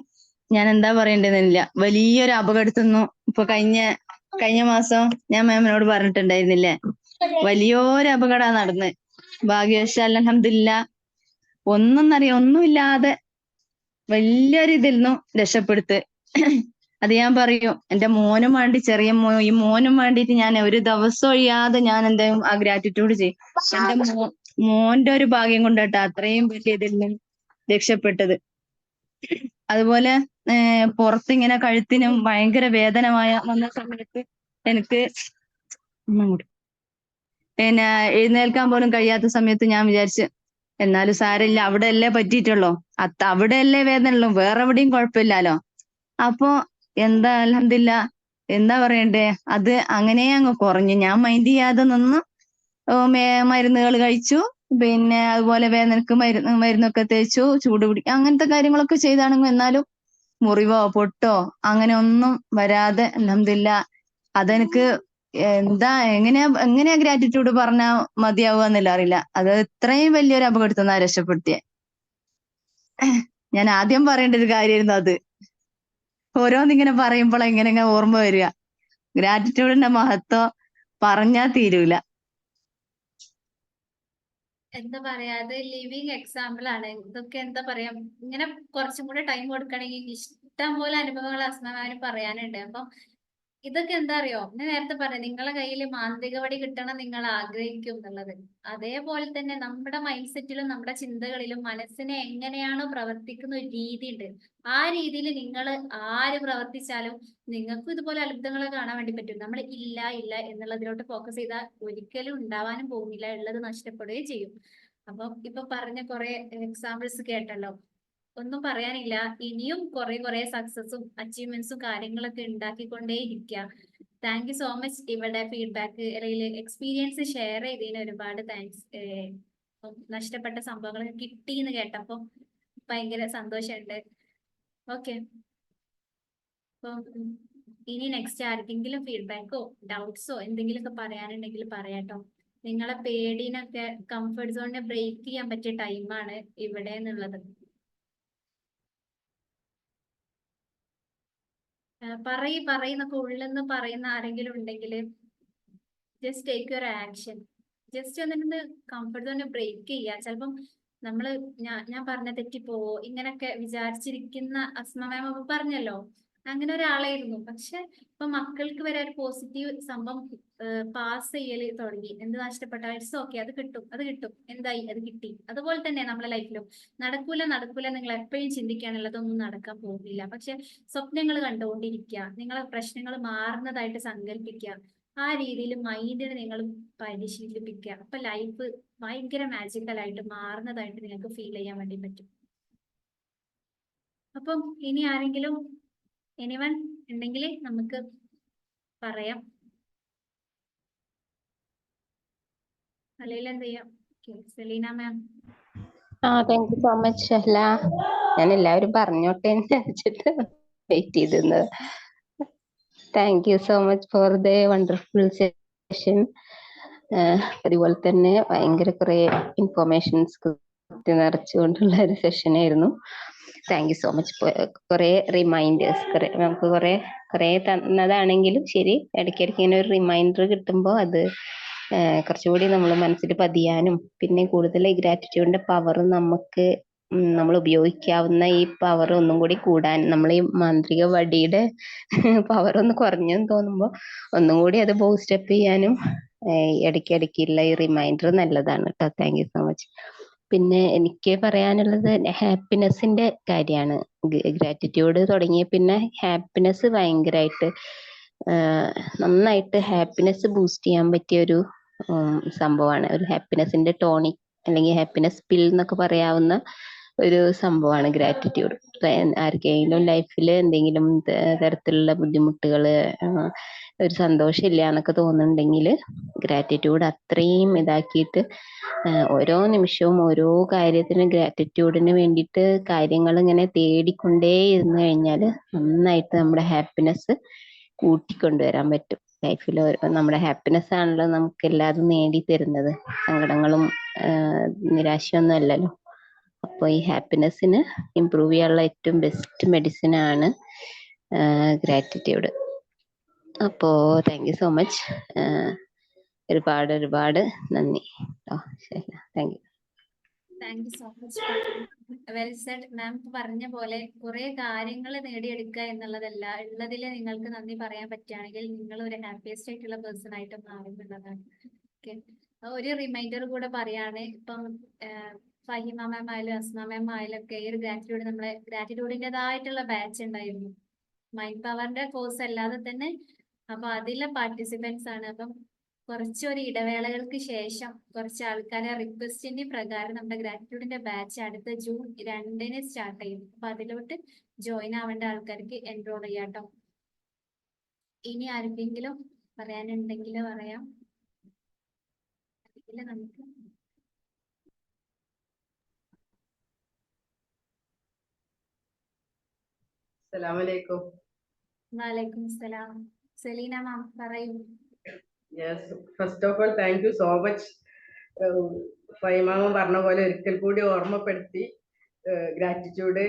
ഞാൻ എന്താ പറയേണ്ടതെന്നില്ല. വലിയൊരു അപകടത്തുനിന്നു ഇപ്പൊ കഴിഞ്ഞ മാസം ഞാൻ മാമിനോട് പറഞ്ഞിട്ടുണ്ടായിരുന്നില്ലേ, വലിയൊരു അപകടമാണ് നടന്നത്. ഭാഗ്യവശാൽ അൽഹംദുലില്ലാ ഒന്നുമില്ലാതെ വലിയൊരു ഇതിൽ നിന്നും രക്ഷപ്പെടുത്ത്. അത് ഞാൻ പറയും, എന്റെ മോനും വേണ്ടി ഈ മോനും വേണ്ടിയിട്ട് ഞാൻ ഒരു ദിവസം ഒഴിയാതെ ഞാൻ എന്തായാലും ആ ഗ്രാറ്റിറ്റ്യൂഡ് ചെയ്യും. എന്റെ മോന്റെ ഒരു ഭാഗ്യം കൊണ്ടാട്ടോ അത്രയും വലിയ ഇതിൽ നിന്നും രക്ഷപ്പെട്ടത്. അതുപോലെ പുറത്തിങ്ങനെ കഴുത്തിനും ഭയങ്കര വേദനമായ വന്ന സമയത്ത് എനിക്ക് പിന്നെ എഴുന്നേൽക്കാൻ പോലും കഴിയാത്ത സമയത്ത് ഞാൻ വിചാരിച്ചു എന്നാലും സാരമില്ല, അവിടെ അല്ലേ പറ്റിയിട്ടുള്ളൂ, അവിടെ അല്ലേ വേദന ഉള്ളൂ, വേറെ എവിടെയും കുഴപ്പമില്ലല്ലോ. അപ്പൊ എന്താ അൽഹംദുലില്ലാ എന്താ പറയണ്ടേ, അത് അങ്ങനെ അങ്ങ് കുറഞ്ഞു. ഞാൻ മൈൻഡ് ചെയ്യാതെ നിന്ന് മരുന്നുകൾ കഴിച്ചു, പിന്നെ അതുപോലെ വേദനക്ക് മരുന്നൊക്കെ തേച്ചു, ചൂട് പിടിക്കുക അങ്ങനത്തെ കാര്യങ്ങളൊക്കെ ചെയ്താണെങ്കിൽ എന്നാലും മുറിവോ പൊട്ടോ അങ്ങനെ ഒന്നും വരാതെ അൽഹംദുലില്ലാ അതെനിക്ക് എങ്ങനെയാ ഗ്രാറ്റിറ്റ്യൂഡ് പറഞ്ഞാ മതിയാവുക അറിയില്ല. അത് ഇത്രയും വലിയൊരു അപകടത്തുനിന്നാ രക്ഷപ്പെടുത്തിയെ. ഞാൻ ആദ്യം പറയേണ്ട ഒരു കാര്യമായിരുന്നു അത്. ഓരോന്നിങ്ങനെ പറയുമ്പോൾ എങ്ങനെ ഓർമ്മ വരിക. ഗ്രാറ്റിറ്റ്യൂഡിന്റെ മഹത്വം പറഞ്ഞാ തീരൂല. എന്താ പറയാ, അത് ലിവിങ് എക്സാമ്പിൾ ആണ്. ഇതൊക്കെ എന്താ പറയാ, ഇങ്ങനെ കുറച്ചും കൂടെ ടൈം കൊടുക്കണമെങ്കിൽ ഇഷ്ടം പോലെ അനുഭവങ്ങൾ അസ്മാനും പറയാനുണ്ട്. അപ്പം ഇതൊക്കെ എന്താ അറിയോ, ഞാൻ നേരത്തെ പറയാം നിങ്ങളെ കയ്യിൽ മാന്ത്രിക വടി കിട്ടണം നിങ്ങൾ ആഗ്രഹിക്കും എന്നുള്ളത്. അതേപോലെ തന്നെ നമ്മുടെ മൈൻഡ് സെറ്റിലും നമ്മുടെ ചിന്തകളിലും മനസ്സിനെ എങ്ങനെയാണോ പ്രവർത്തിക്കുന്ന ഒരു രീതി ഉണ്ട്. ആ രീതിയിൽ നിങ്ങൾ ആര് പ്രവർത്തിച്ചാലും നിങ്ങൾക്കും ഇതുപോലെ അത്ഭുതങ്ങളെ കാണാൻ വേണ്ടി പറ്റും. നമ്മൾ ഇല്ല ഇല്ല എന്നുള്ളതിലോട്ട് ഫോക്കസ് ചെയ്താൽ ഒരിക്കലും ഉണ്ടാവാനും പോകുന്നില്ല, ഉള്ളത് നഷ്ടപ്പെടുകയും ചെയ്യും. അപ്പം ഇപ്പൊ പറഞ്ഞ കുറെ എക്സാമ്പിൾസ് കേട്ടല്ലോ, ഒന്നും പറയാനില്ല. ഇനിയും കുറെ സക്സസും അച്ചീവ്മെന്റ്സും കാര്യങ്ങളൊക്കെ ഉണ്ടാക്കിക്കൊണ്ടേ ഇരിക്കുക. Thank you so much. ഇവിടെ ഫീഡ്ബാക്ക് അല്ലെങ്കിൽ എക്സ്പീരിയൻസ് ഷെയർ ചെയ്തതിന് ഒരുപാട് താങ്ക്സ്. നഷ്ടപ്പെട്ട സംഭവങ്ങൾ കിട്ടി എന്ന് കേട്ടപ്പോ ഭയങ്കര സന്തോഷമുണ്ട്. ഓക്കെ, അപ്പം ഇനി നെക്സ്റ്റ് ആർക്കെങ്കിലും ഫീഡ്ബാക്കോ ഡൗട്ട്സോ എന്തെങ്കിലുമൊക്കെ പറയാനുണ്ടെങ്കിൽ പറയാട്ടോ. നിങ്ങളെ പേടിനൊക്കെ കംഫർട്ട് സോണിനെ ബ്രേക്ക് ചെയ്യാൻ പറ്റിയ ടൈമാണ് ഇവിടെ എന്നുള്ളത്. പറയുന്നൊക്കെ ഉള്ളെന്ന് പറയുന്ന ആരെങ്കിലും ഉണ്ടെങ്കിൽ just take your action. Just ഒന്നിനൊന്ന് കംഫർട്ട് സോണിനെ ബ്രേക്ക് ചെയ്യുക. ചിലപ്പം നമ്മള് ഞാൻ പറഞ്ഞ തെറ്റിപ്പോവോ ഇങ്ങനൊക്കെ വിചാരിച്ചിരിക്കുന്ന അസ്മ മാം അപ്പൊ പറഞ്ഞല്ലോ, അങ്ങനെ ഒരാളായിരുന്നു. പക്ഷെ ഇപ്പൊ മക്കൾക്ക് വരെ ഒരു പോസിറ്റീവ് സംഭവം പാസ് ചെയ്യല് തുടങ്ങി. എന്ത് നഷ്ടപ്പെട്ട ഇറ്റ്സ് ഓക്കെ, അത് കിട്ടും എന്തായി അത് കിട്ടി. അതുപോലെ തന്നെ നമ്മളെ ലൈഫിലും നടക്കൂല നിങ്ങൾ എപ്പോഴും ചിന്തിക്കുകയാണുള്ളതൊന്നും നടക്കാൻ പോകുന്നില്ല. പക്ഷെ സ്വപ്നങ്ങൾ കണ്ടുകൊണ്ടിരിക്കുക, നിങ്ങളെ പ്രശ്നങ്ങൾ മാറുന്നതായിട്ട് സങ്കല്പിക്കുക, ആ രീതിയിൽ മൈൻഡിനെ നിങ്ങൾ പരിശീലിപ്പിക്കുക. അപ്പൊ ലൈഫ് ഭയങ്കര മാജിക്കൽ ആയിട്ട് മാറുന്നതായിട്ട് നിങ്ങൾക്ക് ഫീൽ ചെയ്യാൻ വേണ്ടി പറ്റും. അപ്പം ഇനി ആരെങ്കിലും എനിവൺ ഉണ്ടെങ്കിൽ നമുക്ക് പറയാം, അല്ലെങ്കിൽ എന്ത് ചെയ്യാം. Selina ma'am. Thank you so much Shahala. ഞാൻ എല്ലാവരും പറഞ്ഞോട്ടെ എന്ന് വെച്ചിട്ട് വെയിറ്റ് ചെയ്തിരുന്നത്. Thank you so much for the wonderful session. അതുപോലെ തന്നെ ഭയങ്കര കുറെ ഇൻഫോർമേഷൻസ് നിറച്ചുകൊണ്ടുള്ള ഒരു സെഷൻ ആയിരുന്നു. Thank you so much. കുറെ റിമൈൻഡേഴ്സ് നമുക്ക് കുറെ തന്നതാണെങ്കിലും ശരി, ഇടയ്ക്കിടയ്ക്ക് ഇങ്ങനെ ഒരു റിമൈൻഡർ കിട്ടുമ്പോൾ അത് കുറച്ചുകൂടി നമ്മൾ മനസ്സിൽ പതിയാനും പിന്നെ കൂടുതൽ ഈ ഗ്രാറ്റിറ്റ്യൂഡിന്റെ പവർ നമുക്ക് നമ്മൾ ഉപയോഗിക്കാവുന്ന ഈ പവർ ഒന്നും കൂടി കൂടാൻ, നമ്മൾ ഈ മാന്ത്രിക വടിയുടെ പവർ ഒന്ന് കുറഞ്ഞെന്ന് തോന്നുമ്പോൾ ഒന്നും കൂടി അത് ബൂസ്റ്റപ്പ് ചെയ്യാനും ഇടയ്ക്കിടയ്ക്കുള്ള ഈ റിമൈൻഡർ നല്ലതാണ് കേട്ടോ. Thank you so much. പിന്നെ എനിക്ക് പറയാനുള്ളത് ഹാപ്പിനെസിന്റെ കാര്യമാണ്. ഗ്രാറ്റിറ്റ്യൂഡ് തുടങ്ങിയ പിന്നെ ഹാപ്പിനെസ് ഭയങ്കരമായിട്ട് നന്നായിട്ട് ഹാപ്പിനെസ് ബൂസ്റ്റ് ചെയ്യാൻ പറ്റിയ ഒരു സംഭവമാണ്. ഒരു ഹാപ്പിനെസിന്റെ ടോണിക് അല്ലെങ്കിൽ ഹാപ്പിനെസ് പിൽ എന്നൊക്കെ പറയാവുന്ന ഒരു സംഭവമാണ് ഗ്രാറ്റിറ്റ്യൂഡ്. ആർക്കെങ്കിലും ലൈഫിൽ എന്തെങ്കിലും തരത്തിലുള്ള ബുദ്ധിമുട്ടുകൾ, ഒരു സന്തോഷമില്ല എന്നൊക്കെ തോന്നുന്നുണ്ടെങ്കിൽ ഗ്രാറ്റിറ്റ്യൂഡ് അത്രയും ഇതാക്കിയിട്ട് ഓരോ നിമിഷവും ഓരോ കാര്യത്തിന് ഗ്രാറ്റിറ്റ്യൂഡിന് വേണ്ടിയിട്ട് കാര്യങ്ങൾ ഇങ്ങനെ തേടിക്കൊണ്ടേ ഇരുന്ന് കഴിഞ്ഞാൽ നന്നായിട്ട് നമ്മുടെ ഹാപ്പിനെസ് കൂട്ടിക്കൊണ്ടുവരാൻ പറ്റും. ലൈഫിൽ നമ്മുടെ ഹാപ്പിനെസ് ആണല്ലോ നമുക്ക് എല്ലാതും നേടി തരുന്നത്. സങ്കടങ്ങളും നിരാശയൊന്നും അല്ലല്ലോ. അപ്പോൾ ഈ ഹാപ്പിനെസ്സിന് ഇമ്പ്രൂവ് ചെയ്യാനുള്ള ഏറ്റവും ബെസ്റ്റ് മെഡിസിൻ ആണ് ഗ്രാറ്റിറ്റ്യൂഡ്. അപ്പോൾ താങ്ക് യു സോ മച്ച്. ഒരുപാട് നന്ദി. ശരി, thank you. Thank you so much. Well said. Ma'am പറഞ്ഞ പോലെ കുറെ കാര്യങ്ങൾ നേടിയെടുക്കുക എന്നുള്ളതല്ല, ഉള്ളതിൽ നിങ്ങൾക്ക് നന്ദി പറയാൻ പറ്റുകയാണെങ്കിൽ നിങ്ങൾ ഒരു ഹാപ്പിയസ്റ്റ് ആയിട്ടുള്ള പേഴ്സൺ ആയിട്ട് മാറുന്നുള്ളതാണ്. ഓക്കെ, ഒരു റിമൈൻഡർ കൂടെ പറയാണ്. ഇപ്പം ഫഹിമ മാം ആയാലും അസ്മ മാം ആയാലും ഒക്കെ ഈ ഒരു ഗ്രാറ്റിറ്റ്യൂഡ്, നമ്മളെ ഗ്രാറ്റിറ്റ്യൂഡിൻ്റെതായിട്ടുള്ള ബാച്ച് ഉണ്ടായിരുന്നു, മൈൻഡ് പവറിന്റെ കോഴ്സ് അല്ലാതെ തന്നെ. അപ്പൊ അതിലെ പാർട്ടിസിപ്പൻസ് ആണ്. അപ്പം കുറച്ചൊരു ഇടവേളകൾക്ക് ശേഷം കുറച്ച് ആൾക്കാരെ റിക്വസ്റ്റിന്റെ പ്രകാരം നമ്മുടെ ഗ്രാറ്റിറ്റ്യൂഡിന്റെ ബാച്ച് അടുത്ത ജൂൺ 2 സ്റ്റാർട്ട് ചെയ്യും. അപ്പൊ അതിലോട്ട് ജോയിൻ ആവേണ്ട ആൾക്കാർക്ക് എൻറോൾ ചെയ്യാട്ടോ. ഇനി ആർക്കെങ്കിലും പറയാനുണ്ടെങ്കിൽ പറയാം. അല്ലെങ്കിൽ നമുക്ക് അസ്സലാമലൈക്കും. വലൈക്കും സലാം. സെലീന മാം പറയൂ. Yes, first of all thank you so much. ഫൈമാമ പറഞ്ഞ പോലെ ഒരിക്കൽ കൂടി ഓർമ്മപ്പെടുത്തി. ഗ്രാറ്റിറ്റ്യൂഡ്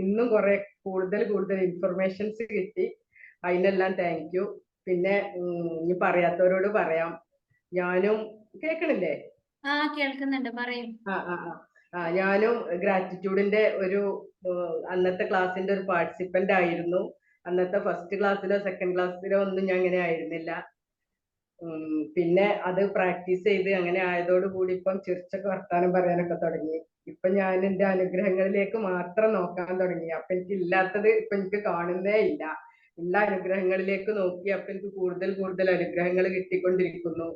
ഇന്നും കുറെ കൂടുതൽ ഇൻഫർമേഷൻസ് കിട്ടി. അതിനെല്ലാം താങ്ക് യു. പിന്നെ ഇനി പറയാത്തവരോട് പറയാം, ഞാനും കേൾക്കണില്ലേ? കേൾക്കുന്നുണ്ട്, പറയൂ. ഞാനും ഗ്രാറ്റിറ്റ്യൂഡിന്റെ ഒരു അന്നത്തെ ക്ലാസ്സിന്റെ ഒരു പാർട്ടിസിപ്പന്റ് ആയിരുന്നു. അന്നത്തെ ഫസ്റ്റ് ക്ലാസ്സിലോ സെക്കൻഡ് ക്ലാസ്സിലോ ഒന്നും ഞാൻ അങ്ങനെ ആയിരുന്നില്ല. പിന്നെ അത് പ്രാക്ടീസ് ചെയ്ത് അങ്ങനെ ആയതോടുകൂടി ഇപ്പം ചിരിച്ചൊക്കെ വർത്താനം പറയാനൊക്കെ തുടങ്ങി. ഇപ്പൊ ഞാൻ എന്റെ അനുഗ്രഹങ്ങളിലേക്ക് മാത്രം നോക്കാൻ തുടങ്ങി. അപ്പൊ എനിക്ക് ഇല്ലാത്തത് ഇപ്പൊ എനിക്ക് കാണുന്നേ ഇല്ല. എല്ലാ അനുഗ്രഹങ്ങളിലേക്ക് നോക്കി അപ്പൊ എനിക്ക് കൂടുതൽ അനുഗ്രഹങ്ങൾ കിട്ടിക്കൊണ്ടിരിക്കുന്നു.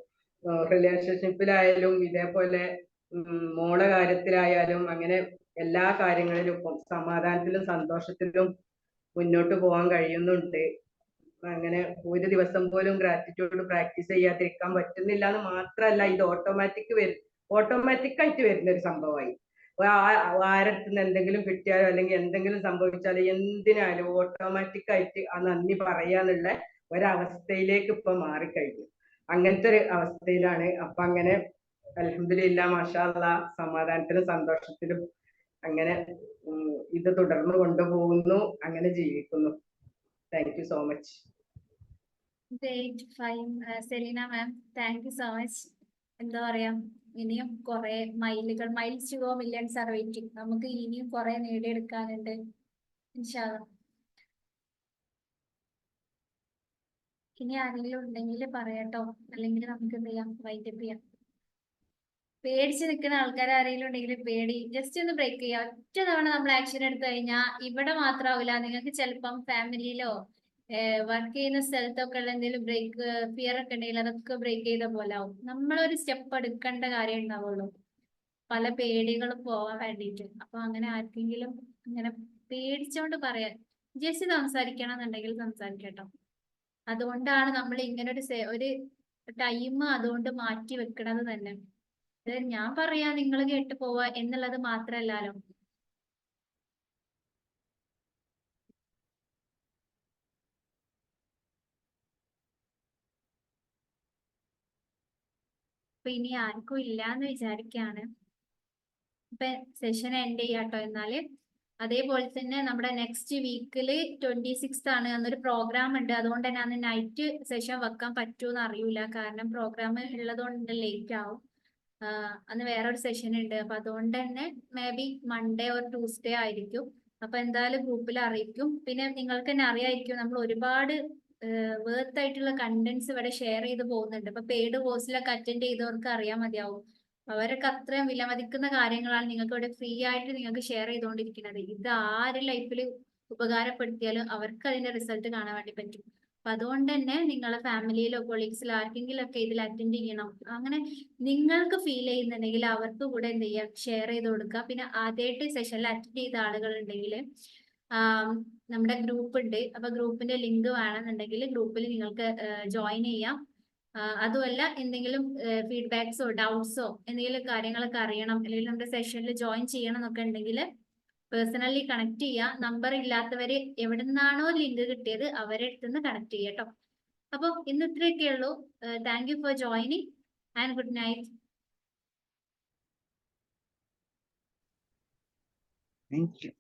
റിലേഷൻഷിപ്പിലായാലും ഇതേപോലെ മോളെ കാര്യത്തിലായാലും അങ്ങനെ എല്ലാ കാര്യങ്ങളിലും ഇപ്പം സമാധാനത്തിലും സന്തോഷത്തിലും മുന്നോട്ട് പോകാൻ കഴിയുന്നുണ്ട്. അങ്ങനെ ഒരു ദിവസം പോലും ഗ്രാറ്റിറ്റ്യൂഡ് പ്രാക്ടീസ് ചെയ്യാതിരിക്കാൻ പറ്റുന്നില്ല എന്ന് മാത്രമല്ല, ഇത് ഓട്ടോമാറ്റിക് ആയിട്ട് വരുന്ന ഒരു സംഭവമായി. ആരടുത്തുനിന്ന് എന്തെങ്കിലും കിട്ടിയാലോ അല്ലെങ്കിൽ എന്തെങ്കിലും സംഭവിച്ചാലോ എന്തിനായാലും ഓട്ടോമാറ്റിക് ആയിട്ട് ആ നന്ദി പറയാന്നുള്ള ഒരവസ്ഥയിലേക്ക് ഇപ്പൊ മാറിക്കഴിഞ്ഞു. അങ്ങനത്തെ ഒരു അവസ്ഥയിലാണ്. അപ്പൊ അങ്ങനെ അൽഹംദുലില്ലാ മാഷാ അല്ലാഹ് സമാധാനത്തിലും സന്തോഷത്തിലും അങ്ങനെ ഇത് തുടർന്ന് കൊണ്ടുപോകുന്നു, അങ്ങനെ ജീവിക്കുന്നു. Thank you so much. Great, fine. Selina ma'am, thank you so much. എന്താ പറയാ, ഇനിയും കുറെ miles to go, millions are waiting. നമുക്ക് ഇനിയും കുറെ നേടിയെടുക്കാനുണ്ട് ഇൻഷാ അല്ലാഹ്. ഇനി ആരെങ്കിലും ഉണ്ടെങ്കിൽ പറയാട്ടോ, അല്ലെങ്കിൽ നമുക്ക് എന്ത് ചെയ്യാം, വൈൻഡപ്പ് ചെയ്യാം. പേടിച്ച് നിൽക്കുന്ന ആൾക്കാർ ആരെങ്കിലും ഉണ്ടെങ്കിൽ പേടി ജസ്റ്റ് ഒന്ന് ബ്രേക്ക് ചെയ്യാം. ഒറ്റ തവണ നമ്മൾ ആക്ഷൻ എടുത്തു കഴിഞ്ഞാൽ ഇവിടെ മാത്രമാവില്ല, നിങ്ങൾക്ക് ചിലപ്പം ഫാമിലിയിലോ വർക്ക് ചെയ്യുന്ന സ്ഥലത്തൊക്കെ ഉള്ള എന്തെങ്കിലും ഫിയർ ഒക്കെ ഉണ്ടെങ്കിൽ അതൊക്കെ ബ്രേക്ക് ചെയ്ത പോലെ ആവും. നമ്മളൊരു സ്റ്റെപ്പ് എടുക്കേണ്ട കാര്യം ഉണ്ടാവുള്ളൂ, പല പേടികളും പോവാൻ വേണ്ടിയിട്ട്. അപ്പൊ അങ്ങനെ ആർക്കെങ്കിലും ഇങ്ങനെ പേടിച്ചോണ്ട് പറയാൻ ജസ്റ്റ് സംസാരിക്കണം എന്നുണ്ടെങ്കിൽ സംസാരിക്കട്ടോ. അതുകൊണ്ടാണ് നമ്മൾ ഇങ്ങനെ ഒരു ടൈം അതുകൊണ്ട് മാറ്റി വെക്കണത് തന്നെ. ഞാൻ പറയാ നിങ്ങൾ കേട്ട് പോവാ എന്നുള്ളത് മാത്രല്ലല്ലോ. അപ്പൊ ഇനി ആർക്കും ഇല്ലാന്ന് വിചാരിക്കാണ്. ഇപ്പൊ സെഷൻ എൻഡ് ചെയ്യാട്ടോ. എന്നാല് അതേപോലെ തന്നെ നമ്മുടെ നെക്സ്റ്റ് വീക്കില് 26th ആണ്, അന്നൊരു പ്രോഗ്രാം ഉണ്ട്. അതുകൊണ്ട് തന്നെ അന്ന് നൈറ്റ് സെഷൻ വെക്കാൻ പറ്റുമെന്ന് അറിയില്ല, കാരണം പ്രോഗ്രാം ഉള്ളതുകൊണ്ട് ലേറ്റ് ആവും. അന്ന് വേറൊരു സെഷൻ ഉണ്ട്. അപ്പൊ അതുകൊണ്ട് തന്നെ may be Monday or Tuesday ആയിരിക്കും. അപ്പൊ എന്തായാലും ഗ്രൂപ്പിൽ അറിയിക്കും. പിന്നെ നിങ്ങൾക്ക് തന്നെ അറിയായിരിക്കും, നമ്മൾ ഒരുപാട് വേർത്ത് ആയിട്ടുള്ള കണ്ടന്റ്സ് ഇവിടെ ഷെയർ ചെയ്ത് പോകുന്നുണ്ട്. ഇപ്പൊ പെയ്ഡ് കോഴ്സിലൊക്കെ അറ്റൻഡ് ചെയ്തവർക്ക് അറിയാൻ മതിയാവും. അവരൊക്കെ അത്രയും വിലമതിക്കുന്ന കാര്യങ്ങളാണ് നിങ്ങൾക്ക് ഇവിടെ ഫ്രീ ആയിട്ട് നിങ്ങൾക്ക് ഷെയർ ചെയ്തുകൊണ്ടിരിക്കുന്നത്. ഇത് ആര് ലൈഫിൽ ഉപകാരപ്പെടുത്തിയാലും അവർക്ക് അതിന്റെ റിസൾട്ട് കാണാൻ വേണ്ടി പറ്റും. അപ്പൊ അതുകൊണ്ട് തന്നെ നിങ്ങളെ ഫാമിലിയിലോ കൊളീഗ്സിലോ ആർക്കെങ്കിലും ഒക്കെ ഇതിൽ അറ്റൻഡ് ചെയ്യണം, അങ്ങനെ നിങ്ങൾക്ക് ഫീൽ ചെയ്യുന്നുണ്ടെങ്കിൽ അവർക്ക് കൂടെ എന്ത് ചെയ്യാം, ഷെയർ ചെയ്ത് കൊടുക്കുക. പിന്നെ ആദ്യമായിട്ട് സെഷനിൽ അറ്റൻഡ് ചെയ്ത ആളുകൾ ഉണ്ടെങ്കിൽ നമ്മുടെ ഗ്രൂപ്പ് ഉണ്ട്, അപ്പൊ ഗ്രൂപ്പിന്റെ ലിങ്ക് വേണമെന്നുണ്ടെങ്കിൽ ഗ്രൂപ്പിൽ നിങ്ങൾക്ക് ജോയിൻ ചെയ്യാം. അതുമല്ല എന്തെങ്കിലും ഫീഡ്ബാക്സോ ഡൗട്ട്സോ എന്തെങ്കിലും കാര്യങ്ങളൊക്കെ അറിയണം, അല്ലെങ്കിൽ നമ്മുടെ സെഷനിൽ ജോയിൻ ചെയ്യണം എന്നൊക്കെ ഉണ്ടെങ്കിൽ പേഴ്സണലി കണക്ട് ചെയ്യുക. നമ്പർ ഇല്ലാത്തവര് എവിടെ നിന്നാണോ ലിങ്ക് കിട്ടിയത് അവരെ അടുത്തുനിന്ന് കണക്ട് ചെയ്യുക കേട്ടോ. അപ്പോൾ ഇന്ന് ഇത്രയൊക്കെ ഉള്ളൂ. Thank you for joining and good night. Thank you.